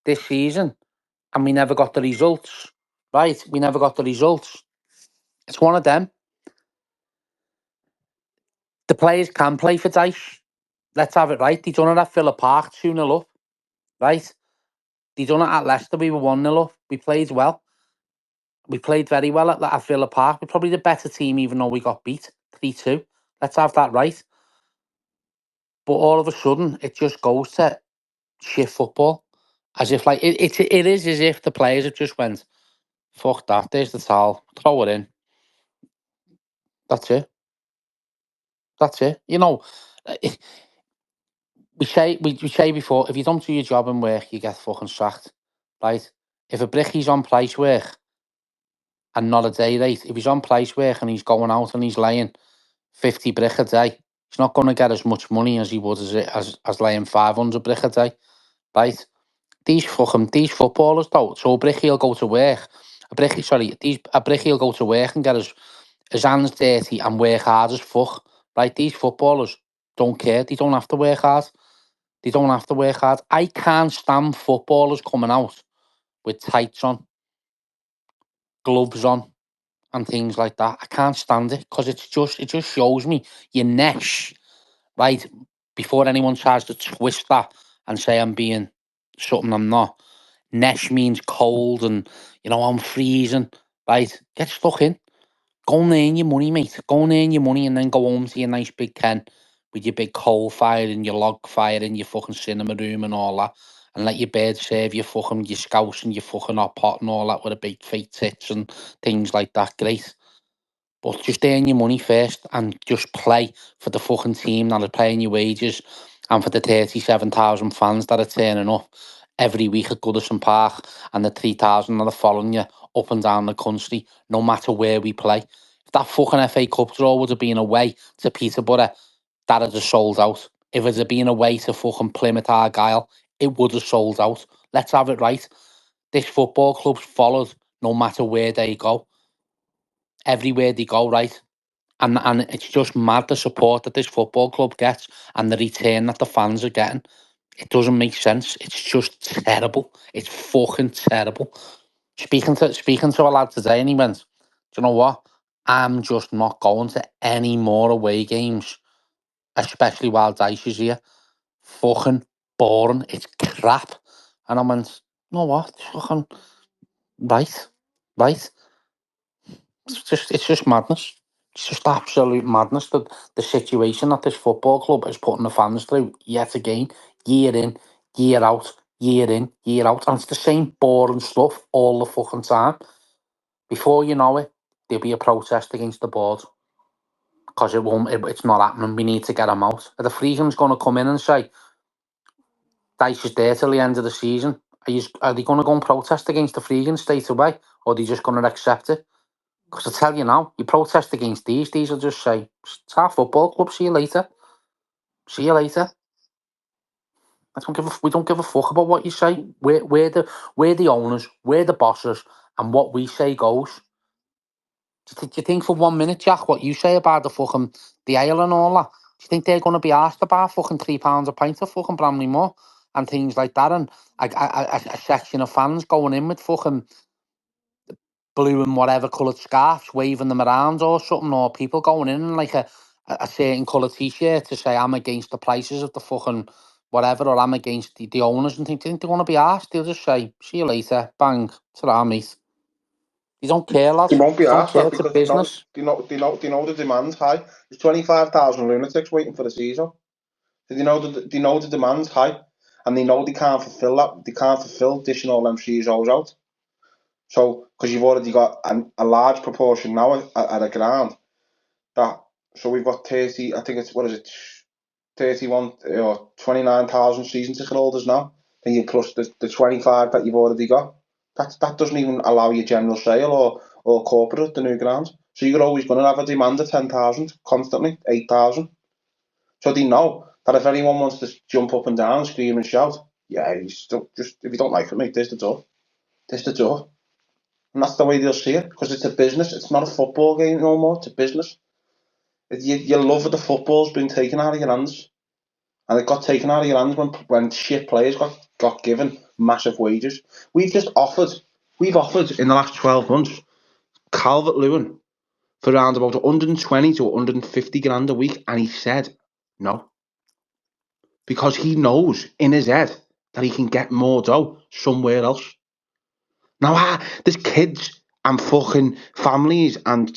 this season, and we never got the results. Right? We never got the results. It's one of them. The players can play for dice. Let's have it right. They done it at Villa Park 2-0 up. Right? They done it at Leicester. We were 1-0 up. We played well. We played very well at Villa Park. We're probably the better team, even though we got beat 3-2. Let's have that right. But all of a sudden, it just goes to shit football. As if like it is as if the players have just went, fuck that, there's the towel, throw it in. That's it. That's it. We say before, if you don't do your job in work, you get fucking sacked. Right? If a bricky's on price work and not a day rate, if he's on price work and he's going out and he's laying 50 brick a day, he's not going to get as much money as he would as laying 500 brick a day. Right? These footballers though, so a bricky will go to work. A bricky will go to work and get his hands dirty and work hard as fuck. Right? These footballers don't care. They don't have to work hard. They don't have to work hard. I can't stand footballers coming out with tights on, gloves on, and things like that. I can't stand it because it just shows me your nesh, right? Before anyone tries to twist that and say I'm being something I'm not. Nesh means cold and I'm freezing. Right? Get stuck in. Go and earn your money, mate. Go and earn your money and then go home to your nice big ken with your big coal fire and your log fire in your fucking cinema room and all that. And let your bed serve your scouse and your fucking hot pot and all that with a big fake tits and things like that. Great. But just earn your money first and just play for the fucking team that are paying your wages and for the 37,000 fans that are turning up every week at Goodison Park and the 3,000 that are following you up and down the country, no matter where we play. If that fucking FA Cup draw would have been away to Peterborough, that would have sold out. If it had been away to fucking Plymouth Argyle, it would have sold out. Let's have it right. This football club's followed no matter where they go. Everywhere they go, right? And it's just mad the support that this football club gets and the return that the fans are getting. It doesn't make sense. It's just terrible. It's fucking terrible. Speaking to a lad today, and he went, "Do you know what? I'm just not going to any more away games, especially while Dice is here. Fucking boring. It's crap." And I went, "You know what? Fucking right. It's just madness. It's just absolute madness that the situation that this football club is putting the fans through yet again, year in, year out, year in, year out. And it's the same boring stuff all the fucking time. Before you know it, there'll be a protest against the board. Because it's not happening. We need to get them out. Are the Freedom's going to come in and say, Dice is there till the end of the season? Are they going to go and protest against the Freegan straight away? Or are they just going to accept it? Because I tell you now, you protest against these will just say, it's our football club, see you later. See you later. We don't give a fuck about what you say. We're the owners, we're the bosses, and what we say goes. Do you think for 1 minute, Jack, what you say about the fucking the ale and all that? Do you think they're going to be asked about fucking £3 a pint of fucking Bramley Moore and things like that? And a section of fans going in with fucking blue and whatever coloured scarves, waving them around or something, or people going in like a certain colour t-shirt to say I'm against the prices of the fucking whatever, or I'm against the owners, and think, do you think they're going to be asked? They'll just say, see you later, bang, ta-ra, mate. You don't care, They lads. won't be You don't asked care, that it's a because business. they know the demand's high. There's 25,000 lunatics waiting for the season. So they know the demand's high, and they know they can't fulfil that. They can't fulfil dishing all them CSOs out. So because you've already got a large proportion now at a ground that. So we've got 30. I think it's 31 or 29,000 season ticket holders now. Then you plus the 25 that you've already got. That doesn't even allow you general sale or corporate at the new ground. So you're always going to have a demand of 10,000 constantly, 8,000. So they know that if anyone wants to jump up and down, scream and shout, yeah, you still just if you don't like it, mate, there's the door. There's the door. And that's the way they'll see it, because it's a business. It's not a football game no more. It's a business. Your love of the football's been taken out of your hands. And it got taken out of your hands when shit players got given massive wages. We've offered in the last 12 months Calvert-Lewin for around about 120 to 150 grand a week, and he said no. Because he knows in his head that he can get more dough somewhere else. Now, there's kids and fucking families and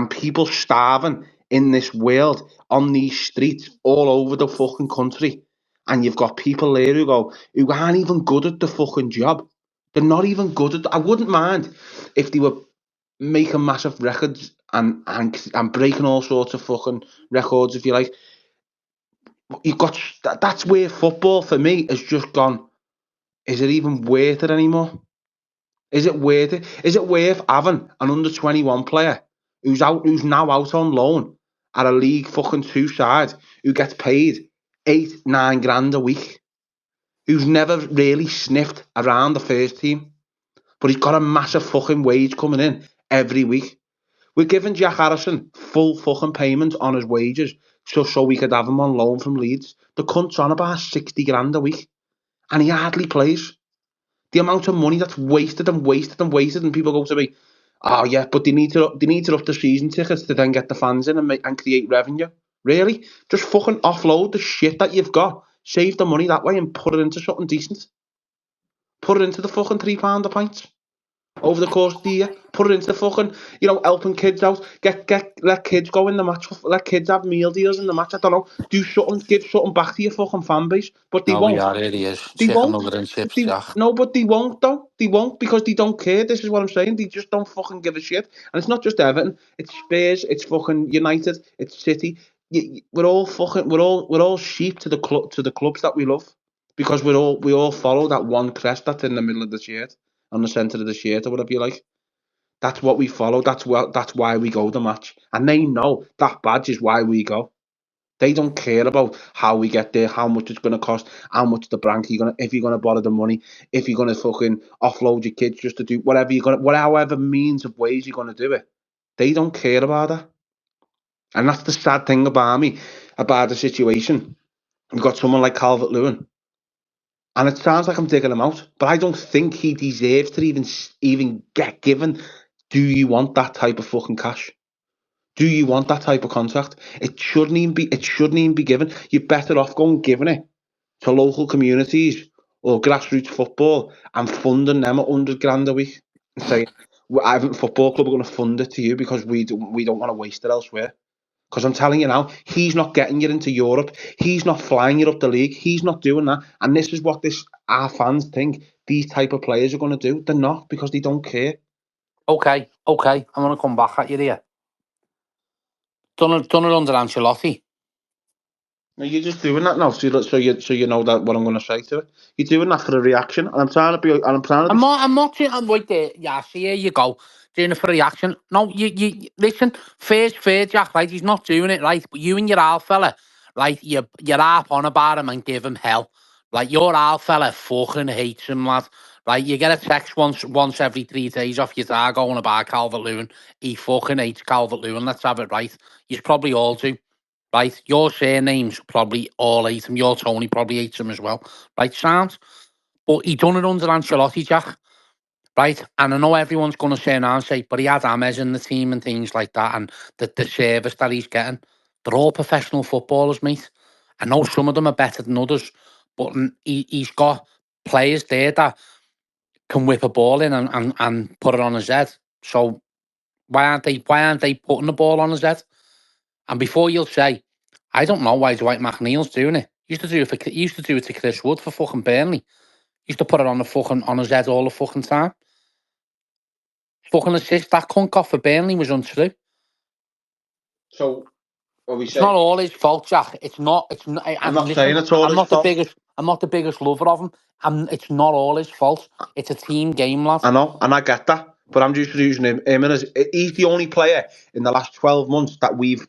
people starving in this world on these streets all over the fucking country. And you've got people there who aren't even good at the fucking job. They're not even good at. I wouldn't mind if they were making massive records and breaking all sorts of fucking records, if you like. That's where football for me has just gone. Is it even worth it anymore? Is it worth it? Is it worth having an under 21 player who's now out on loan at a League fucking 2 side, who gets paid 8-9 grand a week, who's never really sniffed around the first team, but he's got a massive fucking wage coming in every week? We're giving Jack Harrison full fucking payment on his wages so we could have him on loan from Leeds. The cunt's on about 60 grand a week, and he hardly plays. The amount of money that's wasted, and people go to me, oh yeah, but they need to up the season tickets to then get the fans in and create revenue. Really? Just fucking offload the shit that you've got, save the money that way, and put it into something decent. Put it into the fucking £3 a pint over the course of the year. Put it into the fucking, helping kids out. Let kids go in the match. Let kids have meal deals in the match. I don't know. Do something. Give something back to your fucking fan base. But they No, won't. yeah, it is. They Chicken won't. nugget and chips, Jack. No, but they won't though. They won't, because they don't care. This is what I'm saying. They just don't fucking give a shit. And it's not just Everton. It's Spurs. It's fucking United. It's City. We're all sheep to the clubs that we love, because we all follow that one crest that's in the middle of the shirt, on the centre of the shirt, or whatever you like. That's what we follow. That's why we go to the match, and they know that badge is why we go. They don't care about how we get there, how much it's going to cost, how much the bank if you're going to borrow the money, if you're going to fucking offload your kids just to do however means of ways you're going to do it. They don't care about that. And that's the sad thing about the situation. You've got someone like Calvert-Lewin, and it sounds like I'm digging him out, but I don't think he deserves to even get given. Do you want that type of fucking cash? Do you want that type of contract? It shouldn't even be given. You're better off going giving it to local communities or grassroots football and funding them at 100 grand a week, and saying, "Everton Football Club are going to fund it to you because we don't want to waste it elsewhere." Because I'm telling you now, he's not getting you into Europe. He's not flying you up the league. He's not doing that. And this is what our fans think these type of players are going to do. They're not, because they don't care. Okay. I'm going to come back at you there. Done it under Ancelotti. No, you're just doing that now, so you know that what I'm going to say to it. You're doing that for a reaction, and I'm trying to be. I'm not doing. I'm right there. Yeah, see, here you go. Doing it for reaction. No, you listen. Fair, Jack. Right, he's not doing it right. But you and your old fella, right? You're harp on about him and give him hell. Like, your old fella fucking hates him, lad. Like, you get a text once every 3 days off your dad going about Calvert-Lewin. He fucking hates Calvert-Lewin, let's have it right. You probably all do, right? Your surnames probably all hate him. Your Tony probably hates him as well, right, sound? But he done it under Ancelotti, Jack, right? And I know everyone's going to turn around and say, but he had Ames in the team and things like that, and the service that he's getting. They're all professional footballers, mate. I know some of them are better than others, but he's got players there that can whip a ball in and put it on his head. So why aren't they putting the ball on his head? And before you'll say, I don't know why Dwight McNeil's doing it. He used to do it to Chris Wood for fucking Burnley. He used to put it on his head all the fucking time. Fucking assist that cunt got for Burnley was untrue. So, what we It's say? not all his fault, Jack. It's not. I'm not saying it's all I'm his not fault. I'm not the biggest lover of him. It's not all his fault. It's a team game, lad. I know, and I get that, but I'm just using him as he's the only player in the last 12 months that we've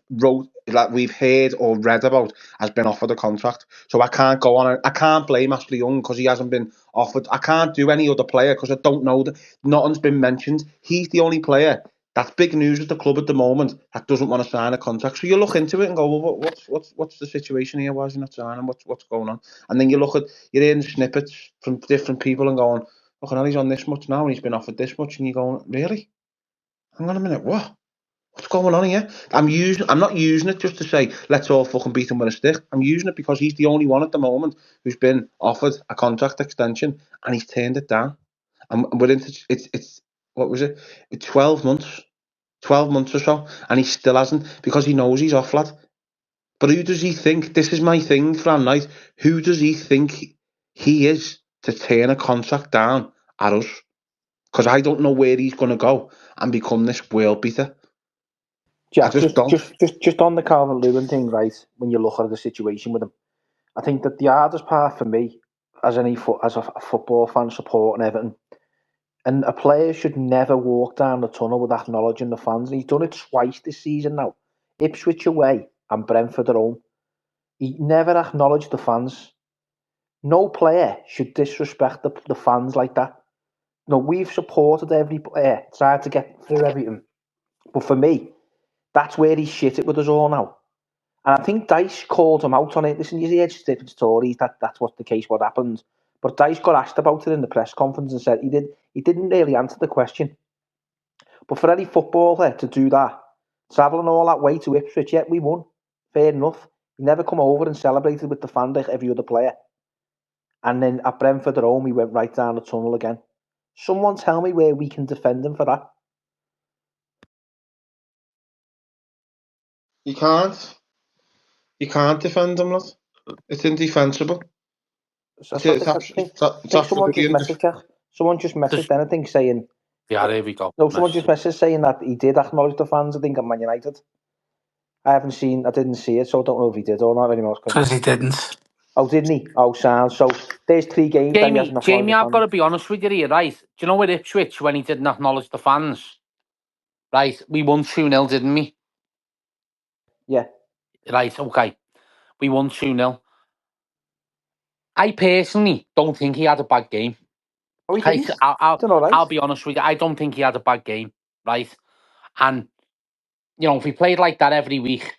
heard or read about has been offered a contract. So I can't go on. I can't blame Ashley Young because he hasn't been offered. I can't do any other player because I don't know that nothing's been mentioned. He's the only player. That's big news at the club at the moment that doesn't want to sign a contract. So you look into it and go, well, what's the situation here? Why is he not signing? What's going on? And then you're hearing snippets from different people and going, look, he's on this much now and he's been offered this much, and you're going, really? Hang on a minute, what? What's going on here? I'm not using it just to say let's all fucking beat him with a stick. I'm using it because he's the only one at the moment who's been offered a contract extension and he's turned it down. And we're into it's what was it? 12 months or so, and he still hasn't because he knows he's off, lad. But who does he think? This is my thing, Fran Knight. Who does he think he is to turn a contract down at us? Because I don't know where he's going to go and become this world beater. Jack, I just don't. just on the Calvert-Lewin thing, right? When you look at the situation with him, I think that the hardest part for me, as a football fan supporting Everton, and a player should never walk down the tunnel with acknowledging the fans. And he's done it twice this season now. Ipswich away and Brentford at home. He never acknowledged the fans. No player should disrespect the fans like that. No, we've supported every player, tried to get through everything. But for me, that's where he's shit it with us all now. And I think Dice called him out on it. Listen, you hear different stories that's what the case, what happened. But Dice got asked about it in the press conference and said he didn't really answer the question. But for any footballer to do that, travelling all that way to Ipswich, yeah, we won. Fair enough. He never come over and celebrated with the fan like every other player. And then at Brentford at home, he went right down the tunnel again. Someone tell me where we can defend him for that. You can't. You can't defend him, lad. It's indefensible. I think someone just messaged. Someone just messaged anything saying. Yeah, there we go. No, someone just messaged saying that he did acknowledge the fans. I think at Man United. I didn't see it, so I don't know if he did or not anymore. Because he didn't. Oh, didn't he? Oh, sound. So there's 3 games. Jamie, I've got to be honest with you here, right? Do you know with Ipswich when he didn't acknowledge the fans? Right, we won 2-0, didn't we? Yeah. Right, okay. We won 2-0. I personally don't think he had a bad game. Oh, he didn't? I'll be honest with you. I don't think he had a bad game, right? And, if he played like that every week,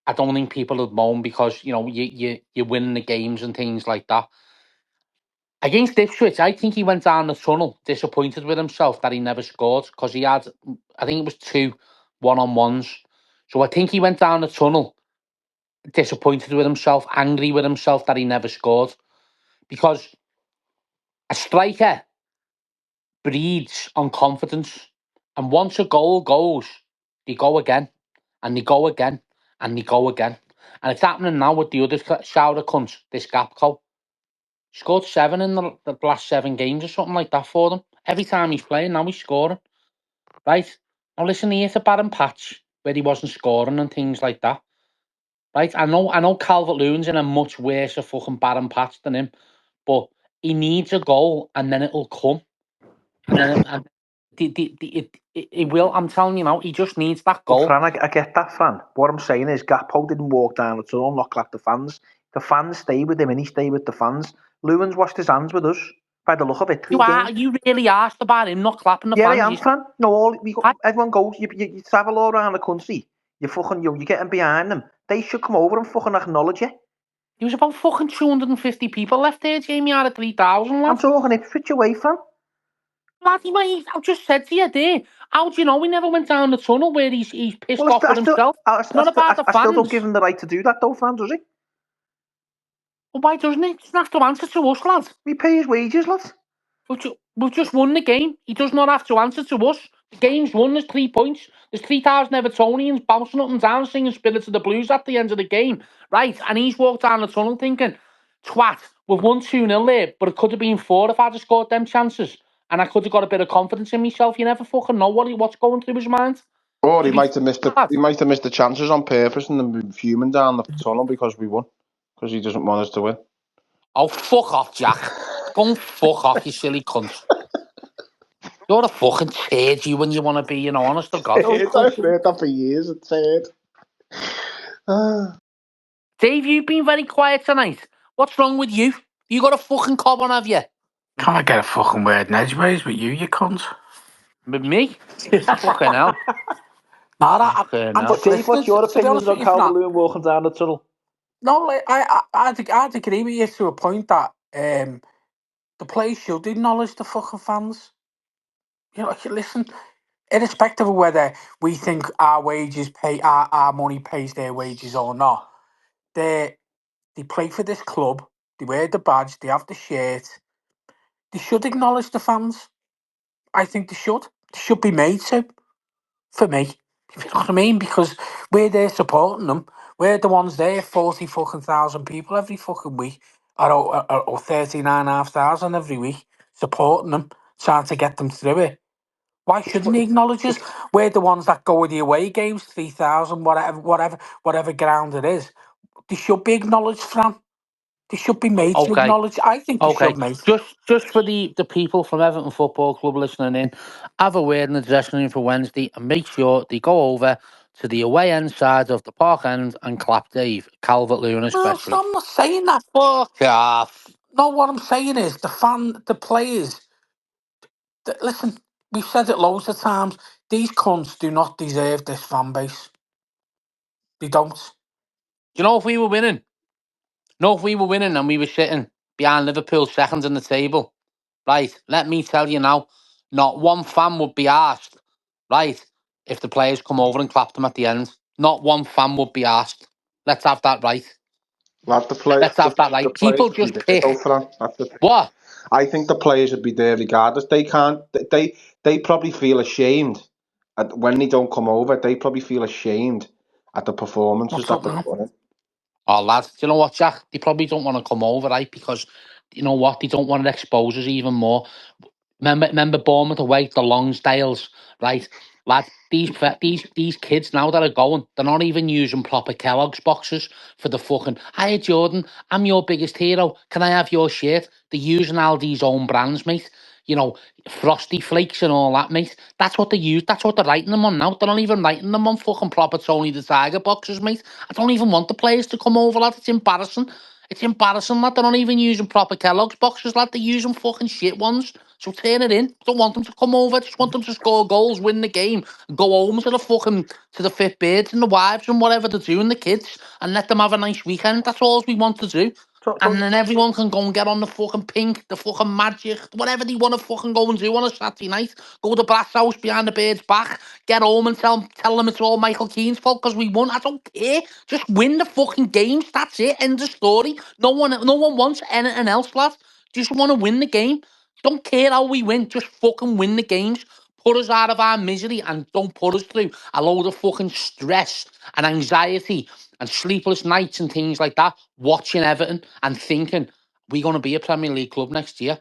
I don't think people would moan because, you're winning the games and things like that. Against Ipswich, I think he went down the tunnel disappointed with himself that he never scored because he had, I think it was 2 one-on-ones. So I think he went down the tunnel disappointed with himself, angry with himself that he never scored. Because a striker breeds on confidence. And once a goal goes, they go again, and they go again, and they go again. And it's happening now with the other shower cunts, this Gapco. Scored 7 in the last 7 games or something like that for them. Every time he's playing, now he's scoring. Right? Now listen, here's a barren patch where he wasn't scoring and things like that. Right? I know Calvert-Lewin's in a much worse fucking barren patch than him, but he needs a goal and then it'll come. And then it will. I'm telling you now, he just needs that goal. Well, Fran, I get that, Fran. What I'm saying is Gakpo didn't walk down the tunnel, not clap the fans. The fans stay with him and he stayed with the fans. Lewin's washed his hands with us. by the look of it. 3 games. You really asked about him not clapping the Yeah, fans. I am, Fran. No, everyone goes. You travel all around the country. You're getting behind them. They should come over and fucking acknowledge you. There was about fucking 250 people left there, Jamie, out of 3,000, lad. I'm talking Ipswich away, Fran. Laddie, mate, I just said to you there, how do you know he never went down the tunnel where he's pissed off with himself? It's not about the fans. I still don't give him the right to do that, though, Fran, does he? Well, why doesn't he? He doesn't have to answer to us, lad. We pay his wages, lads. We've just won the game. He does not have to answer to us. The game's won. There's 3 points. There's 3,000 Evertonians bouncing up and down singing Spirits of the Blues at the end of the game. Right, and he's walked down the tunnel thinking, twat, we've won 2-0 there, but it could have been 4 if I'd have scored them chances. And I could have got a bit of confidence in myself. You never fucking know what's going through his mind. Or he might have missed the chances on purpose and then be fuming down the tunnel because we won. Because he doesn't want us to win. Oh, fuck off, Jack. Go and fuck off, you silly cunt. You're a fucking turd, you, when you want to be, honest to God. I've heard that for years, a turd. Dave, you've been very quiet tonight. What's wrong with you? You got a fucking cob on, have you? Can't I get a fucking word in edgeways with you cunt? With me? Fucking hell. Nah, Dave, what's your opinions on Calvert-Lewin walking down the tunnel? No, like I'd agree with you to a point that the players should acknowledge the fucking fans. Listen, irrespective of whether we think our wages our money pays their wages or not, they play for this club. They wear the badge. They have the shirt. They should acknowledge the fans. I think they should. They should be made to. For me, you know what I mean? Because we're there supporting them. We're the ones there, 40 fucking thousand people every fucking week, or 39,500 every week, supporting them, trying to get them through it. Why shouldn't he acknowledge us? We're the ones that go with the away games, 3,000, whatever ground it is. They should be acknowledged, Fran. They should be made to acknowledge. I think they should, mate. Just for the people from Everton Football Club listening in, have a word in the dressing room for Wednesday and make sure they go over to the away end side of the park end and clap Dave, Calvert-Lewin especially. No, I'm not saying that. Fuck off. No, what I'm saying is the players. Listen, we've said it loads of times. These cunts do not deserve this fan base. They don't. Do you know if we were winning? And we were sitting behind Liverpool second in the table, right? Let me tell you now, not one fan would be asked, right, if the players come over and clap them at the end. Not one fan would be asked. Let's have that right. Let's have that right. People just pick. What? I think the players would be there regardless. They can't. They probably feel ashamed when they don't come over. They probably feel ashamed at the performances that they're putting in. Oh, lads, do you know what, Jack? They probably don't want to come over, right? Because, you know what? They don't want to expose us even more. Remember Bournemouth away, the Longsdales, right? Lad, these kids now that are going, they're not even using proper Kellogg's boxes for the fucking, hiya Jordan, I'm your biggest hero, can I have your shirt? They're using Aldi's own brands, mate. Frosty Flakes and all that, mate. That's what they use. That's what they're writing them on now. They're not even writing them on fucking proper Tony the Tiger boxes, mate. I don't even want the players to come over, lad. It's embarrassing. It's embarrassing, lad. They're not even using proper Kellogg's boxes, lad. They're using fucking shit ones. So turn it in. Don't want them to come over. Just want them to score goals, win the game, and go home to the fit birds and the wives and whatever they're doing, the kids, and let them have a nice weekend. That's all we want to do. And then everyone can go and get on the fucking pink, the fucking magic, whatever they want to fucking go and do on a Saturday night. Go to Brass House behind the bird's back, get home and tell them it's all Michael Keane's fault because we won. I don't care. Just win the fucking games. That's it. End of story. No one wants anything else, lad. Just want to win the game. Don't care how we win. Just fucking win the games. Put us out of our misery and don't put us through a load of fucking stress and anxiety and sleepless nights and things like that, watching Everton and thinking, are we going to be a Premier League club next year?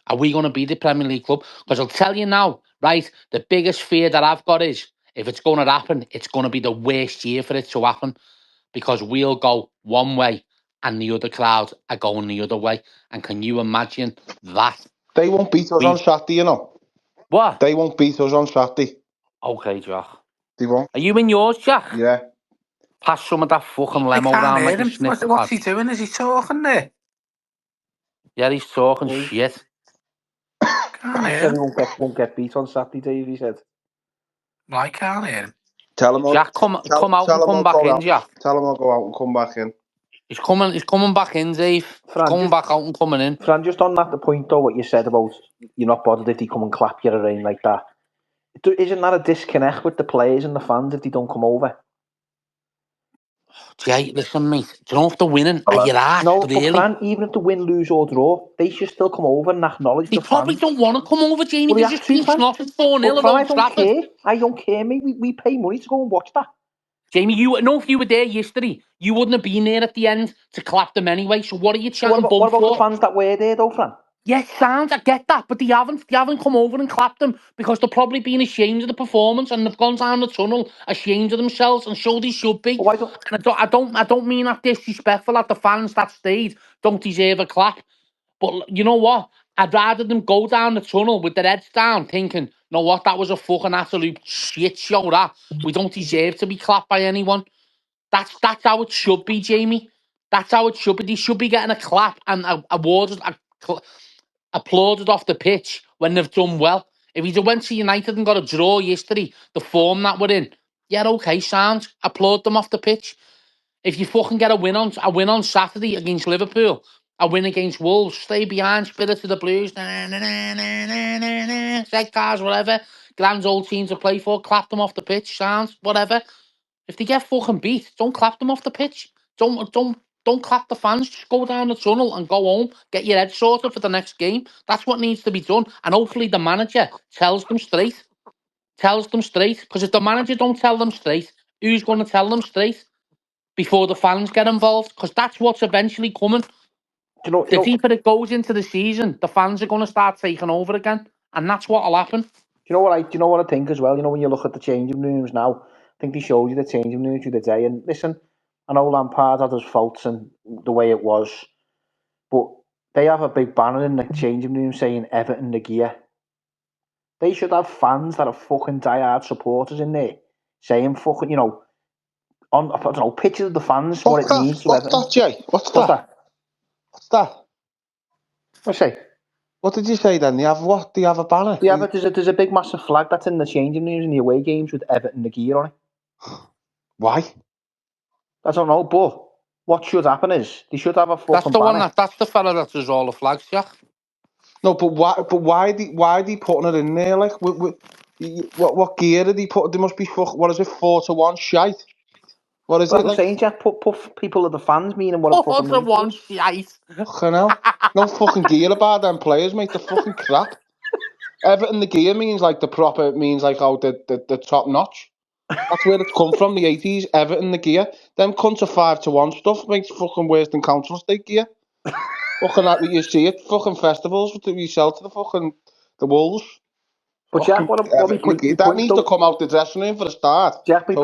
Are we going to be the Premier League club? Because I'll tell you now, right, the biggest fear that I've got is, if it's going to happen, it's going to be the worst year for it to happen, because we'll go one way and the other crowd are going the other way. And can you imagine that? They won't beat us on Saturday, you know. What? They won't beat us on Saturday. Okay, Jack. They won't. Are you in yours, Jack? Yeah. Pass some of that fucking limo down like a sniff. What's he doing? Is he talking there? Yeah, he's talking shit. Can't He hear said him. he won't get beat on Saturday, Dave, he said. No, I can't hear him. Tell him Jack, come out and come back in, Jack. Tell him I'll go out and come back in. He's coming back in, Dave. He's coming back out and coming in. Fran, just on that, the point though, what you said about you're not bothered if they come and clap you around like that. Isn't that a disconnect with the players and the fans if they don't come over? Jay, listen, mate. Do you know if they're winning? Are you arsed, No, really? but Fran, even if they win, lose or draw, they should still come over and acknowledge They the probably fans. don't want to come over, Jamie. Well, They're they just have to, being Fran. snotted 4-0 But at Fran, I Old don't Trafford. care. I don't care, mate. We pay money to go and watch that. Jamie, if you were there yesterday, you wouldn't have been there at the end to clap them anyway. So what are you chatting What bum about for? the fans that were there, though, Fran? Yes, sounds, I get that, but they haven't come over and clapped them because they're probably being ashamed of the performance and they've gone down the tunnel ashamed of themselves, and so they should be. Well, why don't... And I don't mean that disrespectful, that the fans that stayed don't deserve a clap. But you know what? I'd rather them go down the tunnel with their heads down, thinking, you know what, that was a fucking absolute shit show. That we don't deserve to be clapped by anyone. That's how it should be, Jamie. That's how it should be. They should be getting a clap and applauded off the pitch when they've done well. If he went to United and got a draw yesterday, the form that we're in, yeah, okay, sound. Applaud them off the pitch. If you fucking get a win on Saturday against Liverpool, a win against Wolves, stay behind, spirit of the Blues, set cars, whatever. Grand old team to play for, clap them off the pitch, sounds, whatever. If they get fucking beat, don't clap them off the pitch. Don't clap the fans. Just go down the tunnel and go home. Get your head sorted for the next game. That's what needs to be done. And hopefully the manager tells them straight. Because if the manager don't tell them straight, who's going to tell them straight before the fans get involved? Because that's what's eventually coming. The deeper it goes into the season, the fans are going to start taking over again, and that's what'll happen. Do you know what I think as well? You know, when you look at the changing rooms now, I think they showed you the changing rooms through the day. And listen, I know Lampard had his faults and the way it was, but they have a big banner in the changing room saying Everton the gear. They should have fans that are fucking diehard supporters in there saying fucking, you know, on, I don't know, pictures of the fans, what it means to Everton. What's that, Jay? What's that? What's that? What did you say then? They have what? They have a banner? Yeah, but there's a big massive flag that's in the changing rooms in the away games with Everton the gear on it. Why? I don't know, but what should happen is they should have a fucking That's the banner. one. That's the fella that does all the flags, Jack. No, but why are they putting it in there? Like, what gear are they put? There must be what is it? 4-1 shite. What is it? I'm saying, Jack, put people of the fans meaning what it fucking means. 4-1 shite. Fucking hell. No fucking gear about them players, mate. They're fucking crap. Everton the gear means like the proper, means like the top notch. That's where it's come from, the 80s. Everton the gear. Them cunts of 5-1 stuff makes fucking worse than council estate gear. Fucking that you see it, fucking festivals that we sell to the Wolves. But Jack, that needs to come out the dressing room for a start. Jack, my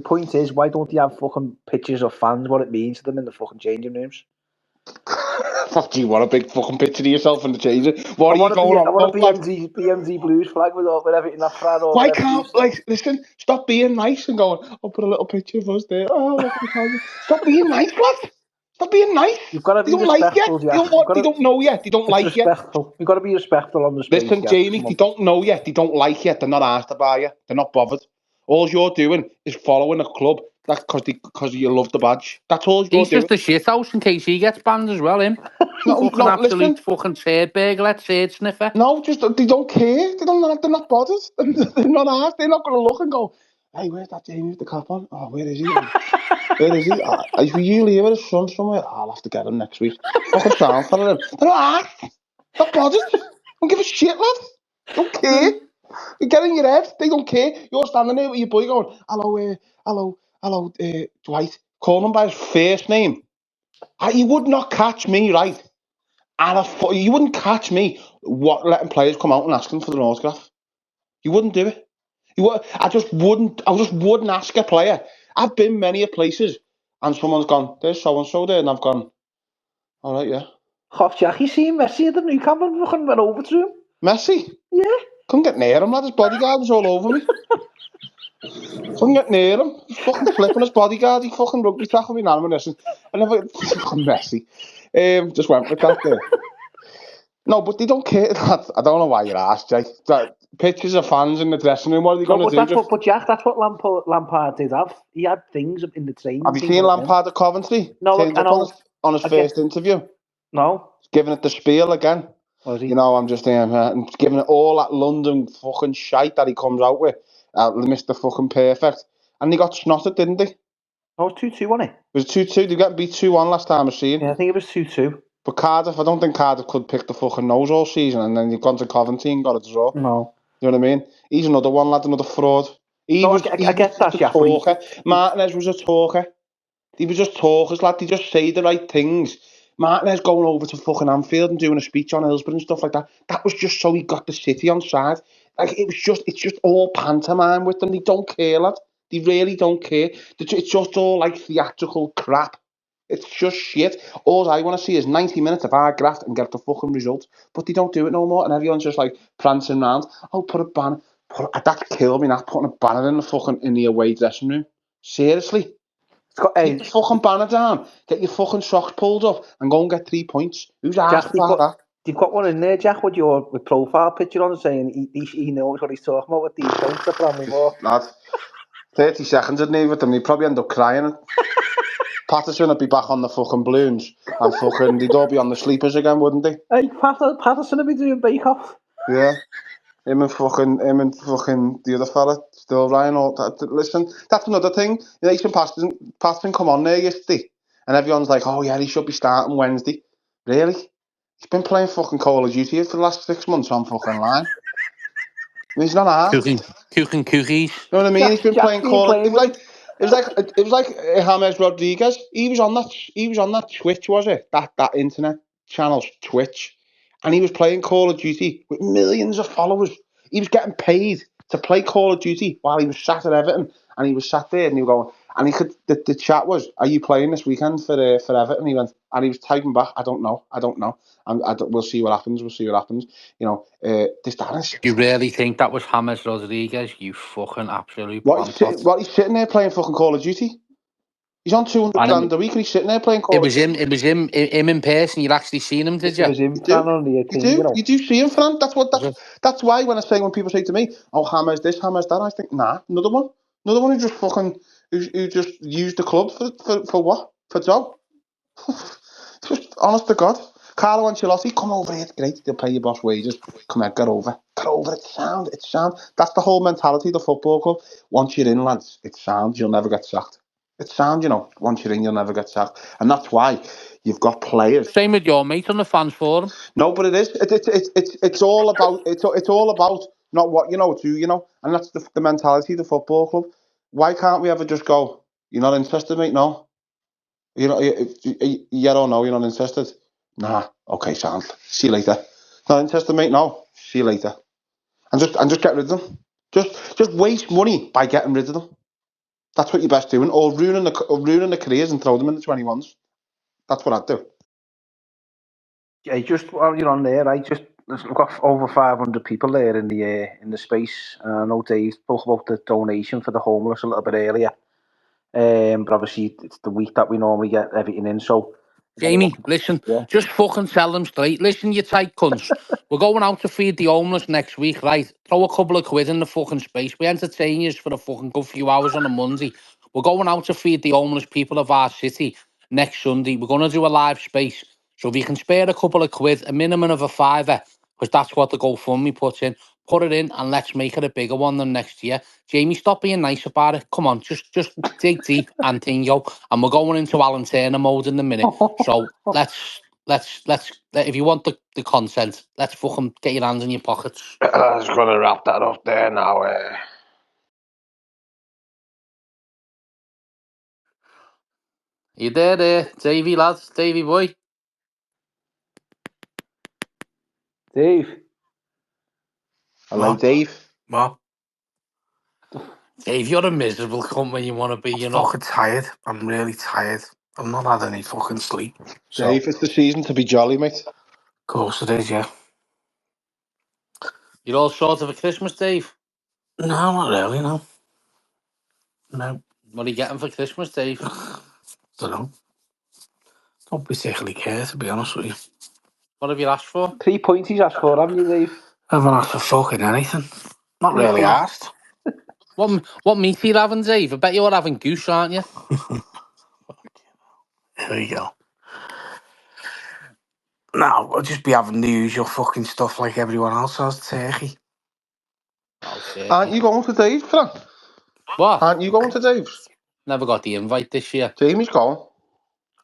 point is, why don't they have fucking pictures of fans, what it means to them in the fucking changing rooms? Fuck, do you want a big fucking picture of yourself in the changing? What are you going on? I want a BMZ Blues flag with everything that Fran or why can't, like, listen, stop being nice and going, I'll put a little picture of us there. Oh, look at the Stop being nice, lad. Stop being nice. You've got to be respectful, Jack. They don't know yet. They don't like you. You've got to be respectful on the space. Listen, Jamie, they don't know yet. They don't like you. They're not asked about you. They're not bothered. All you're doing is following a club because you love the badge. That's all you're doing. He's just a shit house in case he gets banned as well, him. Absolute fucking turd burglar, turd sniffer. No, just they don't care. They're not bothered. They're not asked. They're not going to look and go, hey, where's that Jamie with the cap on? Oh, where is he? Where is he? Is he usually here with his son somewhere? I'll have to get him next week. Fucking sound for him. They're not asked. Not bothered. Don't give a shit, lad. Don't care. You get in your head. They don't care. You're standing there with your boy going, hello, Dwight. Call him by his first name. You would not catch me, right? And you wouldn't catch me letting players come out and ask them for their autograph. You wouldn't do it. I just wouldn't ask a player. I've been many places and someone's gone, there's so-and-so there, and I've gone, all right, yeah. Half Jack, you seen Messi at the new camp and fucking went over to him? Messi? Yeah. Couldn't get near him, lad. His bodyguard was all over me. Couldn't get near him. He's fucking flipping his bodyguard. He fucking rugby tackle me now and listen. I never fucking Messi. Just went with that there. No, but they don't care. I don't know why you're asked, Jake. Pictures of fans in the dressing room. What are they going to do? But Jack, that's what Lampard did have. He had things in the training. Have you seen Lampard at Coventry? No, Turned I up know. on his first interview. No. Giving it the spiel again. Was he? You know, I'm just and giving it all that London fucking shite that he comes out with. Mr. fucking Perfect. And he got snotted, didn't he? Oh, it was 2-2, wasn't it? It was 2-2. They got beat 2-1 last time I seen. Yeah, I think it was 2-2. But Cardiff, I don't think Cardiff could pick the fucking nose all season, and then you've gone to Coventry and got a draw. No. You know what I mean? He's another one, lad, another fraud. He was just a talker. Martinez was a talker. He was just talkers, lad. They just say the right things. Martinez going over to fucking Anfield and doing a speech on Hillsborough and stuff like that. That was just so he got the city on side. Like, it's just all pantomime with them. They don't care, lad. They really don't care. It's just all like theatrical crap. It's just shit. All I want to see is 90 minutes of hard graft and get the fucking result. But they don't do it no more. And everyone's just like prancing around. Oh, put a banner. That killed me, not putting a banner in the away dressing room. Seriously. Keep the fucking banner down. Get your fucking socks pulled up and go and get 3 points. Who's asked about that? You've got one in there, Jack, with your profile picture on, saying he knows what he's talking about with these points at Bramley. Lad, 30 seconds I'd need with them. He'd probably end up crying. Patterson would be back on the fucking balloons and fucking they'd all be on the sleepers again, wouldn't they? Hey, Patterson would be doing bake-off. Yeah. Him and fucking the other fella, still Ryan. Listen, that's another thing. Nathan Patterson come on there yesterday, and everyone's like, "Oh yeah, he should be starting Wednesday." Really? He's been playing fucking Call of Duty for the last 6 months on fucking line. He's not hard. Cookies. You know what I mean? He's been playing Call of Duty. It was like James Rodriguez. He was on that Twitch, was it? That internet channel Twitch. And he was playing Call of Duty with millions of followers. He was getting paid to play Call of Duty while he was sat at Everton. And he was sat there and he was going, and he could, the chat was, "Are you playing this weekend for Everton?" He went, and he was typing back, "I don't know. We'll see what happens. You know, this, that, and You really think that was James Rodriguez? You fucking absolute what he's sitting there playing fucking Call of Duty? He's on 200 grand a week and he's sitting there playing Call of Duty. It was him in person. You'd actually seen him, did you? It was him, you do see him, Fran. That's why when people say to me, "Oh, James this, James that," I think, nah, another one who just fucking who just used the club for what? For job? Just honest to God. Carlo Ancelotti, come over here, great, they'll pay your boss wages. Come here, get over it. It's sound. That's the whole mentality of the football club. Once you're in, lads, it's sound. You'll never get sacked. It's sound, once you're in, you'll never get sacked. And that's why you've got players. Same with your mate on the fans forum. No, but it is. It's all about not what you know, and that's the mentality of the football club. Why can't we ever just go, "You're not interested, mate? No. Yeah or no, you're not interested? Nah. Okay, sound. See you later. Not interested, mate? No. See you later. And just get rid of them. Just waste money by getting rid of them. That's what you're best doing. Or ruining the careers and throw them in the 21s. That's what I'd do. Yeah, just while you're on there, there's got over 500 people there in the space. I know Dave spoke about the donation for the homeless a little bit earlier. But obviously it's the week that we normally get everything in. So, Jamie, listen, just fucking tell them straight. Listen, you tight cunts. We're going out to feed the homeless next week, right? Throw a couple of quid in the fucking space. We entertain you for a fucking good few hours on a Monday. We're going out to feed the homeless people of our city next Sunday. We're going to do a live space. So if you can spare a couple of quid, a minimum of a £5, because that's what the GoFundMe puts in, put it in and let's make it a bigger one than next year. Jamie, stop being nice about it. Come on, just dig deep and tingo. And we're going into Alan Turner mode in a minute. So let's if you want the consent, let's fucking get your hands in your pockets. I was going to wrap that up there now. You there, Davey, lads? Davey boy? Dave? Hello, Dave. What? Dave, you're a miserable cunt when you want to be, I'm fucking tired. I'm really tired. I've not had any fucking sleep. Dave, it's the season to be jolly, mate. Of course it is, yeah. You're all short of a Christmas, Dave? No, not really, no. No. What are you getting for Christmas, Dave? Don't know. Don't particularly care, to be honest with you. What have you asked for? 3 points he's asked for, haven't you, Dave? I haven't asked for fucking anything. Not 3 really points. asked. What meat are you having, Dave? I bet you're having goose, aren't you? There we go. No, I'll just be having the usual fucking stuff like everyone else has, turkey. Oh, shit. Aren't you going to Dave, Frank? What? Aren't you going to Dave's? Never got the invite this year. Jamie's going.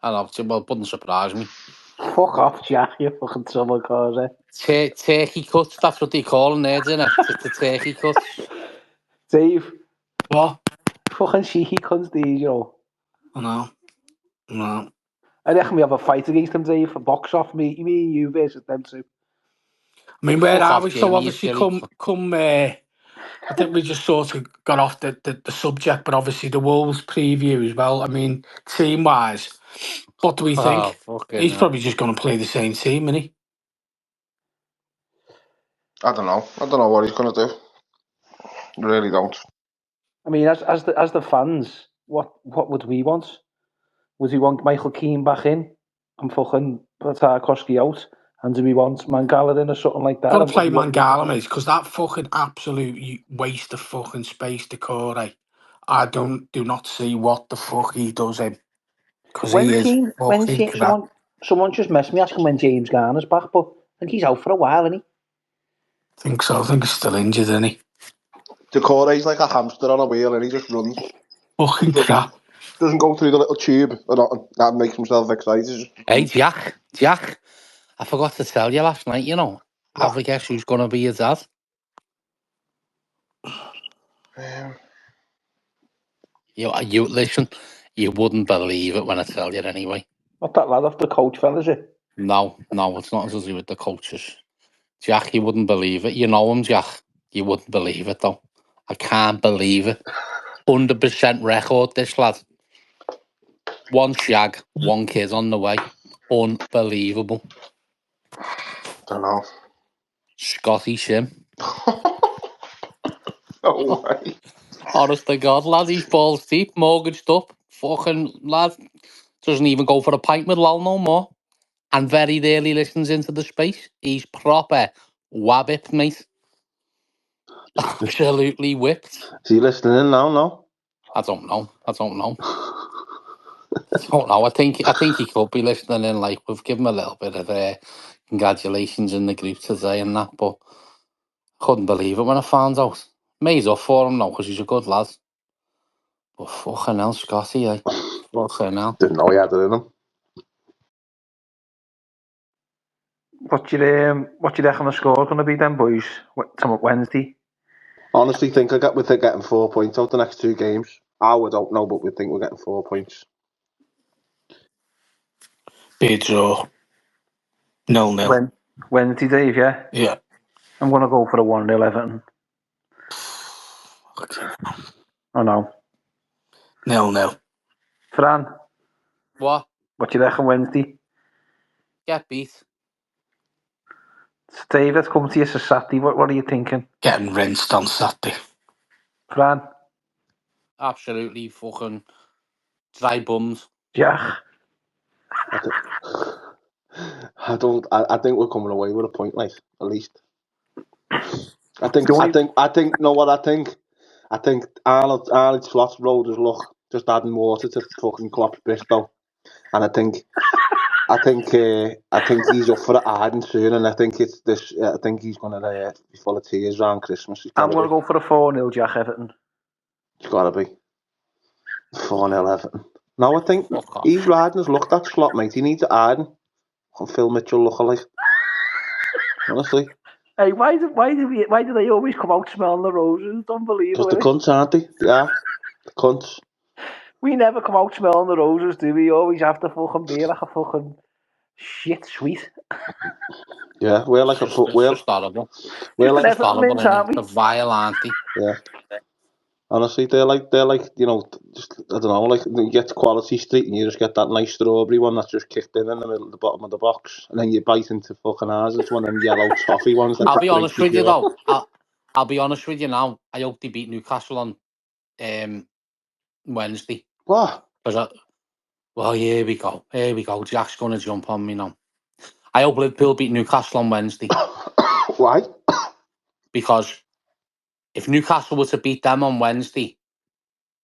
I know, well, it wouldn't surprise me. Fuck off, Jack, you fucking trouble causer. Turkey cuts, that's what they call them there, isn't it? It's the turkey cuts. Dave, What? fucking cheeky cunts these, you know. I know. No. I reckon we have a fight against them, Dave, for box off, me and you versus them two. I mean, where Fuck are off, we? So Jamie, you obviously silly I think we just sort of got off the subject, but obviously the Wolves preview as well. I mean, team-wise, what do we Oh, think? fucking He's hell. probably just going to play the same team, isn't he? I don't know. I don't know what he's going to do. Really don't. I mean, as the fans, what would we want? Would we want Michael Keane back in and fucking Tarkowski out? And do we want Mangala in or something like that? Got to And play Mangala, mate, because that fucking absolute waste of fucking space to Corey. I do not see what the fuck he does him. Because he is fucking crap. someone just messaged me asking when James Garner's back, but I think he's out for a while, isn't he? I think so. I think he's still injured, isn't he? Decore's like a hamster on a wheel and he just runs. Fucking crap. Doesn't go through the little tube or nothing. That makes himself excited. Hey, Jack, I forgot to tell you last night, you know. Have a guess who's going to be your dad? You listen, you wouldn't believe it when I tell you anyway. Not that lad off the coach, fella, is it? No, it's not to do with the coaches. Jack, you wouldn't believe it. You know him, Jack. You wouldn't believe it, though. I can't believe it. 100% record, this lad. One shag, one kid on the way. Unbelievable. Don't know. Scotty Sim. No way. Honest to God, lad, he's balls deep, mortgaged up. Fucking lad. Doesn't even go for a pint with Lal no more. And very rarely listens into the space. He's proper wabbit, mate. Absolutely whipped. Is he listening in now? No. I don't know. I don't know. I think he could be listening in. Like, we've given him a little bit of congratulations in the group today and that, but I couldn't believe it when I found out. Made up for him now because he's a good lad. But fucking hell, Scotty, eh? Fucking hell. Didn't know he had it in him. What do you reckon the score's going to be then, boys? Wednesday? Honestly, think we're getting 4 points out the next 2 games. I don't know, but we think we're getting 4 points. Be a draw. 0-0. Wednesday, Dave, yeah? Yeah. I'm going to go for a 1-0 Everton. Oh, no. 0-0. Fran? What? What do you reckon Wednesday? Get beat. Dave, let's come to you for Saturday. What are you thinking? Getting rinsed on Saturday. Fran? Absolutely fucking dry bums. Jack? I think we're coming away with a point, like, at least. I think. Know what I think? I think Arnold Slots rolled his luck, just adding water to fucking Klopp's Bristol, and I think he's up for it hard soon, and I think it's this. I think he's gonna be full of tears around Christmas. I'm going to go for a 4-0 Jack Everton. It's gotta be 4-0 Everton. No, I think he's riding his luck. That Slot, mate. He needs it hard. Phil Mitchell lookalike. Honestly. Hey, why do they always come out smelling the roses? It's unbelievable. Because the cunts, aren't they? Yeah, the cunts. We never come out smelling the roses, do we? Always have to fucking be like a fucking shit sweet. Yeah, we're like It's just horrible. We're like Everton horrible, aren't we? the vile auntie. Yeah. Honestly, they're like, you know, just, I don't know, like you get to Quality Street and you just get that nice strawberry one that's just kicked in the middle of the bottom of the box, and then you bite into fucking ours. It's one of them yellow toffee ones. I'll be honest with you though. I'll be honest with you now. I hope they beat Newcastle on Wednesday. What? Well, here we go. Jack's going to jump on me now. I hope Liverpool beat Newcastle on Wednesday. Why? Because if Newcastle were to beat them on Wednesday,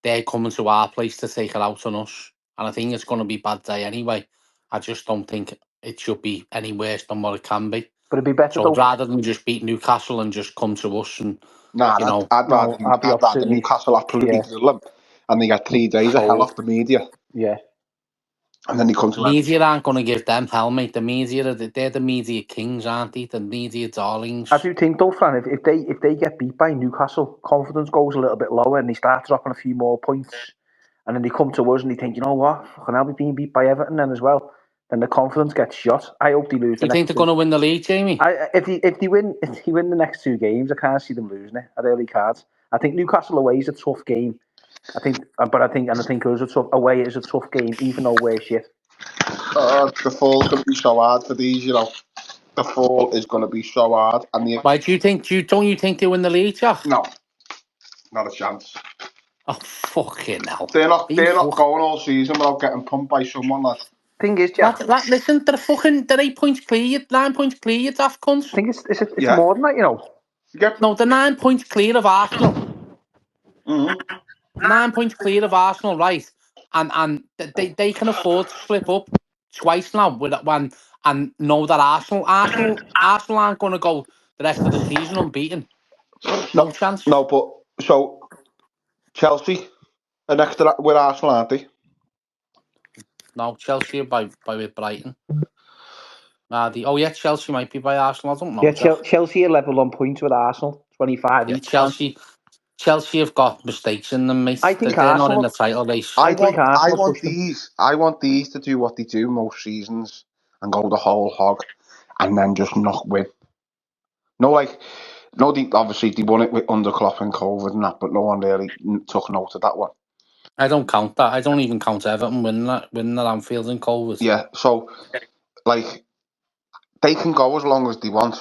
they're coming to our place to take it out on us. And I think it's going to be a bad day anyway. I just don't think it should be any worse than what it can be. But it'd be better So though. rather than just beat Newcastle and just come to us and, Nah, you know... I'd rather Newcastle absolutely drill them. And they get 3 days of hell off the media. Yeah. And then they come to The media aren't going to give them hell, mate. The media, they're the media kings, aren't they? The media darlings. I do think though, Fran, if they get beat by Newcastle, confidence goes a little bit lower and they start dropping a few more points. And then they come to us and they think, you know what, fucking I'll be being beat by Everton then as well. Then the confidence gets shot. I hope they lose. Do you think they're going to win the league, Jamie? If they win the next 2 games, I can't see them losing it. I really can't. I think Newcastle away is a tough game. I think us away is a tough game, even though we're shit. The fall's going to be so hard for these, you know. The fall is going to be so hard. And why do you think? Don't you think they win the league, Jack? No, not a chance. Oh fucking hell! They're not going all season without getting pumped by someone. Lad. Thing is, Jack. Listen, they're 8 points clear. 9 points clear. You daft cunts. I think it's more than that, you know. No, they're 9 points clear of Arsenal. 9 points clear of Arsenal, right? And they can afford to slip up twice now and know that Arsenal aren't going to go the rest of the season unbeaten. No chance. No, but so Chelsea are next to that with Arsenal, aren't they? No, Chelsea are by with Brighton. Chelsea might be by Arsenal. I don't know. Yeah, Chelsea are level on points with Arsenal, 25 each. Chelsea have got mistakes in them, mate. I think they're not in the title race. I want these to do what they do most seasons and go the whole hog, and then just not win. Obviously they won it with under Klopp and COVID and that, but no one really took note of that one. I don't count that. I don't even count Everton winning at Anfield in COVID. Yeah, so like they can go as long as they want,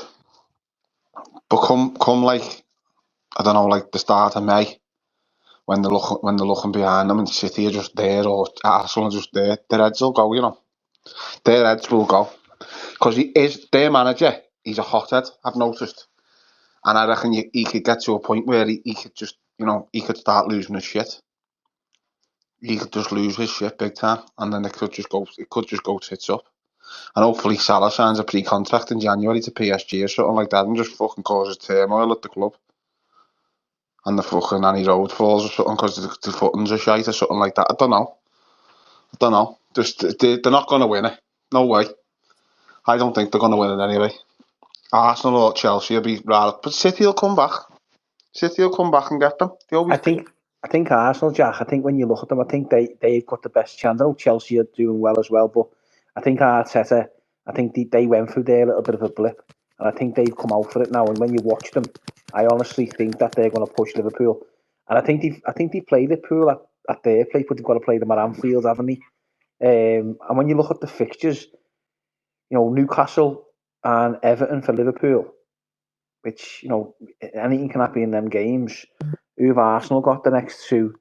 but come like I don't know, like the start of May, when they're looking behind them and City are just there or Arsenal are just there, their heads will go, you know. Their heads will go. Because he is their manager, he's a hothead, I've noticed. And I reckon he could get to a point where he could just, you know, he could start losing his shit. He could just lose his shit big time, and then it could just go tits up. And hopefully Salah signs a pre-contract in January to PSG or something like that and just fucking causes turmoil at the club. And the fucking Annie Road falls or something because the footings are shite or something like that. I don't know. They're not going to win it. No way. I don't think they're going to win it anyway. Arsenal or Chelsea will be rather, but City will come back. City will come back and get them. I think Arsenal, Jack. I think when you look at them, I think they've got the best chance. I know Chelsea are doing well as well, but I think Arteta, I think they went through their little bit of a blip, and I think they've come out for it now. And when you watch them, I honestly think that they're going to push Liverpool. And I think they play Liverpool at their place, but they've got to play them at Anfield, haven't they? And when you look at the fixtures, you know, Newcastle and Everton for Liverpool, which, you know, anything can happen in them games. Who've Arsenal got the next two?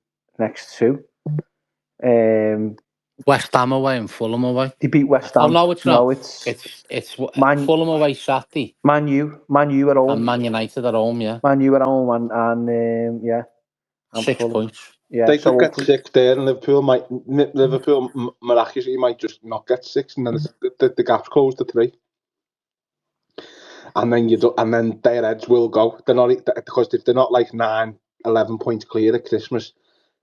West Ham away and Fulham away. They beat West Ham. Oh no, it's not. No, it's Fulham away Saturday. Man U at home. And Man United at home, yeah. Man U at home and yeah. And 6 points. Yeah, they could get 6 there, and Liverpool miraculously might just not get 6, and then the gap's closed to 3. And then their heads will go. They're not, because if they're not like 9, 11 points clear at Christmas,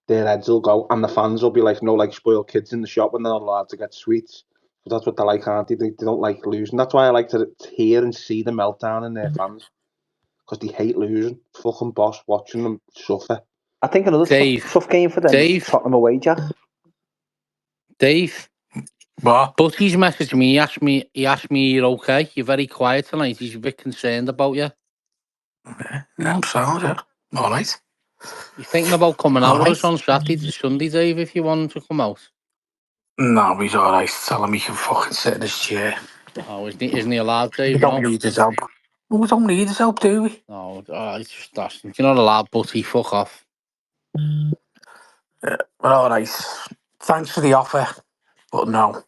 their heads will go, and the fans will be like spoiled kids in the shop when they're not allowed to get sweets. But that's what they like, aren't they? They don't like losing. That's why I like to hear and see the meltdown in their fans, because they hate losing. Fucking boss watching them suffer. I think another tough game for them is Tottenham away, Jack. Dave. What? But he's messaged me. He asked me, you're okay? You're very quiet tonight. He's a bit concerned about you. Okay. Yeah, I'm sound, yeah. All right. You're thinking about coming out with us on Saturday to Sunday, Dave, if you want to come out? No, he's all right. Tell him he can fucking sit in his chair. Oh, isn't he allowed, Dave? We don't need his help. We don't need his help, do we? No, it's just asking. You're not allowed, Butty. Fuck off. We're all right. Thanks for the offer, but no.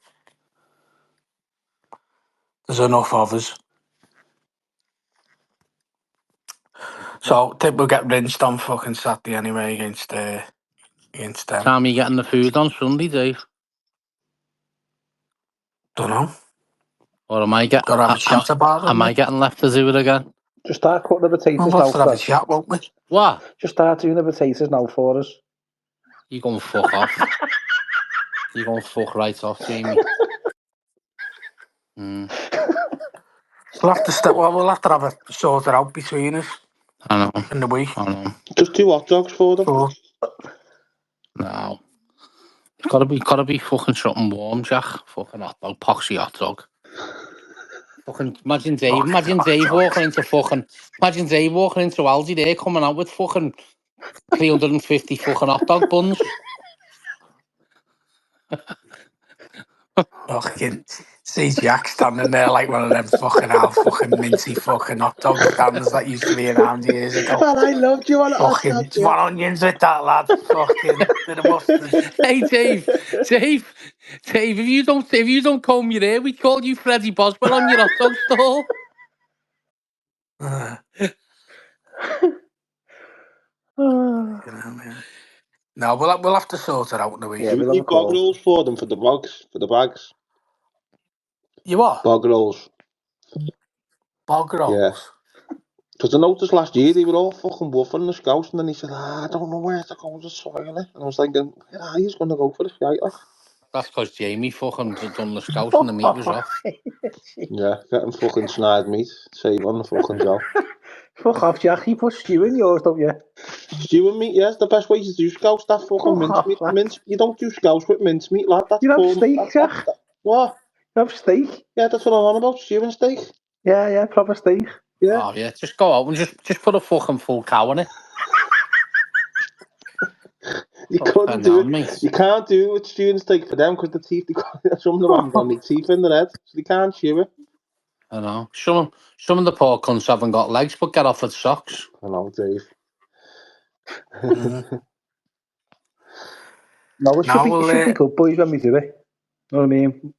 There's enough of us. So I think we'll get rinsed on fucking Saturday anyway against them. Time you getting the food on Sunday, Dave? Don't know. Or am I getting? Gotta have a chat about it. Am I getting left to do it again? Just start cutting the potatoes We'll now have to have for a us. chat, won't we? What? Just start doing the potatoes now for us. You gonna fuck off? You gonna fuck right off, Jamie? We'll have to we'll have to have a sort it out between us. I know. In the week. I know. Just 2 hot dogs for them. So, No. It's gotta be fucking something warm, Jack. Fucking hot dog, poxy hot dog. Fucking imagine Dave walking into Aldi there, coming out with fucking 350 fucking hot dog buns. fucking see Jack standing there like one of them fucking mincy fucking hot dog stands that used to be around years ago. Man, I loved you on Fucking one onions with that, lad. Fucking bit of mustard. Hey Dave, if you don't comb your hair, we call you Freddie Boswell on your hot dog stall. No, we'll have to sort it out in the week. Yeah, Do you bog rolls for them for the bags? You what? Bog rolls. Bog rolls? Yeah. Because I noticed last year they were all fucking woofing the scouts, and then he said, I don't know where to go to soil it. And I was thinking, yeah, he's going to go for the shite. That's because Jamie fucking done the scouts and the meat was off. Yeah, getting fucking snide meat. Save on the fucking job. Fuck off, Jack. You put stew in yours, don't you? Stew and meat, yes. The best way to do scouts, that fucking mincemeat. You don't do scouts with mincemeat, lad. That's you have steak, Jack? What? You have steak? Yeah, that's what I'm on about. Stew and steak. Yeah, proper steak. Yeah. Oh yeah, just go out and just put a fucking full cow in it. You couldn't do it. Mate. You can't do it with stew and steak for them because the teeth. Some of them haven't got any teeth in their head, so they can't chew it. I know. Some of the poor cunts haven't got legs, but get off with socks. I know, Dave. No, it should be good, boys, when we do it. You know what I mean?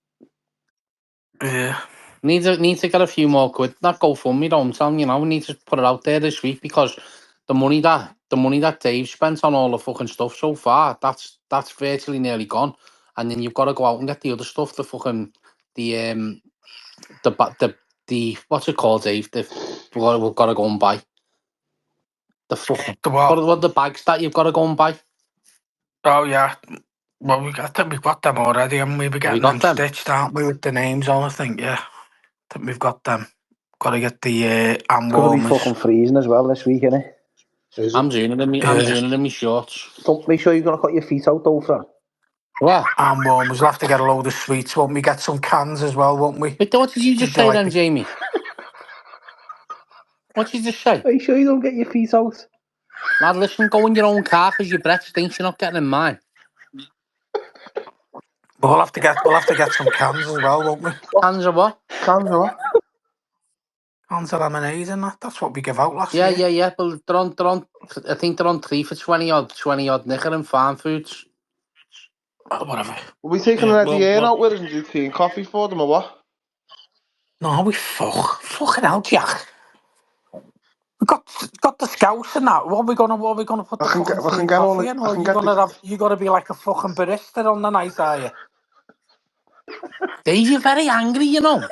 Yeah. Need to get a few more quid. That GoFundMe, though, I'm telling you now, we need to put it out there this week because the money that Dave spent on all the fucking stuff so far, that's virtually nearly gone. And then you've got to go out and get the other stuff, the fucking the what's it called, Dave? We've got to go and buy the fucking what the bags that you've got to go and buy. Oh yeah. Well, I think we've got them already, and we were getting them stitched, aren't we, with the names on? I think, yeah. I think we've got them. Got to get the hand warmers. It's going to be fucking freezing as well this week, innit? I'm doing it in my shorts. Don't make sure you're going to cut your feet out, though, Fran. What? Hand warmers. We'll have to get a load of sweets, won't we? Get some cans as well, won't we? Wait, what did you just say then, Jamie? What did you just say? Make sure you don't get your feet out. Lad, listen, go in your own car because your breath stinks. You're not getting in mine. But we'll have to get some cans as well, won't we? Cans of what? Cans of lemonade and that. That's what we give out last year. Yeah. But they're on. I think they're on 3 for 20 odd knicker and farm foods. Oh, whatever. Will we taking an idea out with us and do tea and coffee for them or what? No, we fucking hell, Jack. We got the scouts and that. What are we gonna put the fucking tea and coffee in? Or you gotta be like a fucking barista on the night, are you? Dave, you're very angry, you know.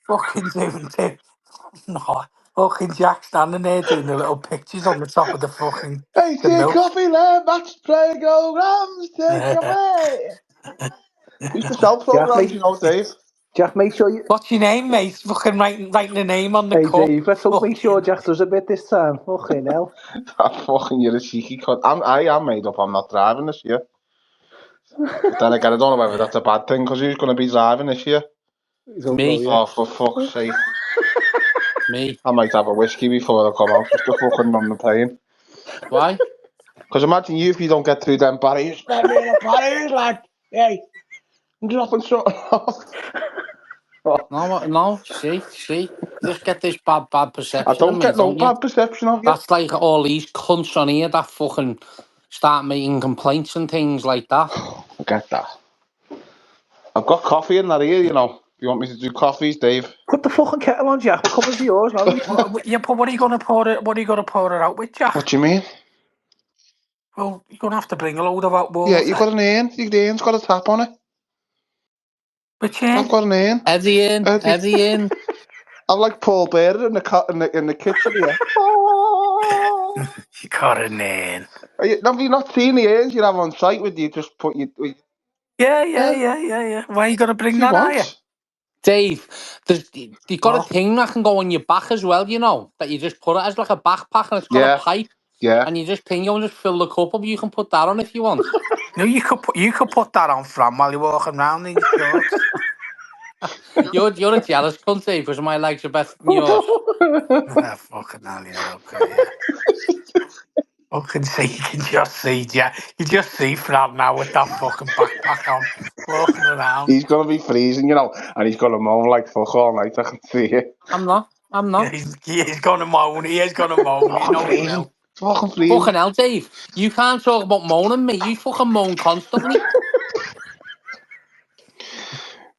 Fucking doing it. No, fucking Jack standing there doing the little pictures on the top of the fucking. Hey, tea and coffee, lad. Match play programs. Take away. Who's the self programs, you know, Dave? Jack, make sure you. What's your name, mate? Fucking writing the name on the cup. Hey, Dave, let's hope make sure Jack does a bit this time. Fucking hell. Fucking, you're a cheeky cunt. I am made up. I'm not driving this year. But then again, I don't know whether that's a bad thing because who's going to be driving this year? Me. Oh, for fuck's sake. Me. I might have a whiskey before I come out just to fucking run the plane. Why? Because imagine you if you don't get through them barriers. Let me in the barriers, lad. Hey, I'm dropping something off. No, see. Just get this bad perception. I don't get no bad perception of you. That's like all these cunts on here that fucking start making complaints and things like that. I get that. I've got coffee in that here, you know. you want me to do coffees, Dave? Put the fucking kettle on, Jack. We're coming for yours now. Yeah, but what are you gonna pour it? What are you gonna pour it out with, Jack? What do you mean? Well, you're gonna have to bring a load of hot water. Yeah, you've got an urn. Your urn's got a tap on it. Which I've got an urn. Eddie in. I'm like Paul Bearer in the kitchen here. You got an urn. Have you not seen the urns you have on site with you? Just put your. Yeah. Why are you gonna bring If you that, are you? want. Dave, you've got a What? thing that can go on your back as well, you know, that you just put it as like a backpack and it's got Yeah. a pipe. Yeah. And you just ping you and just fill the cup up. You can put that on if you want. No, you could put that on Fran while you're walking around in your shorts. You're a jealous cunt, Dave, because my legs are better than yours. Ah, fucking hell, yeah, okay, yeah. Fucking see, you just see Fran now with that fucking backpack on, walking around. He's gonna be freezing, you know, and he's gonna moan like fuck all night. I can see it. I'm not. Yeah, he's gonna moan. He is gonna moan. You know he will. It's fucking freezing. Fucking hell, Dave. You can't talk about moaning, mate. You fucking moan constantly.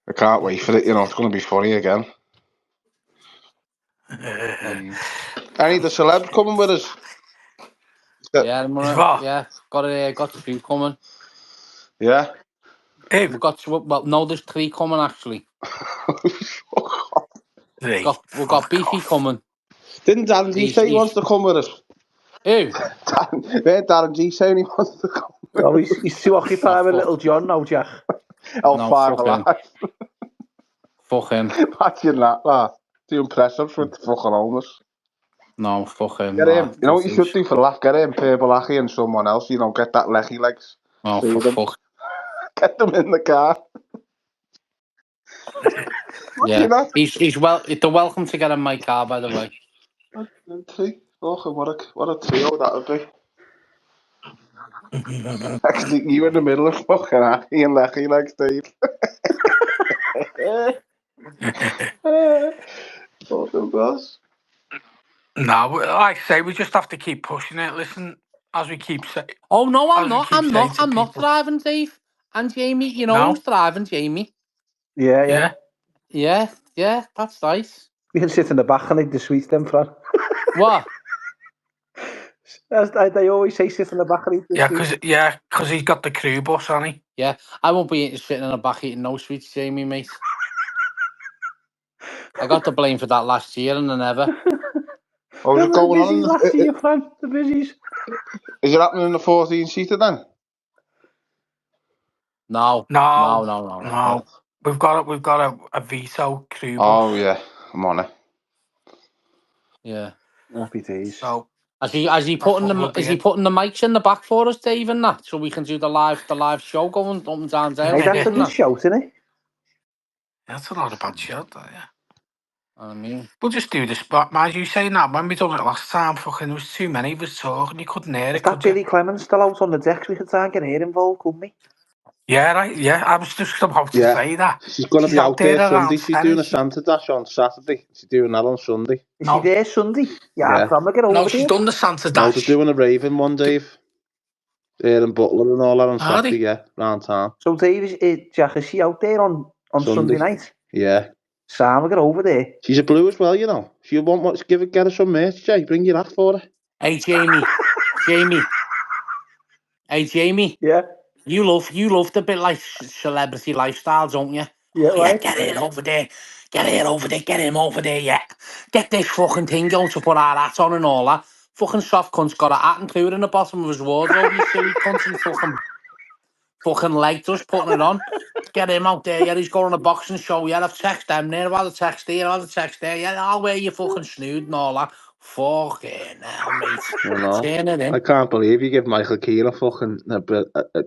I can't wait for it. You know, it's gonna be funny again. Any of the celebs coming with us? Yeah, what? yeah. Got 2 coming. Yeah. Who? We've got 2. Well, no, there's 3 coming actually. 3. We've got Beefy coming. Didn't Darren G say he wants to come with us? Who? Darren G saying he wants to come. Oh, he's too occupied with little John now, Jack. Oh, No, Five fuck him. Alive. Fuck him. Imagine that. Doing press-ups with the fucking homeless. No, fuck him. Get him. You know what you should do for laugh? Get him, Purple Aki and someone else. You know, get that leggy legs. Oh, See for them. fuck. Get them in the car. Yeah. He's well. They're welcome to get in my car, by the way. Oh, what a trio that would be. Actually, you in the middle of fucking Aki and leggy legs, Dave. Fucking boss. No, like I say, we just have to keep pushing it. Listen, as we keep saying. Oh no, I'm As we not. keep I'm saying not. to I'm not people. driving, Dave. And Jamie, you know No? who's driving, Jamie? Yeah. Yeah. That's nice. We can sit in the back and eat the sweets then, Fran. What? As they always say, sit in the back and eat the sweets. Because he's got the crew bus, hasn't he? Yeah, I won't be sitting in the back eating no sweets, Jamie, mate. I got the blame for that last year and then ever. What was it going on? Last year, Fran. The busies. Is it happening in the 14-seater then? No. We've got a veto crew bus. Oh yeah, I'm on it. Yeah. Happy days. So Is he putting the mics in the back for us, Dave, and that, so we can do the live show going up and down there. Hey, that's a good shout, isn't it? That's not a bad shout, yeah. I mean, we'll just do the spot. As you saying that, when we done it last time, fucking there was too many of us talking. You couldn't hear it. Is that Billy Clemens still out on the decks? We could try and get her involved, couldn't we? Yeah, right. Yeah, I was just about to say that. She's going to be out there Sunday. She's doing a Santa Dash on Saturday. She's doing that on Sunday. Is she there Sunday? Yeah, I'm get over no, she's done the Santa Dash. No, they're doing a Raven one, Dave. Aaron Butler and all that on Saturday, yeah, round town. So, Dave, Jack, is she out there on Sunday night? Yeah. Sam will get over there. She's a blue as well, you know. She'll want what? Get her some merch, Jay. Bring your hat for her. Hey, Jamie. Hey, Jamie. Yeah. You love the bit like celebrity lifestyle, don't you? Yeah, right. Yeah, get over there. Get him over there, yeah. Get this fucking thing going to put our hat on and all that. Fucking soft cunt's got a hat included in the bottom of his wardrobe, you silly cunt, and fucking leg just putting it on. Get him out there, yeah, he's going on a boxing show, yeah, I've texted them there, I've had a text here, I've had a text there, yeah, I'll wear your fucking snood and all that. Fucking hell, mate. Turn it in. I can't believe you give Michael Keane a fucking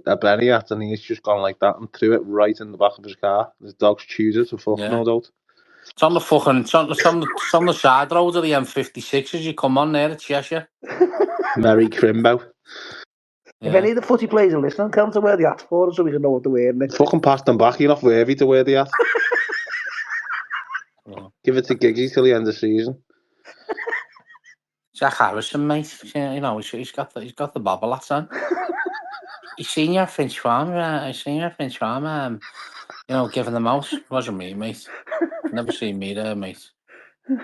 a Benny hat and he's just gone like that and threw it right in the back of his car. His dog's chewed it to fuck, no doubt. It's on the fucking, it's on the side road of the M56 as you come on there at Cheshire. Merry Crimbo. If any of the footy players are listening, come to wear the hat for us so we can know what they're wearing. Fucking pass them back, you're not worthy to wear the hat. Give it to Giggy till the end of the season. Jack Harrison, mate. You know, he's got the bobble hat on. You seen your Finch Farm? I seen your Finch Farm. You know, giving them out. Wasn't me, mate. Never seen me there, mate. Who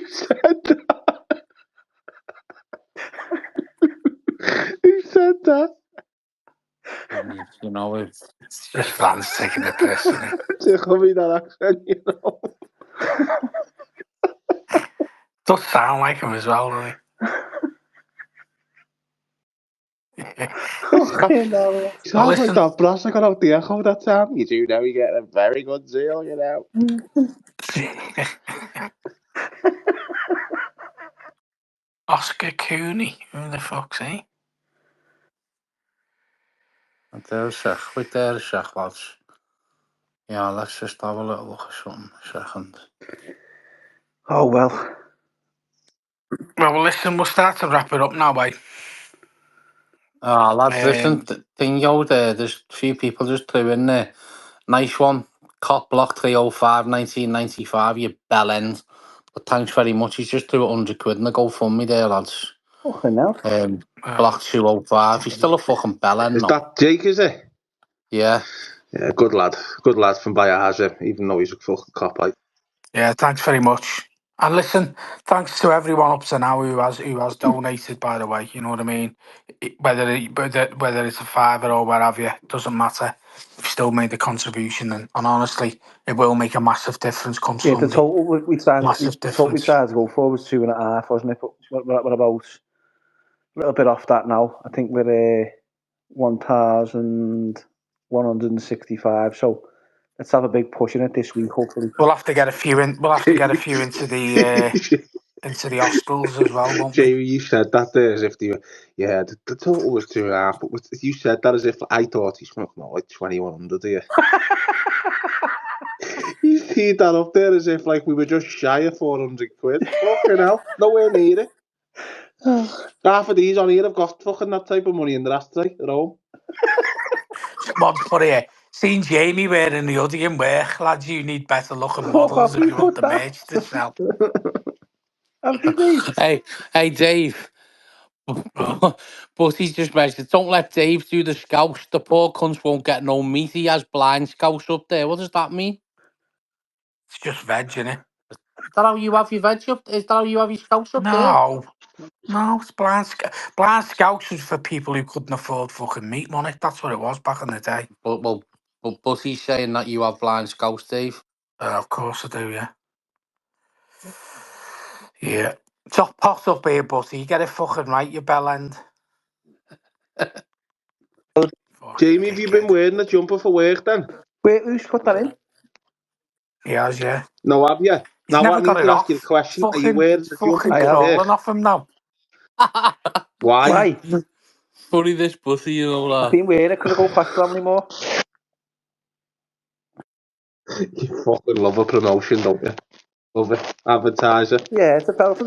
said that? Who said that? You know, It's just Fran's taking the piss, isn't it? Take me that accent, you know. Does sound like him as well, doesn't Fucking hell. Sounds like listen. that brass I got out the echo that time. You do know you get a very good zeal, you know. Oscar Cooney, who the fuck's he? There's a sec, lads. Yeah, let's just have a little look at something a second. Oh, well. Well, listen, we'll start to wrap it up now, mate. Lads, listen, thing out there, there's a few people just threw in there. Nice one. Cop Block 305, 1995, you bell end. But thanks very much. He's just threw £100 in the GoFundMe there, lads. Fucking hell. Block 205. He's still a fucking bell end. Is that Jake, is it? Yeah. Yeah, good lad. Good lad from Biohazard, even though he's a fucking cop, like. Yeah, thanks very much. And listen, thanks to everyone up to now who has donated. By the way, you know what I mean. Whether it's a fiver or whatever, it doesn't matter. We've still made the contribution, and honestly, it will make a massive difference come Yeah, the Sunday. total we tried Massive to go for was 2.5, wasn't it? But we're about a little bit off that now. I think we're 1,165. So let's have a big push in it this week, hopefully. We'll have to get a few in. We'll have to get a few into the hostels as well, won't we? Jamie, you said that there as if the total was 2.5, but you said that as if I thought he's smoking like 2,100 here. You teed that up there as if like we were just shy of £400. Fucking hell, nowhere near it. Half of these on here have got fucking that type of money in the ashtray at home. Someone's put here. Seen Jamie wearing the hoodie in work, lads. You need better looking Fuck models off, if you you want put the that. merch to sell. Have you, Dave? Hey, Dave. But he's just mentioned, don't let Dave do the scouts. The poor cunts won't get no meat. He has blind scouts up there. What does that mean? It's just veg, innit? Is that how you have your veg up? Is that how you have your scouts up there? No, it's blind scouts was for people who couldn't afford fucking meat money. That's what it was back in the day. But he's saying that you have blind scouts, Dave. Of course I do, yeah. Yeah. Top pot up here, buddy. You get it fucking right, you bell end. Jamie, have you been wearing the jumper for work then? Wait, who's put that in? He has, yeah. No, have you? He's Now I never need got to it ask off. you the question. Are you Fucking, wearing the jumper I for have. crawling work? off him now. Why? Why? Funny this pussy, you know I've that. been wearing it. Could I go past Bramley more? You fucking love a promotion, don't you? Love it. Advertiser. Yeah, it's a belt.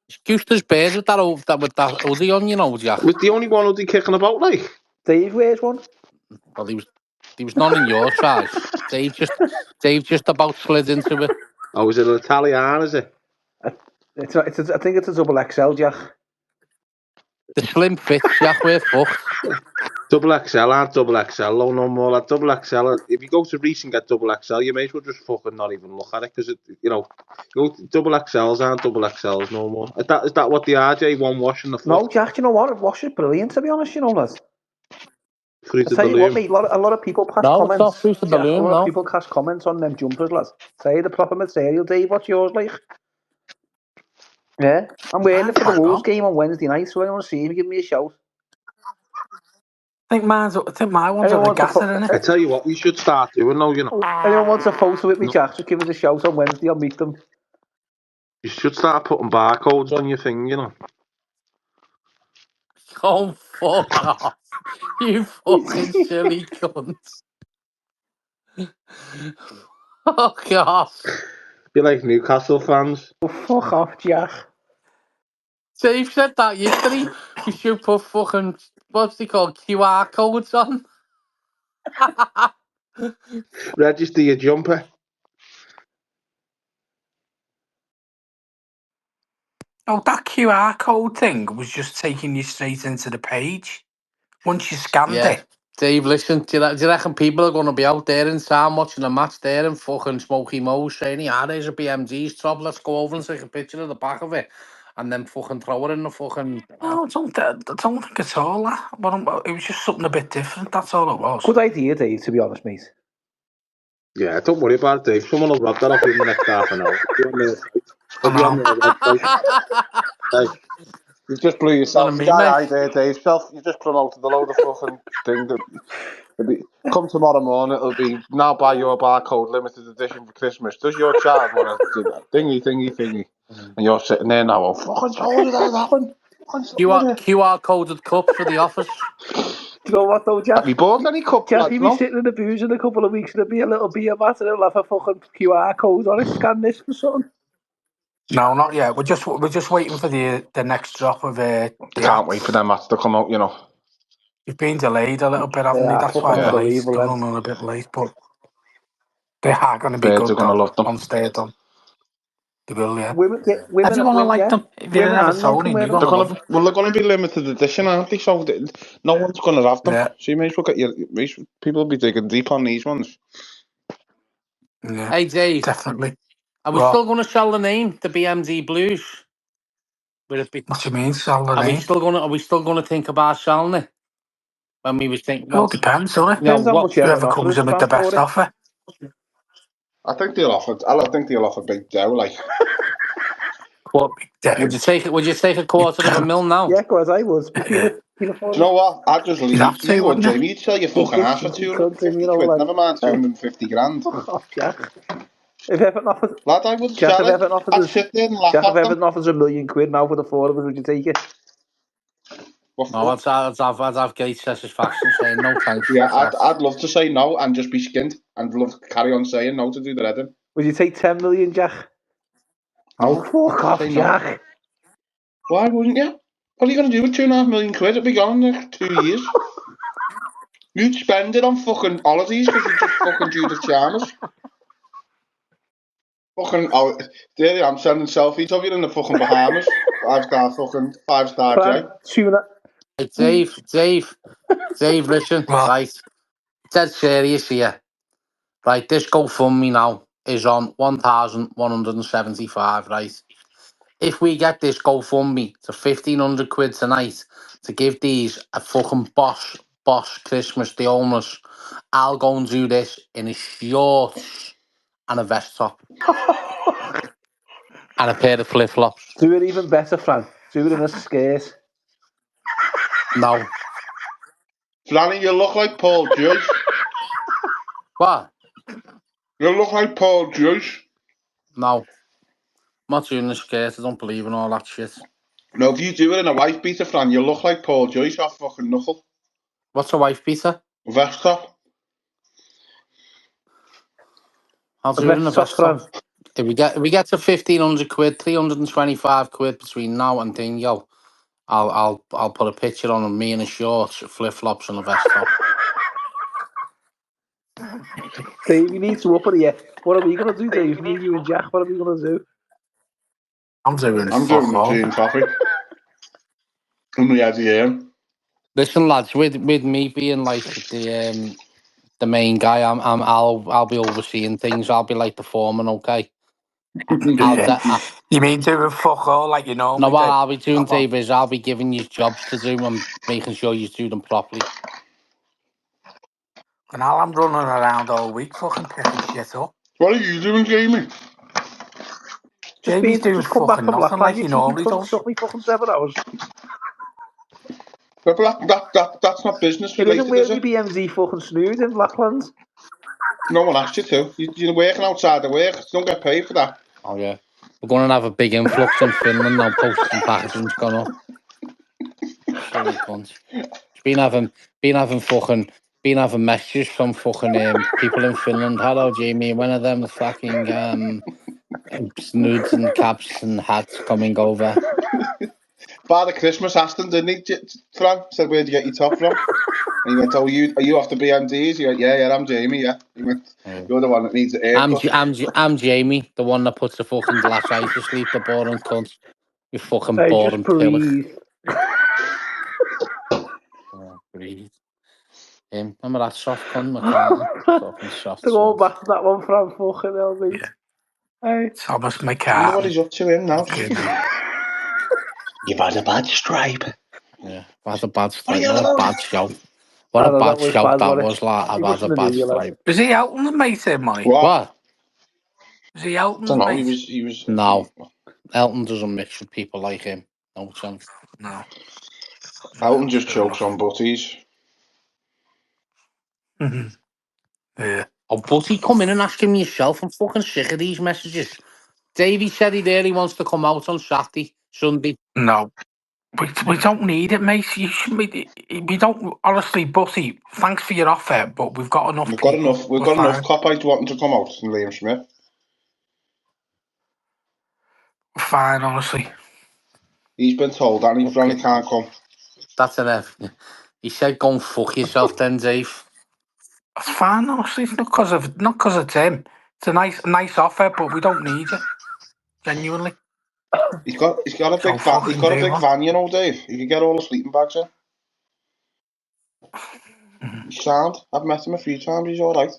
Scooters bears with that hoodie on, you know, Jack. Was the only one who'd be kicking about, like? Dave wears one. Well, he was none in your size. Dave just about slid into it. Oh, is it an Italian, is it? I think it's a double XL, Jack. The slim fits, Jack, we're fucked. Double XL aren't double XL, no more. Like double XL, if you go to Reese and get double XL, you may as well just fucking not even look at it, because double XLs aren't double XLs no more. Is that what the RJ one washing the foot? No, Jack, you know what? It washes brilliant, to be honest, you know that. Fruit I of tell the you what, loom. mate, a lot of people cast No, it's comments. not fruit of the Jack, a loom, lot of no. people cast comments on them jumpers, lads. Say the proper material, Dave. What's yours like? Yeah, I'm wearing it for the Wolves game on Wednesday night, so anyone see me, give me a shout. I think my one's Anyone a wants a gatter, innit? I tell you what, we should start doing now, you know. Anyone wants a photo with me, Jack? Just give us a shout on Wednesday. I'll meet them. You should start putting barcodes on your thing, you know. Oh, fuck off. You fucking silly cunt. Fuck off. Be like Newcastle fans. Oh, fuck off, Jack. Dave said that yesterday. We should put fucking, what's they called, QR codes on. Register your jumper. Oh, that QR code thing was just taking you straight into the page. once you scanned it. Dave, listen, do you reckon people are going to be out there in town watching a match there and fucking Smoky Mo's saying, there's a BMG's top, let's go over and take a picture of the back of it and then fucking throw it in the fucking... No, I don't think it's all that. But it was just something a bit different, that's all it was. Good idea, Dave, to be honest, mate. Yeah, don't worry about it, Dave. Someone will rob that off you in the next half an hour. It'll be on their website. Hey, you just blew yourself Not a me, sky mate. high there, Dave. You just promoted a load of fucking thing. Come tomorrow morning, it'll be now buy your barcode limited edition for Christmas. Does your child want to do that? Thingy. And you're sitting there now, fucking told you that happened. QR coded cups for the office. Do you know what though, Jack? Have you bought any cups? Jack, you'll be sitting in the booze in a couple of weeks and there'll be a little beer mat and it'll have a fucking QR code on it. Scan this for something. No, not yet. We're just waiting for the next drop of the Can't wait for them mats to come out, you know. You've been delayed a little bit, haven't they? That's why they're late. They're running a bit late, but they are going to be Birds good. are going to love them. Once they're done. They will, yeah. Women Everyone will like them. If you didn't have a Tony, you're going to love them. Well, they're going to be limited edition, aren't they? So no one's going to have them. Yeah. So you may as well get people will be digging deep on these ones. Yeah. Hey, Dave. Definitely. Are we still going to sell the name, the BMD Blues? What do you mean, sell the name? Are we still going to think about selling it? When we was thinking, well, it depends, doesn't it? Depends on whoever comes in with the best offer. I think they'll offer big dough, like. What big dough? Would you take a $250,000 now? Yeah, because I would. Do you know what? I'd just leave you or Jamie. You'd sell your fucking ass for 250 quid. Never mind 250 grand. Oh, Jack. If Everton offers, lad, I would sell it. I'd sit there and laugh at them. If Everton offers £1 million now for the four of us, would you take it? No, I'd have great satisfaction saying no thanks. Yeah, I'd love to say no and just be skinned and love to carry on saying no to do the heading. Would you take 10 million, Jack? No, fuck off, Jack. No. Why wouldn't you? What are you going to do with £2.5 million? It'll be gone in the next 2 years. You'd spend it on fucking holidays because you're just fucking Judith Chalmers. Fucking, there I am sending selfies of you in the fucking Bahamas. 5-star J. Dave, listen, right. Dead serious here. Right, this GoFundMe now is on 1,175, right? If we get this GoFundMe to 1,500 quid tonight to give these a fucking boss Christmas, the owners, I'll go and do this in a shorts and a vest top. And a pair of flip-flops. Do it even better, Fran. Do it in a skirt. No. Franny, you look like Paul Joyce. What? You look like Paul Joyce. No. I'm not doing the skirt. I don't believe in all that shit. No, if you do it in a wife beater, Fran, you look like Paul Joyce off fucking Knuckle. What's a wife beater? Vest top. I'll do it in a vest top. If we get to 1,500 quid, 325 quid between now and Dingo, I'll put a picture on of me in a shorts, flip flops, and a vest top. Dave, you need to up it here. What are we gonna do, Dave? Me, you, and Jack. What are we gonna do? I'm doing the tea and coffee. From the idea. Listen, lads, with me being like the main guy, I'll be overseeing things. I'll be like the foreman, okay? You mean doing fuck all like you know? No, what I'll be doing, Dave, is I'll be giving you jobs to do and making sure you do them properly. And I'm running around all week fucking picking shit up. What are you doing, Jamie? Jamie's doing fucking nothing like you normally does. Took me fucking 7 hours. But that's not business related, isn't where we BMZ fucking snood in Blacklands. No one asked you to. You're working outside the work. You don't get paid for that. Oh, yeah. We're going to have a big influx in Finland now. Posting packaging's gone up. Silly cunt. Been having messages from fucking people in Finland. Hello, Jamie. When are them fucking snoods and caps and hats coming over? Father Christmas asked him, didn't he, Fran? Said, where'd you get your top from? And he went, are you off the BMDs? He went, yeah, I'm Jamie, yeah. He went, you're the one that needs the haircut. I'm Jamie, the one that puts the fucking glass eye to sleep, the boring cunt. You fucking boring pillock. Agreed. Remember that soft cunt, McCartney? Fucking soft. To go back to that one from fucking hell, mate. Yeah. Hey. Thomas I wonder what McCartney. he's up to him now. Okay, now. You've had a bad stripe. Yeah, what a bad What are stripe. you What a about? bad show. What I a know, bad that was show bad, that wasn't it? was, like. He I've had a mustn't have bad knew you, lad. stripe. Was he out on the mate, money? What? Was he out on I don't the know. mate? He was. No. Elton doesn't mix with people like him. No chance. No. Elton just Fair chokes enough. on butties. Yeah. Oh, Buddy, come in and ask him yourself. I'm fucking sick of these messages. Davey said he wants to come out on Saturday, Sunday. No. We don't need it, mate. You should be, we don't, honestly, Butty, thanks for your offer, but we've got enough We've got people. enough. We've We're got fine. enough cop-outs wanting to come out and Liam Smith. We're fine, honestly. He's been told that and he Okay. can't come. That's enough. He said, go and fuck yourself then, Dave. It's fine, honestly. It's not because it's him. It's a nice offer, but we don't need it. Genuinely. He's got a So big van. He's fucking got a do big one. van, you know, Dave. You can get all the sleeping bags in. He's sound. I've met him a few times. He's all right.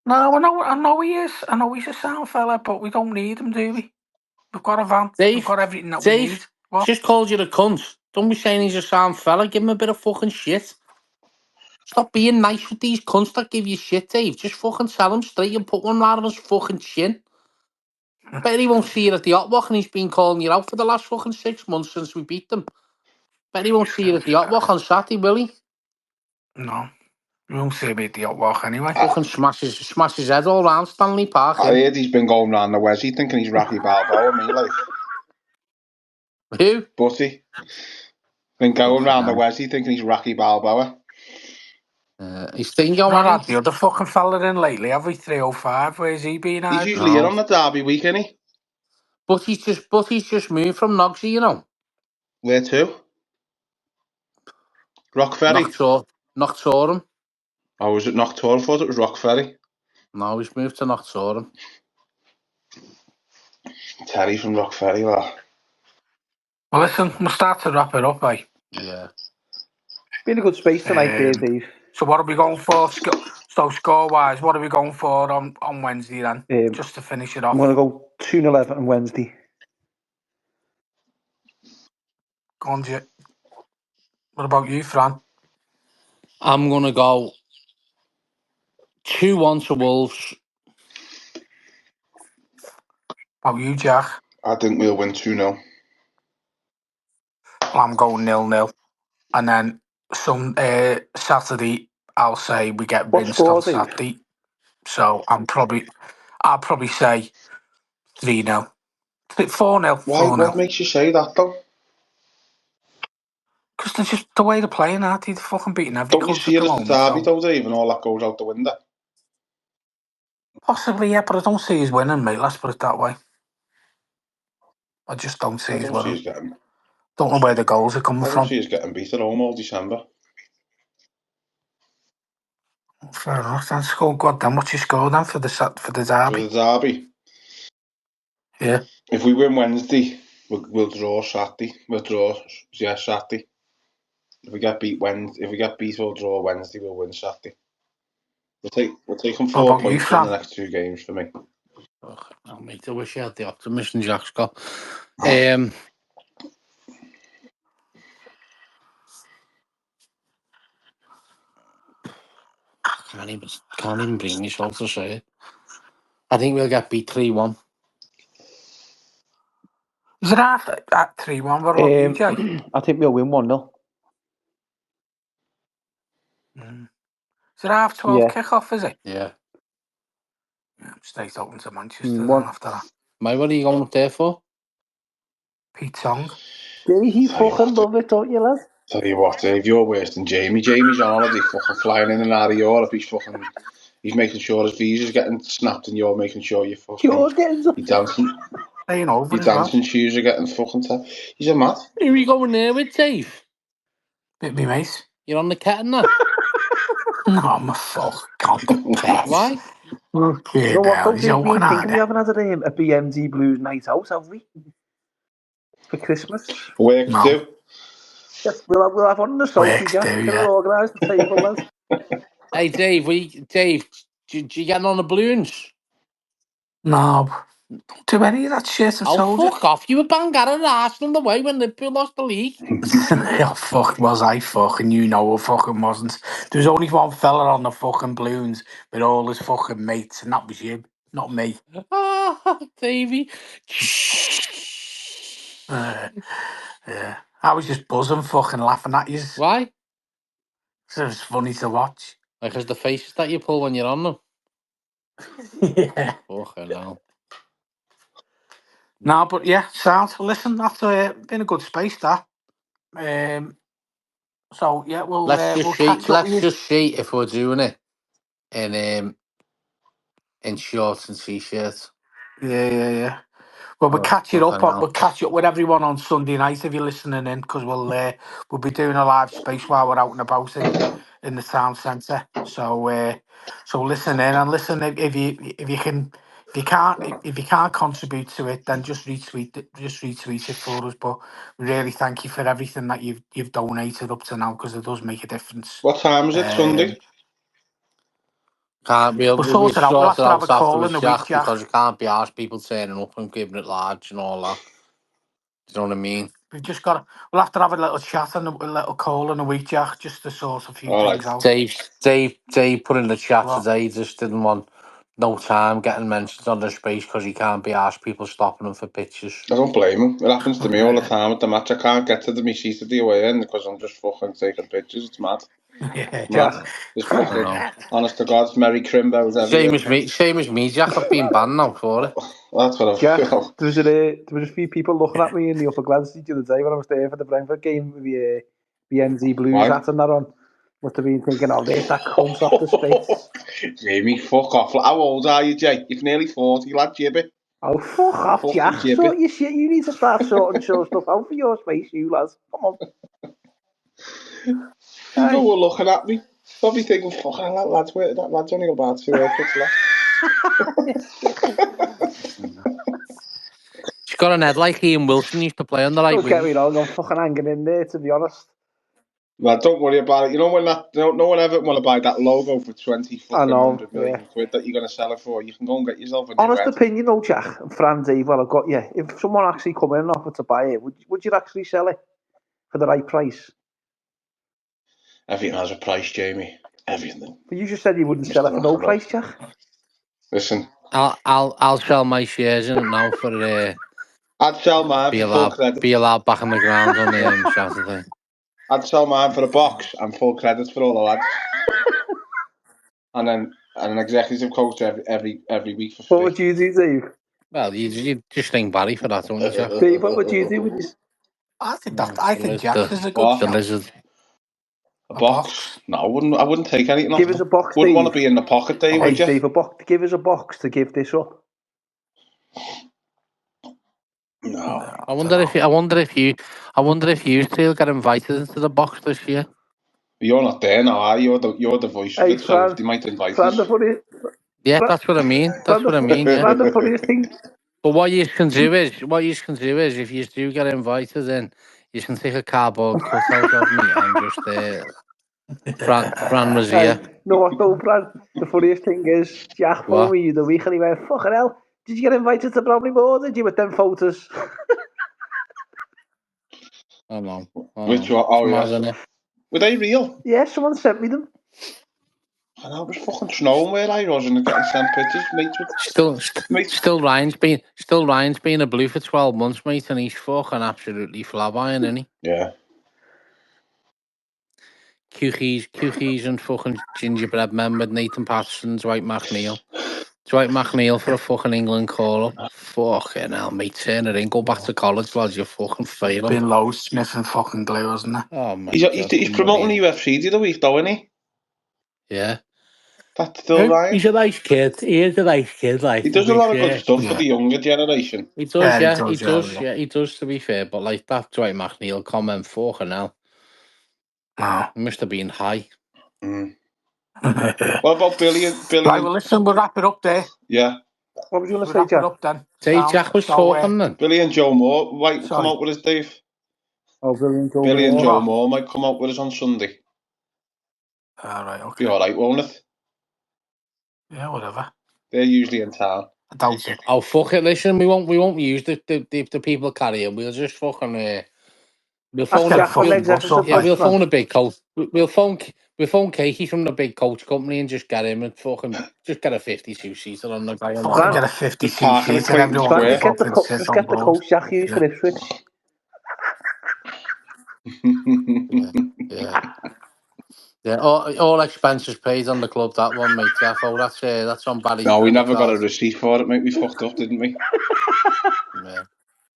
No, I know he is. I know he's a sound fella, but we don't need him, do we? We've got a van. We've got everything that we need. What? Just called you a cunt. Don't be saying he's a sound fella. Give him a bit of fucking shit. Stop being nice with these cunts that give you shit, Dave. Just fucking tell him straight and put one right on his fucking chin. Bet he won't see you at the hot walk and he's been calling you out for the last fucking 6 months since we beat them. Bet he won't see you at the hot walk on Saturday, will he? No. We won't see him at the hot walk anyway. Fucking smash his head all round Stanley Park. I heard he's been going round the Wesley thinking he's Rocky Balboa, me like. Who? Butty. Been going round the Wesley thinking he's Rocky Balboa. He's thinking, Not had the other fucking fella in lately, have we? 305. Where's he been? He's usually here on the Derby week, isn't he? But he's just moved from Nogsy, you know. Where to? Rock Ferry. Noctorum. Oh, was it Noctorum? I thought it was Rock Ferry. No, he's moved to Noctorum. Terry from Rock Ferry, lad. Well, listen, we'll start to wrap it up, eh? Yeah. Been a good space tonight, Dave. So what are we going for? So score-wise, what are we going for on Wednesday then? Just to finish it off. I'm going to go 2-0 Everton on Wednesday. Go on, Jit. What about you, Fran? I'm going to go 2-1 to Wolves. How about you, Jack? I think we'll win 2-0. Well, I'm going 0-0. And then Saturday, I'll say we get rinsed on Saturday. So I'll probably say 3-0. 4-0. Why? What makes you say that, though? Because they're just the way they're playing, aren't they? They're fucking beating every Don't you club see at it the as the moment. Derby, though, Dave, and all that goes out the window? Possibly, yeah, but I don't see us winning, mate. Let's put it that way. I just don't see us winning. Don't know where the goals are coming from. I don't see us getting beat at home all December. Fair enough. Then score. God damn, what's your score then for the Derby? For the Derby? Yeah. If we win Wednesday, we'll draw Saturday. We'll draw, Saturday. If we get beat or draw Wednesday, we'll win Saturday. We're taking 4 points from the next 2 games for me. Oh, mate, I wish I had the optimism Jack's got. Can't even bring myself to say it. I think we'll get beat 3-1. Is it after at 3-1? What about you, Jay? I think we'll win 1-0. Is it half 12 kick-off, is it? Yeah. Stays open to Manchester then after that. Mate, what are you going up there for? Pete Song. You fucking love it, don't you, lad? Tell you what, Dave, you're worse than Jamie. Jamie's on holiday, fucking flying in and out of Europe. He's making sure his visa's getting snapped, and you're making sure you're dancing. Your dancing shoes are getting fucking tight. He's a mad. Who are you going there with, Dave? Bit me, mate. You're on the cat and that? No, I'm a fuck. Why? You Okay, know what, now, though, Dave, me and King, we haven't had a BMG Blues night out, have we? For Christmas? Work to do. Yes, we'll have one in the Sophie, Works Jack. do, Get it yeah. organised, the table, lads. Hey, Dave, do you getting on the balloons? No, don't do any of that shit, I Oh, told you. fuck off. You were bang out of Arsenal the way when Liverpool lost the league. Oh, fuck, was I fucking, you know I fucking wasn't. There was only one fella on the fucking balloons with all his fucking mates, and that was you, not me. Ah, Davey. Yeah, I was just buzzing, fucking laughing at you. Why? It was funny to watch. Because the faces that you pull when you're on them. Yeah. Fucking hell. No, but yeah, sound. Listen, that's been a good space, that. So yeah, we'll catch up with you. Let's just see if we're doing it in shorts and t-shirts. Yeah. Well, we'll catch it up. We'll catch up with everyone on Sunday night if you're listening in, because we'll be doing a live space while we're out and about in the town centre. So listen in and listen if you can't contribute to it, then just retweet it for us. But we really thank you for everything that you've donated up to now, because it does make a difference. What time is it, Sunday? We'll sort it out. We'll have to have a call in the week, Jack, because you can't be asked people turning up and giving it large and all that. Do you know what I mean? We'll have to have a little chat and a little call in a week, Jack, just to sort a few things out. Dave put in the chat What? today, he just didn't want no time getting mentioned on the space because he can't be asked people stopping him for pictures. I don't blame him. It happens to me all the time at the match. I can't get to my seat at the away end because I'm just fucking taking pictures. It's mad. Yeah, Mad. Just fucking, honest to God, Merry Crimbos everywhere. Same as me, Jack. I've been banned now for it. That's what I Jack, feel. there was a few people looking at me in the upper Gladstone the other day when I was there for the Brentford game with the NZ Blues hat and that on. Must have been thinking, oh, there's that cunt off the space. Jamie, fuck off. How old are you, Jay? You're nearly 40, lad, Jibby. Oh, fuck off, Jack. Sort your shit. You need to start sorting stuff out for your space, you lads. Come on. People were looking at me. Probably thinking, fuck, that lad's only about 2 airports left. She's got an head like Ian Wilson used to play on the right wing. Don't get me wrong, I'm fucking hanging in there, to be honest. Well, don't worry about it. You know when no one ever want to buy that logo for 100 million quid that you're going to sell it for. You can go and get yourself a new honest head. opinion, though, Jack and Fran Dave. Well, I've got you. If someone actually come in and offered to buy it, would you actually sell it for the right price? Everything has a price, Jamie. Everything. But you just said you wouldn't sell it for no price, Jack. Listen, I'll sell my shares in it now for. I'd sell mine for full credit. Be allowed back on the ground on Saturday. I'd sell mine for a box and full credit for all the lads. And then an executive coach every week for free. What would you do, Dave? Well, you just think Barry for that, don't you, Jack? Dave, what would you do with this? I think Jack is a good the lizard. A box? No, I wouldn't take anything off. Give us a box, Wouldn't Dave. want to be in the pocket, Dave, would you? Dave, give us a box to give this up. No. I wonder if you three will get invited into the box this year. You're not there now, are you? You're the voice of it, so they might invite us. That's what I mean. That's what I mean. Yeah. The funniest thing. But what you can do is, if you do get invited in, you can take a cardboard cutout of me and just Fran was here. No, what though, Fran? The funniest thing is, Jack phoned me the week and he went, fucking hell, did you get invited to Bramley Moor, did you, with them photos? Oh no. Which one? Oh, yeah. Were they real? Yeah, someone sent me them. I know, it was fucking snowing where I was and getting sent pictures, mate. Still Ryan's been a Blue for 12 months, mate, and he's fucking absolutely flabbing, isn't he? Yeah. Cookies and fucking gingerbread men with Nathan Patterson, Dwight McNeil for a fucking England call up. Fucking hell, mate, turn it in, go back to college, lads, you're fucking failing. Been loads, Smith and fucking glue, hasn't it? Oh, my he's promoting the UFC the other week, though, isn't he? Yeah. That's still Ryan. He's a nice kid. He is a nice kid. Like, he does a lot of good stuff for the younger generation. He does, he does, to be fair. But like that Dwight McNeil comment, fucking hell. No. It must have been high. What about Billy? Right, well, listen, we'll wrap it up there. Yeah. What was you going to say, Jack? Up then. Jack was talking then. Billy and Joe Moore, come out with us, Dave. Oh, brilliant, Joe Billy and Moore. Joe Moore might come out with us on Sunday. All right, Be okay. all right, won't it? Yeah, whatever. They're usually in town. I doubt it. Oh fuck it! Listen, we won't use the people carrying. We'll just fucking we'll Let's phone get a a Jack on fucking we'll, legs bus Everton up, yeah bus, like. we'll man. phone a big coach. We'll phone Casey from the big coach company and just get him and fucking just get a 52-seater on the guy. Fucking get a Grant, 52 park in seater. Clayton Everyone Grant, can Square. fucking sit just on get the board. coach Jack used for Ipswich. Yeah. Yeah, all expenses paid on the club. That one, mate. That's on Barry's No, we credit never got a card. receipt for it, mate. We fucked up, didn't we? Yeah.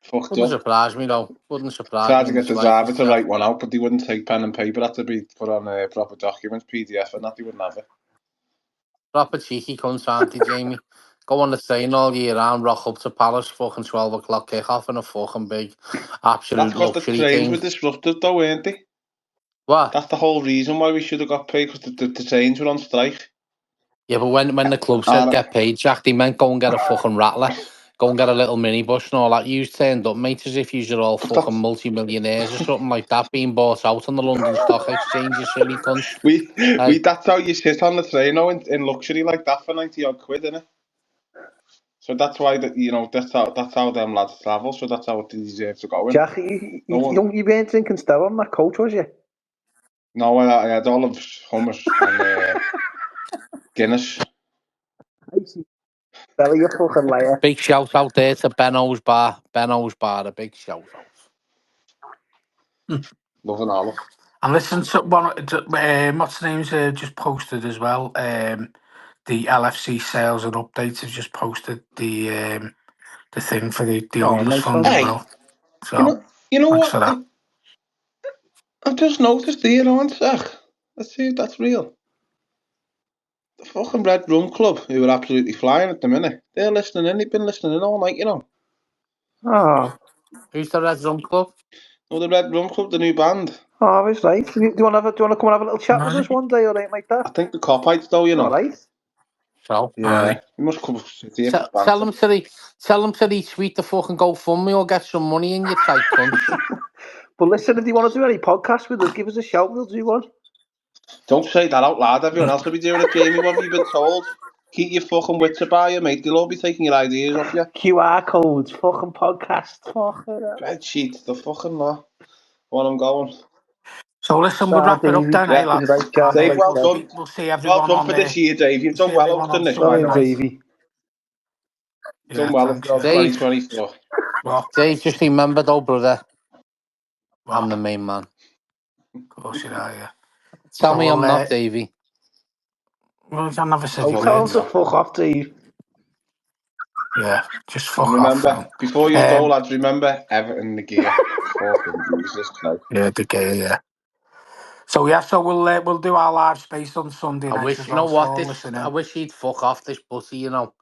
Fucked Wouldn't up. surprise me though. Wouldn't surprise Tried me to in the get the driver slightest. to write one out, but they wouldn't take pen and paper. Had to be put on proper documents, PDF, and that they wouldn't have it. Proper cheeky cunts, aren't they, Jamie? Go on the train all year round, rock up to Palace, fucking 12 o'clock kick off in a fucking big, That's absolute because the luxury trains were thing. disrupted, though, weren't they? What? That's the whole reason why we should have got paid, because the trains were on strike. Yeah, but when the club said get paid, Jack, they meant go and get a fucking rattler, go and get a little minibus and all that. You turned up, mate, as if you're all But fucking multi-millionaires or something like that, being bought out on the London Stock Exchange, you silly cunts. Hey, that's how you sit on the train, though, in luxury like that for 90 odd quid, innit? So that's why that's how them lads travel. So that's how they deserve to go in. Jack, you weren't drinking Stella on that coach, was you? No, I had olives, hummus, and Guinness. Stella, you fucking liar. big shout out there to Benno's Bar. Benno's Bar, a big shout out. Love an olive. And listen to one. What's the name's just posted as well. The LFC sales and updates have just posted the thing for the Oh, owners nice fund one. as Hey, well. So you know thanks what? for that. I've just noticed here on Zach. Let's see if that's real. The fucking Red Rum Club, who are absolutely flying at the minute. They're listening in. They've been listening in all night, you know. Oh, Who's the Red Rum Club? No, the Red Rum Club, the new band. oh, it's right. Do you want to come and have a little chat with Aye, us one day or anything like that? I think the Copites, though, you All know. right. So aye. Yeah, you must come sit here for tell banter. them to retweet the fucking GoFundMe or get some money in your tight cunts. But listen, if you want to do any podcasts with us, give us a shout. We'll do one. Don't say that out loud. Everyone else will be doing it, Jamie. What have you been told? Keep your fucking wits about you, mate. They'll all be taking your ideas off you. QR codes, fucking podcast. Fucking hell. Spreadsheet, the fucking lot. While I'm going. So listen, we'll Sorry, wrap it up Davey. then, eh, Yeah. He's lads? right, Jack. And Dave, Right, well Jack. done. we'll see Well everyone done on for this year, Dave. You've we'll see done well everyone hosting on this, Well by Sunday the done, way. night. Davey. Yeah, Done well thanks. across Yeah. Dave, 2024. Well, Dave, just remember though, brother, I'm well, the main man. of course you are. Yeah. Tell So me I'm not, Davey. I never said Oh, you tell him weren't. to fuck off, Dave. Yeah, just And fuck off, remember, Phil. before you go, lads, remember Everton the gear. Fucking Jesus Christ. Yeah, the gay. Yeah. So yeah, so we'll do our live space on Sunday I night wish, as you know well. So what, all this, I listening. wish he'd fuck off this pussy, you know.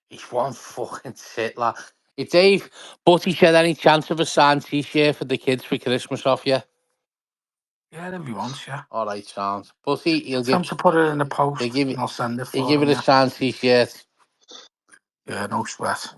He's one fucking shit, lad. Hey, Dave, Butty said any chance of a signed t-shirt for the kids for Christmas off you? Yeah, if he wants, yeah. All right, sounds. Butty, Tell him to put it in the he'll post give and it, I'll send it he'll for give him, it a yeah. signed t-shirt. Yeah, no sweat.